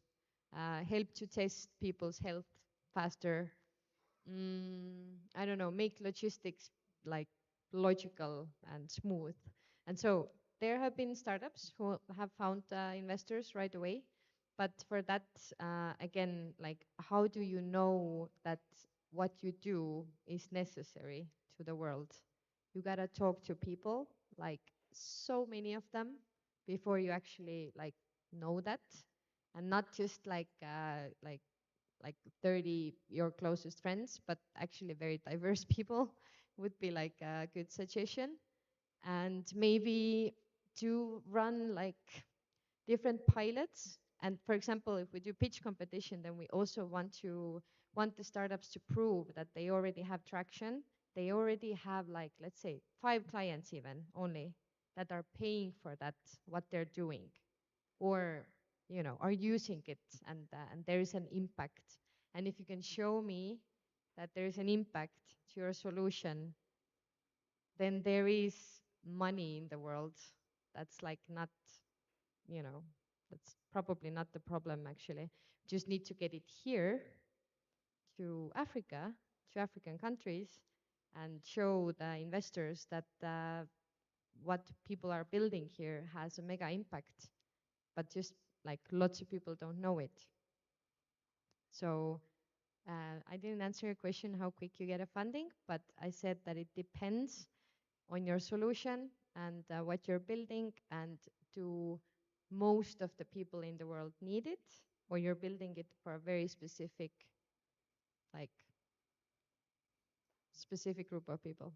help to test people's health faster. I don't know, make logistics like logical and smooth. And so there have been startups who have found investors right away. But for that, again, like how do you know that what you do is necessary to the world? You gotta talk to people, like so many of them, before you actually like know that, and not just like 30 your closest friends, but actually very diverse people would be like a good suggestion. and maybe to run like different pilots. And for example, if we do pitch competition, then we also want the startups to prove that they already have traction. They already have, like, let's say 5 clients even only that are paying for that, what they're doing, or are using it, and there is an impact. And if you can show me that there is an impact to your solution, then there is money in the world. That's like not, that's probably not the problem actually. Just need to get it here to Africa, to African countries, and show the investors that what people are building here has a mega impact, but just like lots of people don't know it. So I didn't answer your question how quick you get a funding, but I said that it depends on your solution and what you're building, and do most of the people in the world need it, or you're building it for a very specific, like, specific group of people.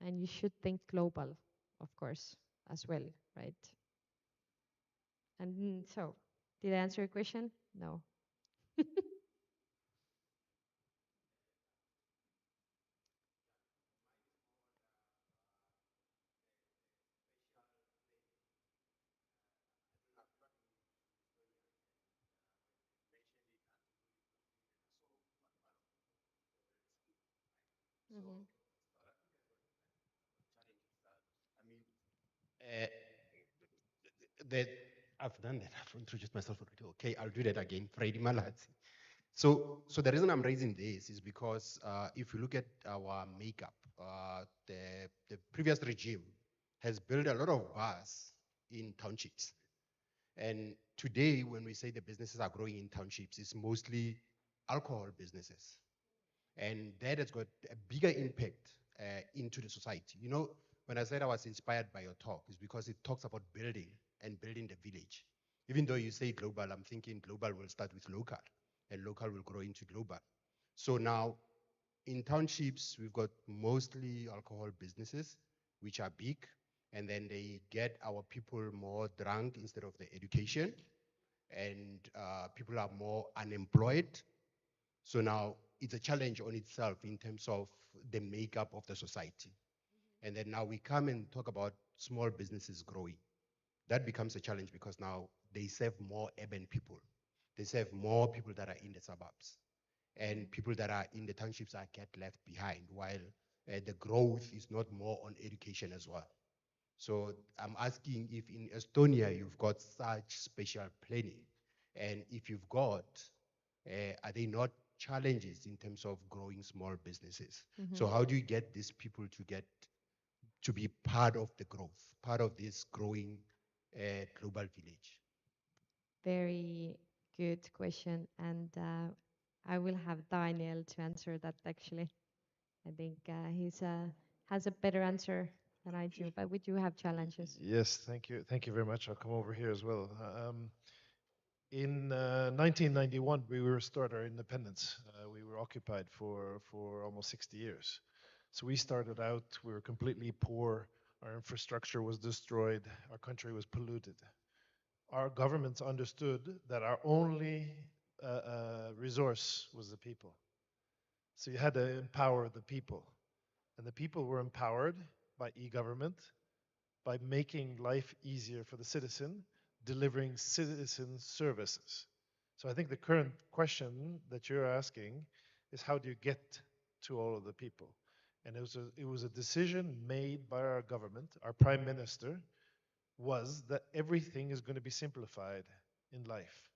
And you should think global, of course, as well, right? And so, did I answer your question? No. Mhm. Uh, that I've done that. I've introduced myself already. Okay, I'll do that again. Freddy Malatsi. So the reason I'm raising this is because if you look at our makeup, the previous regime has built a lot of bars in townships. And today, when we say the businesses are growing in townships, it's mostly alcohol businesses. And that has got a bigger impact into the society. You know, when I said I was inspired by your talk, it's because it talks about building and building the village. Even though you say global, I'm thinking global will start with local, and local will grow into global. So now, in townships, we've got mostly alcohol businesses, which are big, and then they get our people more drunk instead of the education, and people are more unemployed. So now it's a challenge on itself in terms of the makeup of the society. And then now we come and talk about small businesses growing. That becomes a challenge because now they serve more urban people. They serve more people that are in the suburbs. And people that are in the townships are get left behind, while the growth is not more on education as well. So I'm asking if in Estonia you've got such special planning, and if you've got, are they not challenges in terms of growing small businesses? So how do you get these people to be part of the growth, part of this growing global village? Very good question, and I will have Daniel to answer that actually. I think he's has a better answer than I do, but we do have challenges. Yes, thank you. Thank you very much. I'll come over here as well. In 1991, we restored our independence. We were occupied for almost 60 years. So we started out, we were completely poor, our infrastructure was destroyed, our country was polluted. Our governments understood that our only resource was the people. So you had to empower the people. And the people were empowered by e-government, by making life easier for the citizen, delivering citizen services. So I think the current question that you're asking is how do you get to all of the people? And it was a decision made by our government, our prime minister, was that everything is going to be simplified in life.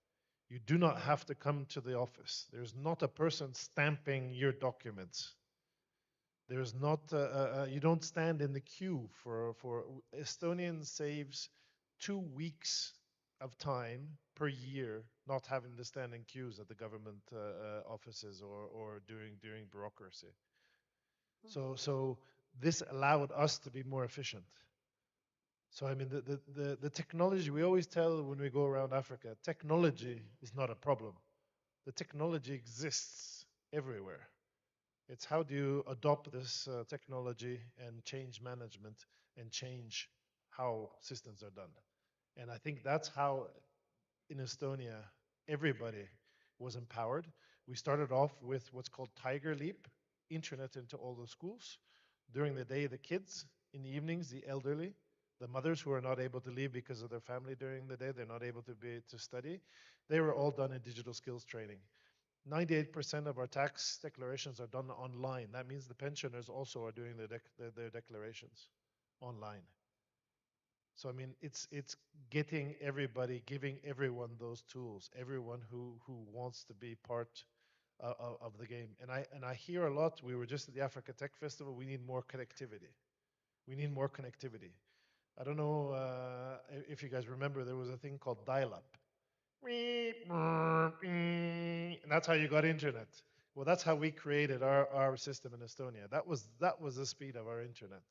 You do not have to come to the office. There's not a person stamping your documents. There's not, you don't stand in the queue for Estonian saves 2 weeks of time per year not having to stand in queues at the government offices or during bureaucracy. So this allowed us to be more efficient. So I mean, the technology, we always tell when we go around Africa, technology is not a problem. The technology exists everywhere. It's how do you adopt this technology and change management and change how systems are done. And I think that's how in Estonia everybody was empowered. We started off with what's called Tiger Leap, internet into all the schools. During the day, the kids. In the evenings, the elderly. The mothers who are not able to leave because of their family during the day, they're not able to study. They were all done in digital skills training. 98% of our tax declarations are done online. That means the pensioners also are doing their declarations online. So I mean, it's getting everybody, giving everyone those tools, everyone who wants to be part of the game. And I hear a lot. We were just at the Africa Tech Festival. We need more connectivity. We need more connectivity. I don't know if you guys remember, there was a thing called dial-up. And that's how you got internet. Well, that's how we created our system in Estonia. That was the speed of our internet.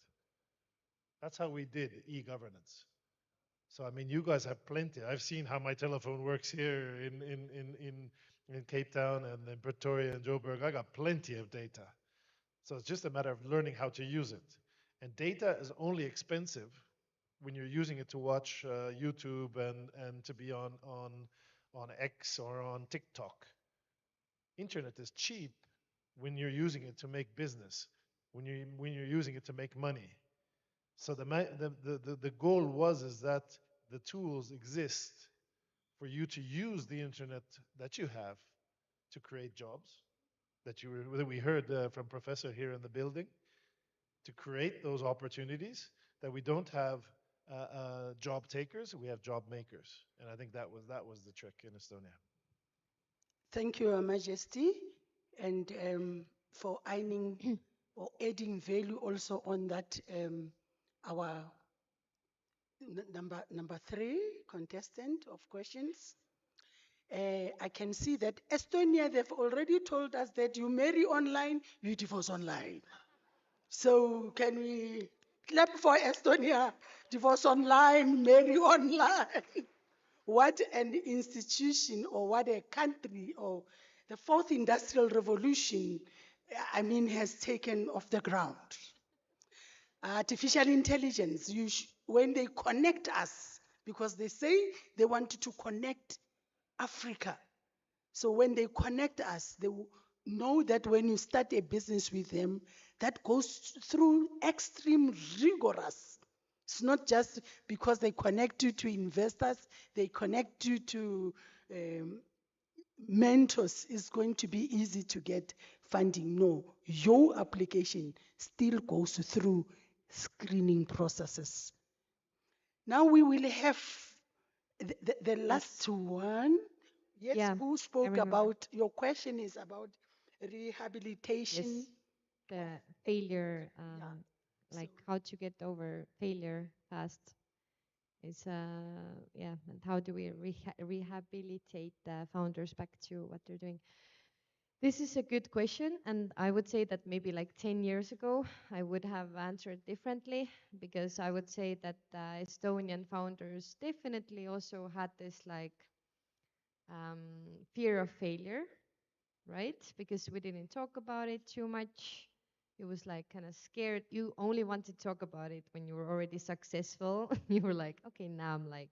That's how we did e-governance. So I mean, you guys have plenty. I've seen how my telephone works here in Cape Town and in Pretoria and Joburg. I got plenty of data. So it's just a matter of learning how to use it. And data is only expensive when you're using it to watch YouTube and to be on X or on TikTok. Internet is cheap when you're using it to make business, when you're using it to make money. So the goal is that the tools exist for you to use the internet that you have to create jobs that we heard from Professor here in the building, to create those opportunities, that we don't have job takers, we have job makers. And I think that was the trick in Estonia. Thank you, Your Majesty, and for adding or adding value also on that our number 3 contestant of questions. I can see that Estonia, they've already told us that you marry online, you divorce online. So can we clap for Estonia? Divorce online, marry online. What an institution, or what a country, or the fourth industrial revolution, I mean, has taken off the ground. Artificial intelligence, when they connect us, because they say they wanted to connect Africa. So when they connect us, they know that when you start a business with them, that goes through extreme rigorous. It's not just because they connect you to investors, they connect you to mentors, it's going to be easy to get funding. No, your application still goes through screening processes. Now we will have the last one. Yes, Yeah, who I spoke remember. about, your question is about rehabilitation. Yes, the failure, like So- how to get over failure fast. Is yeah, and how do we rehabilitate the founders back to what they're doing? This is a good question, and I would say that maybe like 10 years ago, I would have answered differently, because I would say that Estonian founders definitely also had this like fear of failure, right? Because we didn't talk about it too much. It was like kind of scared. You only want to talk about it when you were already successful. You were like, okay, now I'm like,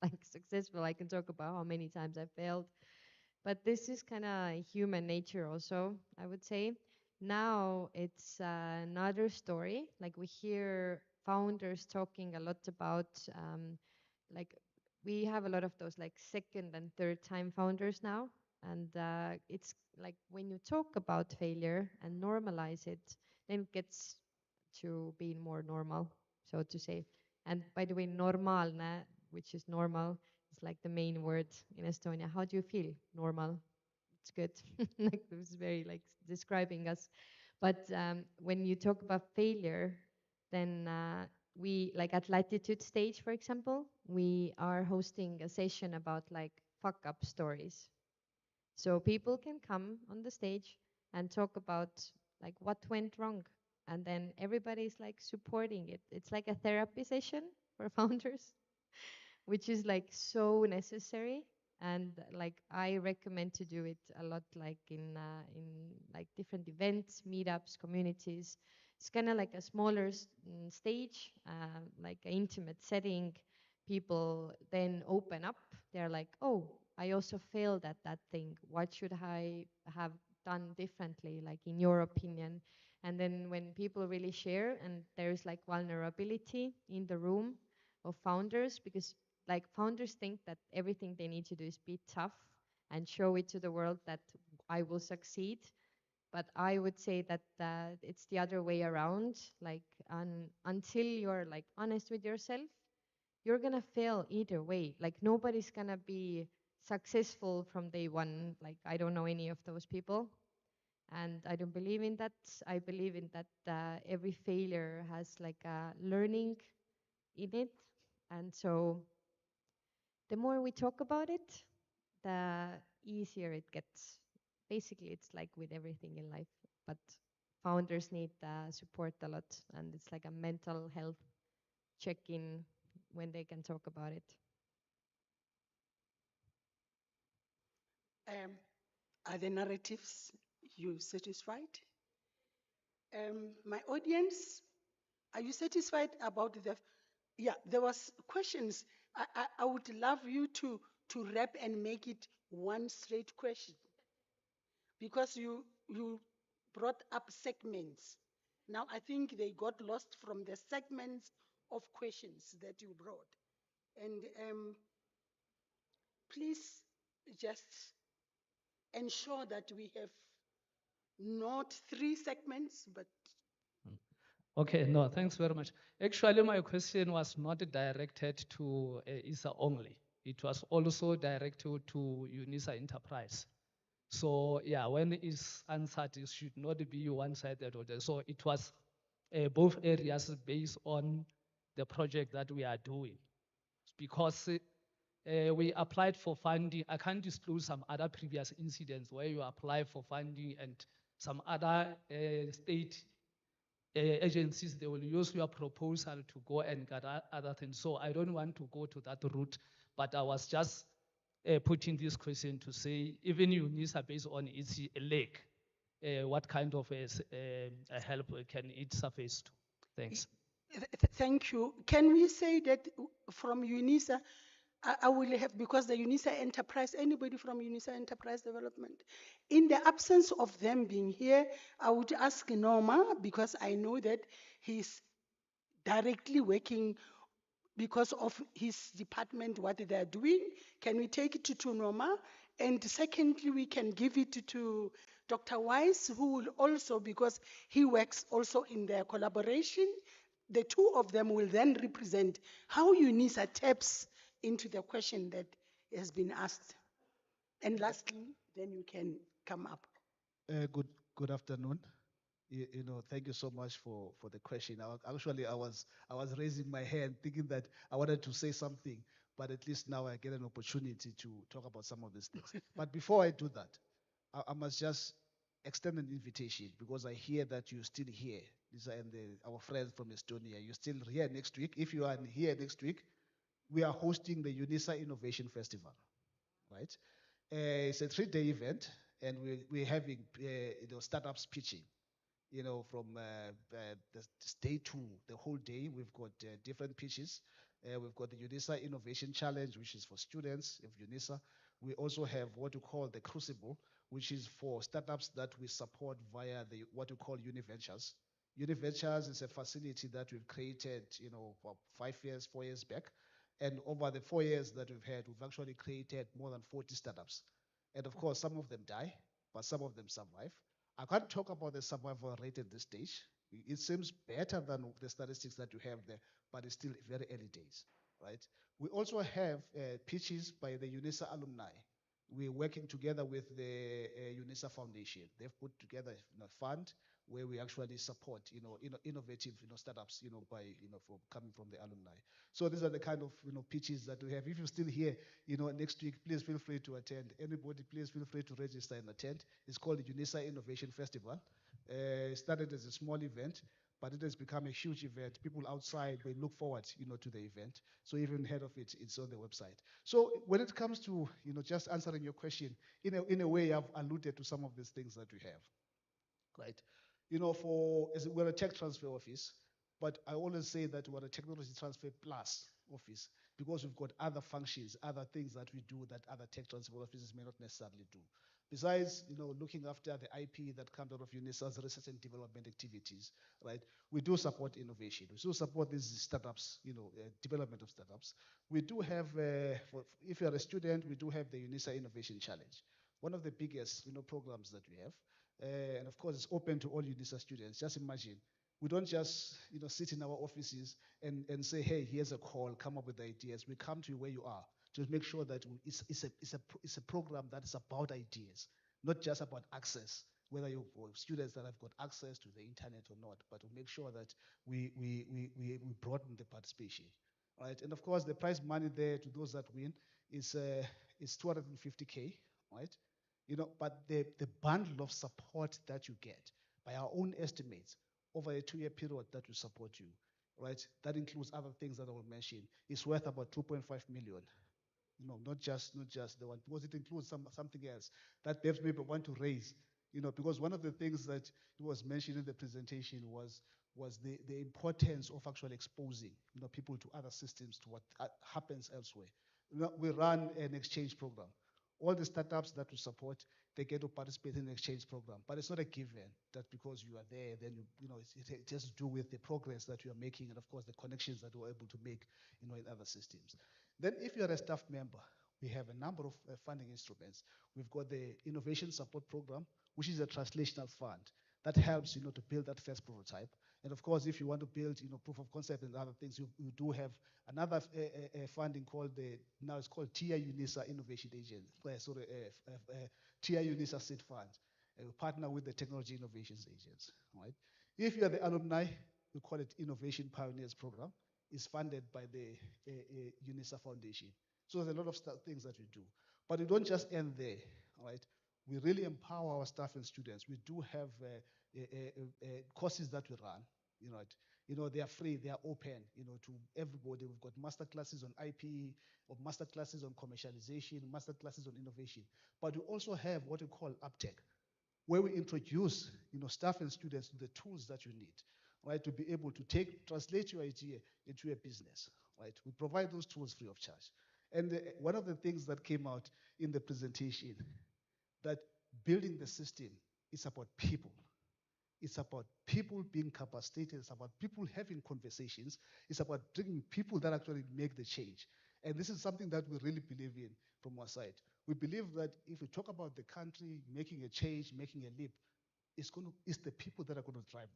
like successful. I can talk about how many times I failed. But this is kind of human nature also, I would say. Now it's another story. Like we hear founders talking a lot about, like we have a lot of those like second and third time founders now. And it's like when you talk about failure and normalize it, then it gets to being more normal, so to say. And by the way, normalne, which is normal, is like the main word in Estonia. How do you feel? Normal. It's good. Like it was very like describing us. But when you talk about failure, then we like at Latitude Stage, for example, we are hosting a session about like fuck up stories. So people can come on the stage and talk about like what went wrong, and then everybody's like supporting it. It's like a therapy session for founders, which is like so necessary. And like I recommend to do it a lot, like in like different events, meetups, communities. It's kind of like a smaller stage, like an intimate setting. People then open up. They're like, oh, I also failed at that thing. What should I have done differently, like in your opinion? And then when people really share and there's like vulnerability in the room of founders, because like founders think that everything they need to do is be tough and show it to the world that I will succeed. But I would say that it's the other way around. Like until you're like honest with yourself, you're gonna fail either way. Like nobody's gonna be successful from day one. Like I don't know any of those people, and I don't believe in that. I believe in that every failure has like a learning in it, and so the more we talk about it, the easier it gets. Basically, it's like with everything in life, but founders need support a lot, and it's like a mental health check-in when they can talk about it. Are the narratives you satisfied? My audience, are you satisfied about the? Yeah, there was questions. I would love you to wrap and make it one straight question, because you brought up segments. Now I think they got lost from the segments of questions that you brought, and please just ensure that we have not 3 segments, but Okay, no, thanks very much. Actually, my question was not directed to ISA only. It was also directed to UNISA Enterprise. So yeah, when it's answered, it should not be one-sided. So it was both areas based on the project that we are doing. Because we applied for funding. I can't disclose some other previous incidents where you apply for funding and some other state agencies, they will use your proposal to go and get other things. So I don't want to go to that route, but I was just putting this question to say, even UNISA based on its leg, what kind of help can it suffice to? Thanks. Thank you. Can we say that from UNISA, I will have, because the UNISA Enterprise, anybody from UNISA Enterprise Development, in the absence of them being here, I would ask Norma, because I know that he's directly working because of his department, what they are doing. Can we take it to Norma? And secondly, we can give it to Dr. Weiss, who will also, because he works also in their collaboration, the two of them will then represent how UNISA taps into the question that has been asked. And lastly, then you can come up. Good afternoon. Thank you so much for the question. I was raising my hand thinking that I wanted to say something, but at least now I get an opportunity to talk about some of these things. But before I do that, I must just extend an invitation, because I hear that you're still here. These are our friends from Estonia. You're still here next week. If you are here next week, we are hosting the UNISA Innovation Festival, right? It's a 3-day event, and we're having startups pitching. From this day 2, the whole day, we've got different pitches. We've got the UNISA Innovation Challenge, which is for students of UNISA. We also have what we call the Crucible, which is for startups that we support via what we call UniVentures. UniVentures is a facility that we've created, for 4 years back. And over the 4 years that we've had, we've actually created more than 40 startups. And of course, some of them die, but some of them survive. I can't talk about the survival rate at this stage. It seems better than the statistics that you have there, but it's still very early days, right? We also have pitches by the UNISA alumni. We're working together with the UNISA Foundation. They've put together a fund where we actually support, innovative, startups, coming from the alumni. So these are the kind of, pitches that we have. If you're still here, next week, please feel free to attend. Anybody, please feel free to register and attend. It's called the UNISA Innovation Festival. It started as a small event, but it has become a huge event. People outside, they look forward, to the event. So even ahead of it, it's on the website. So when it comes to, just answering your question, in a way, I've alluded to some of these things that we have, right? We're a tech transfer office, but I always say that we're a technology transfer plus office because we've got other functions, other things that we do that other tech transfer offices may not necessarily do. Besides, looking after the IP that comes out of UNISA's research and development activities, right? We do support innovation. We do support these startups, development of startups. We do have, if you're a student, we do have the UNISA Innovation Challenge, one of the biggest, programs that we have. And of course, it's open to all UNISA students. Just imagine, we don't just sit in our offices and say, hey, here's a call, come up with ideas. We come to you where you are to make sure that it's a program that is about ideas, not just about access, whether you students that have got access to the internet or not, but to make sure that we broaden the participation. Right? And of course, the prize money there to those that win is 250K, right? But the bundle of support that you get by our own estimates over a 2-year period that we support you, right? That includes other things that I will mention. It's worth about 2.5 million. Not just the one, because it includes something else that perhaps maybe want to raise, because one of the things that was mentioned in the presentation was the importance of actually exposing, people to other systems, to what happens elsewhere. We run an exchange program. All the startups that we support, they get to participate in the exchange program. But it's not a given that because you are there, then it has to do with the progress that you are making and of course the connections that we're able to make, in other systems. Then if you're a staff member, we have a number of funding instruments. We've got the Innovation Support Program, which is a translational fund that helps, to build that first prototype. And of course, if you want to build, proof of concept and other things, you do have another funding called now it's called TIA UNISA Innovation Agent, TIA UNISA Seed Fund. We partner with the Technology Innovations Agents, right? If you are the alumni, we call it Innovation Pioneers Program. It's funded by the UNISA Foundation. So there's a lot of things that we do. But we don't just end there, right? We really empower our staff and students. We do have courses that we run. They are free, they are open, to everybody. We've got master classes on IP, or master classes on commercialization, master classes on innovation. But we also have what we call UpTech, where we introduce, staff and students to the tools that you need, right, to be able to translate your idea into a business, right? We provide those tools free of charge. And one of the things that came out in the presentation, that building the system is about people. It's about people being capacitated. It's about people having conversations. It's about bringing people that actually make the change. And this is something that we really believe in from our side. We believe that if we talk about the country making a change, making a leap, it's the people that are going to drive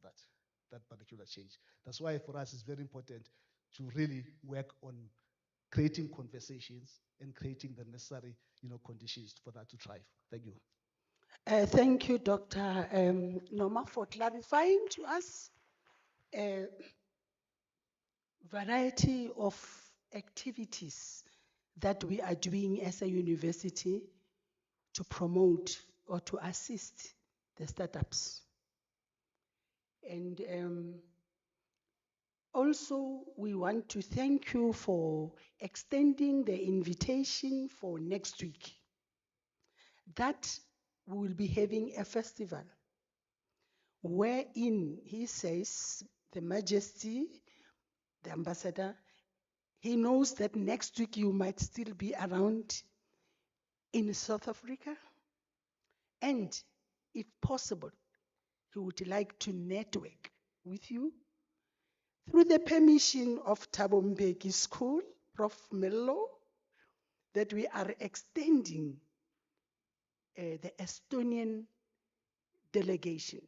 that particular change. That's why for us it's very important to really work on creating conversations and creating the necessary, conditions for that to thrive. Thank you. Thank you, Dr. Noma, for clarifying to us a variety of activities that we are doing as a university to promote or to assist the startups. And also, we want to thank you for extending the invitation for next week. That we will be having a festival wherein he says, the Majesty, the ambassador, he knows that next week you might still be around in South Africa. And if possible, he would like to network with you through the permission of Thabo Mbeki School, Prof. Mello, that we are extending the Estonian delegation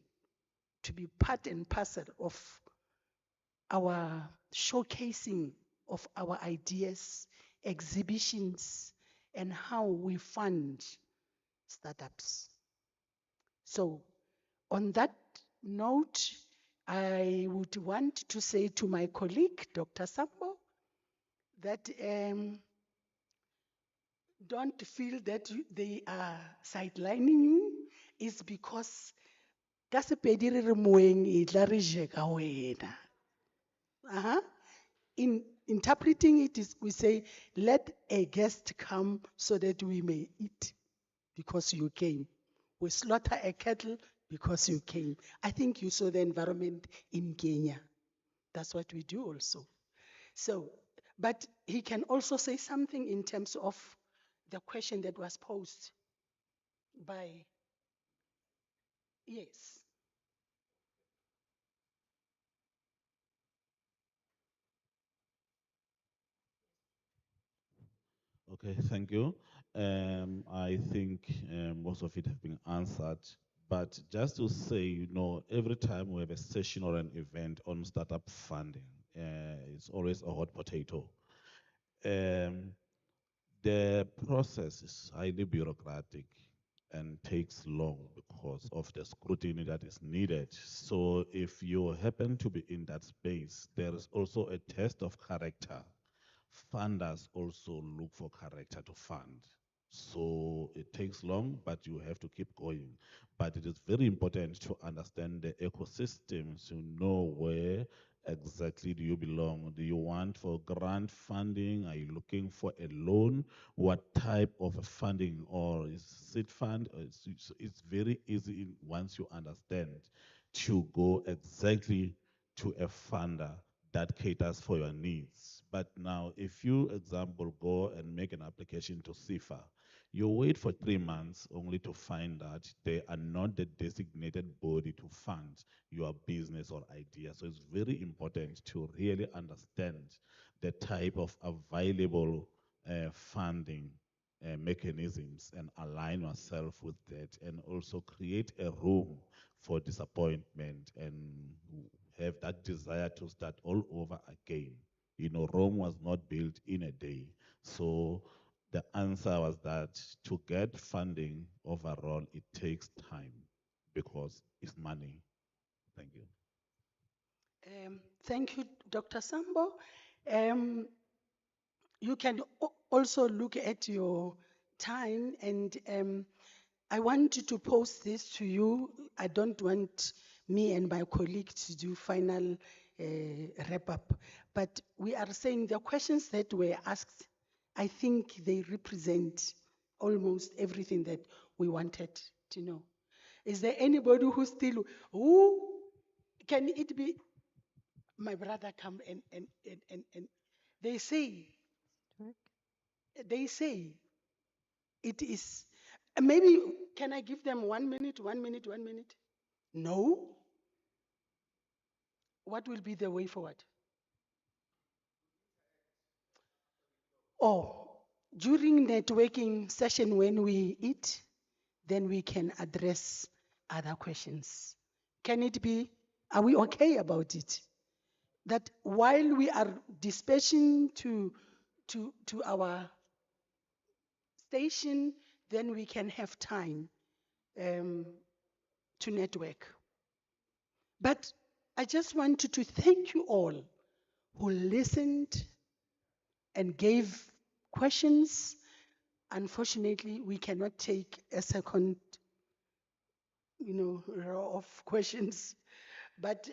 to be part and parcel of our showcasing of our ideas, exhibitions, and how we fund startups. So on that note, I would want to say to my colleague, Dr. Sambo, that don't feel that they are sidelining you. It's because ka Sepedi re re moeng e tla re je ka wena. In interpreting it is we say, let a guest come so that we may eat because you came. We slaughter a cattle because you came. I think you saw the environment in Kenya. That's what we do also. So, but he can also say something in terms of the question that was posed by, yes. Okay, thank you. I think most of it have been answered, but just to say, every time we have a session or an event on startup funding, it's always a hot potato. Um, the process is highly bureaucratic and takes long because of the scrutiny that is needed. So if you happen to be in that space, there is also a test of character. Funders also look for character to fund. So it takes long, but you have to keep going. But it is very important to understand the ecosystems, to know where exactly do you belong. Do you want for grant funding? Are you looking for a loan? What type of a funding? Or is seed fund? It's very easy once you understand to go exactly to a funder that caters for your needs. But now, if you, example, go and make an application to CIFA, you wait for 3 months only to find that they are not the designated body to fund your business or idea. So it's very important to really understand the type of available funding mechanisms and align yourself with that, and also create a room for disappointment and have that desire to start all over again. Rome was not built in a day. So the answer was that to get funding overall, it takes time because it's money. Thank you. Thank you, Dr. Sambo. You can also look at your time, and I want to post this to you. I don't want me and my colleague to do final wrap up, but we are saying the questions that were asked, I think they represent almost everything that we wanted to know. Is there anybody who can it be? My brother come and they say, they say it is, maybe, can I give them 1 minute, 1 minute, 1 minute? No? What will be the way forward? Or during networking session when we eat, then we can address other questions. Can it be, are we okay about it? That while we are dispatching to our station, then we can have time to network. But I just wanted to thank you all who listened and gave questions. Unfortunately, we cannot take a second, row of questions. But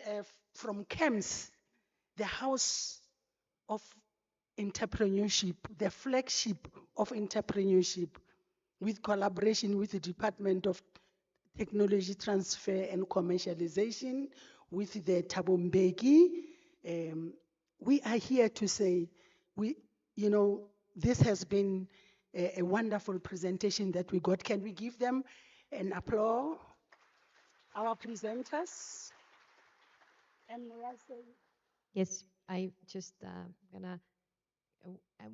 from CAMS, the House of Entrepreneurship, the flagship of entrepreneurship, with collaboration with the Department of Technology Transfer and Commercialization, with the Tabombeki. We are here to say, this has been a wonderful presentation that we got. Can we give them an applause, our presenters? And we are saying, Yes, I just gonna.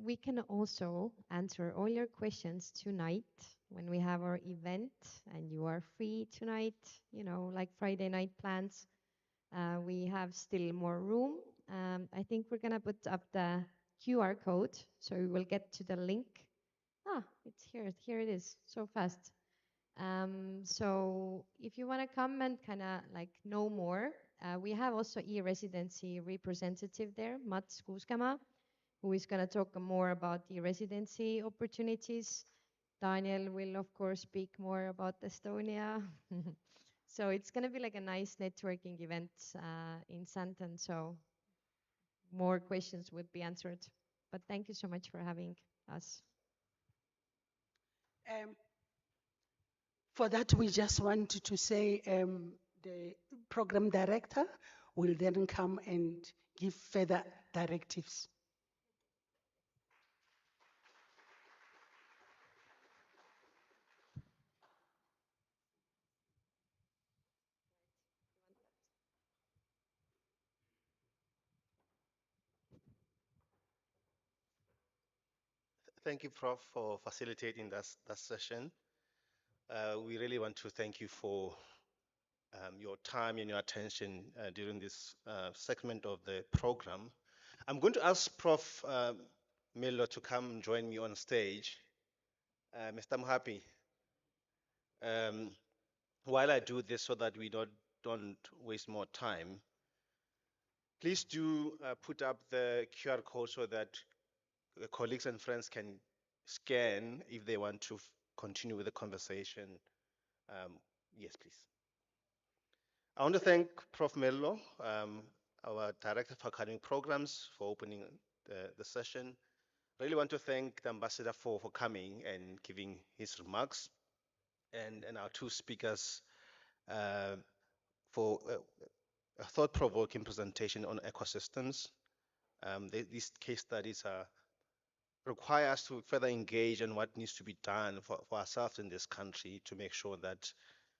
We can also answer all your questions tonight when we have our event and you are free tonight, like Friday night plans. We have still more room. I think we're gonna put up the QR code so we will get to the link. It's here. Here it is. So fast. So if you want to come and kind of like know more, we have also e-residency representative there, Mats Kuuskama, who is going to talk more about the residency opportunities. Daniel will, of course, speak more about Estonia. So it's going to be like a nice networking event in Santon. So more questions would be answered. But thank you so much for having us. For that, we just wanted to say the program director will then come and give further directives. Thank you, Prof, for facilitating that session. We really want to thank you for your time and your attention during this segment of the program. I'm going to ask Prof. Miller to come join me on stage. Mr. Mhapi, while I do this so that we don't waste more time, please do put up the QR code so that the colleagues and friends can scan if they want to continue with the conversation. Yes, please. I want to thank Prof. Mello, our Director for Academic Programs, for opening the session. Really want to thank the Ambassador for coming and giving his remarks, and our two speakers for a thought-provoking presentation on ecosystems. These case studies require us to further engage in what needs to be done for ourselves in this country to make sure that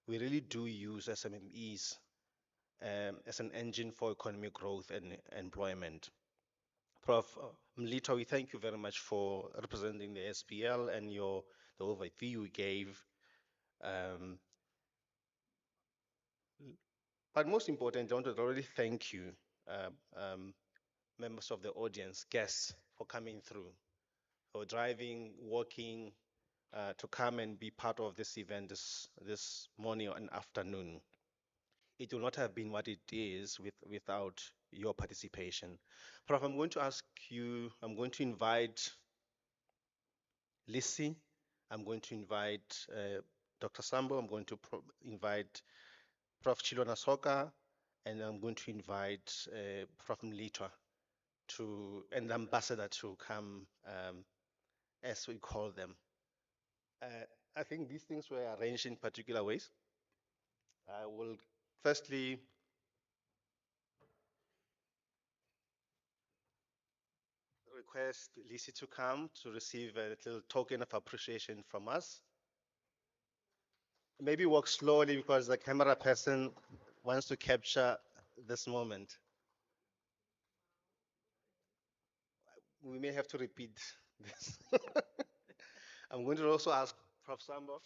we really do use SMMEs as an engine for economic growth and employment. Prof. Mlito, we thank you very much for representing the SPL and the overview you gave. But most important, I want to really thank you, members of the audience, guests, for coming through, for driving, walking, to come and be part of this event this morning and afternoon. It will not have been what it is without your participation. Prof, I'm going to invite Lisi, I'm going to invite Dr. Sambo, I'm going to invite Prof. Chilona Soka, and I'm going to invite Prof. Mlitwa and the ambassador to come, as we call them. I think these things were arranged in particular ways. I will firstly request Lisi to come to receive a little token of appreciation from us. Maybe walk slowly because the camera person wants to capture this moment. We may have to repeat this. I'm going to also ask Prof. Sambo.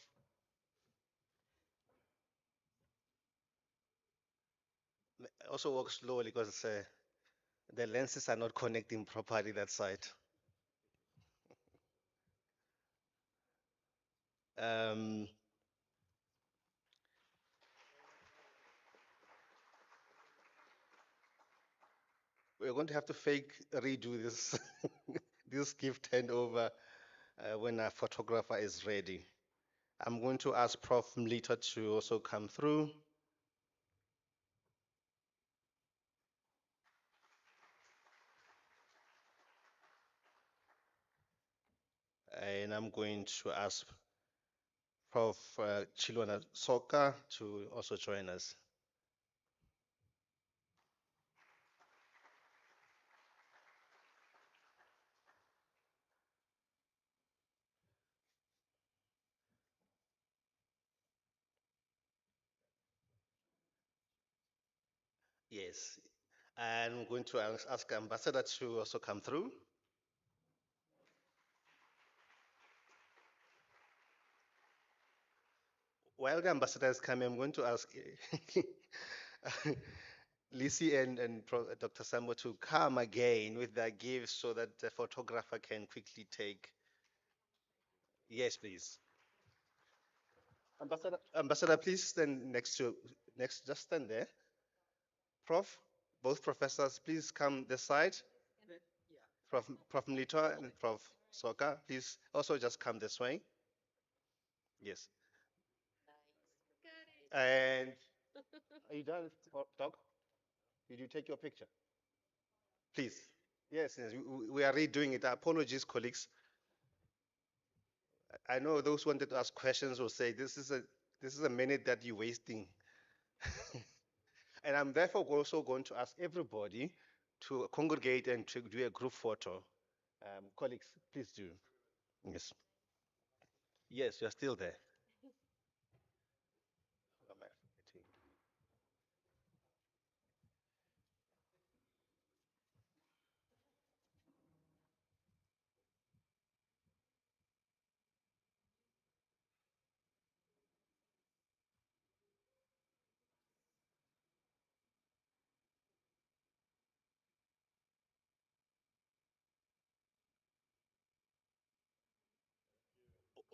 Also walk slowly because the lenses are not connecting properly that side. We're going to have to fake redo this this gift handover when our photographer is ready. I'm going to ask Prof. Mlita to also come through. And I'm going to ask Prof. Chilona Soka to also join us. Yes, and I'm going to ask Ambassador to also come through. While the ambassador is coming, I'm going to ask Lisi and Dr. Sambo to come again with their gifts so that the photographer can quickly take. Yes, please. Ambassador, please stand just stand there. Prof, both professors, please come this side. Prof. Mlito and Prof. Soka, please also just come this way. Yes. And Are you done, Doc? Did you take your picture? Please. Yes, yes, we are redoing it. Apologies, colleagues. I know those who wanted to ask questions will say this is a minute that you're wasting. And I'm therefore also going to ask everybody to congregate and to do a group photo. Colleagues, please do. Yes. Yes, you're still there.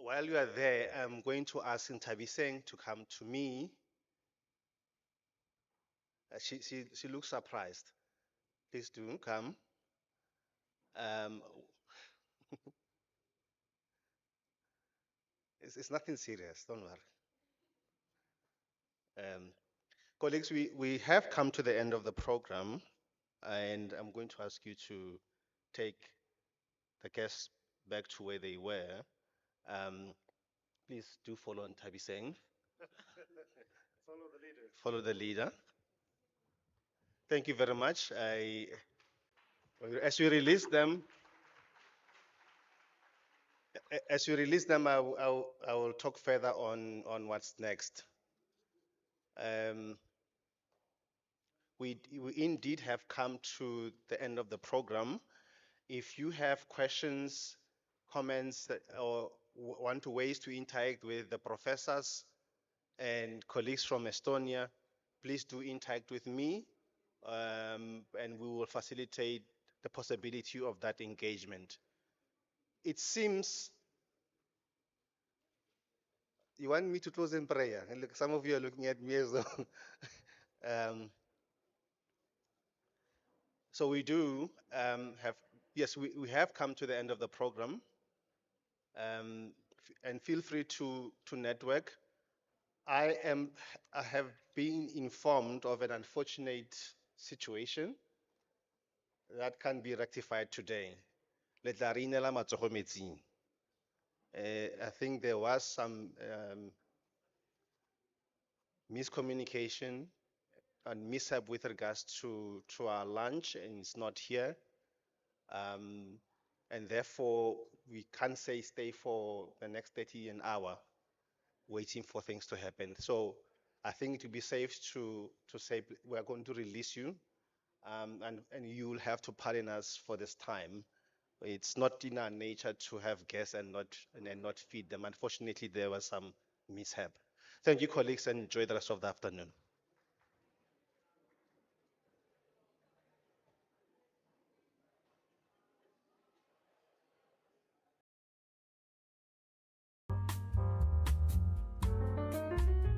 While you are there, I'm going to ask Ntabiseng to come to me. She looks surprised. Please do come. Um, it's nothing serious, don't worry. Colleagues, we have come to the end of the program, and I'm going to ask you to take the guests back to where they were. Please do follow Ntabiseng. Follow the leader. Follow the leader. Thank you very much. As we release them, I will talk further on what's next. We indeed have come to the end of the program. If you have questions, comments, or want ways to interact with the professors and colleagues from Estonia, please do interact with me, and we will facilitate the possibility of that engagement. It seems you want me to close in prayer, and look, some of you are looking at me as though. So we do have, yes, we have come to the end of the program, and feel free to network. I have been informed of an unfortunate situation that can be rectified today. Le tla re inela matsogo metsing. I think there was some miscommunication and mishap with regards to our lunch, and it's not here. And therefore, we can't say stay for the next 30 an hour waiting for things to happen. So I think it would be safe to say we're going to release you, and you will have to pardon us for this time. It's not in our nature to have guests and not feed them. Unfortunately, there was some mishap. Thank you, colleagues, and enjoy the rest of the afternoon.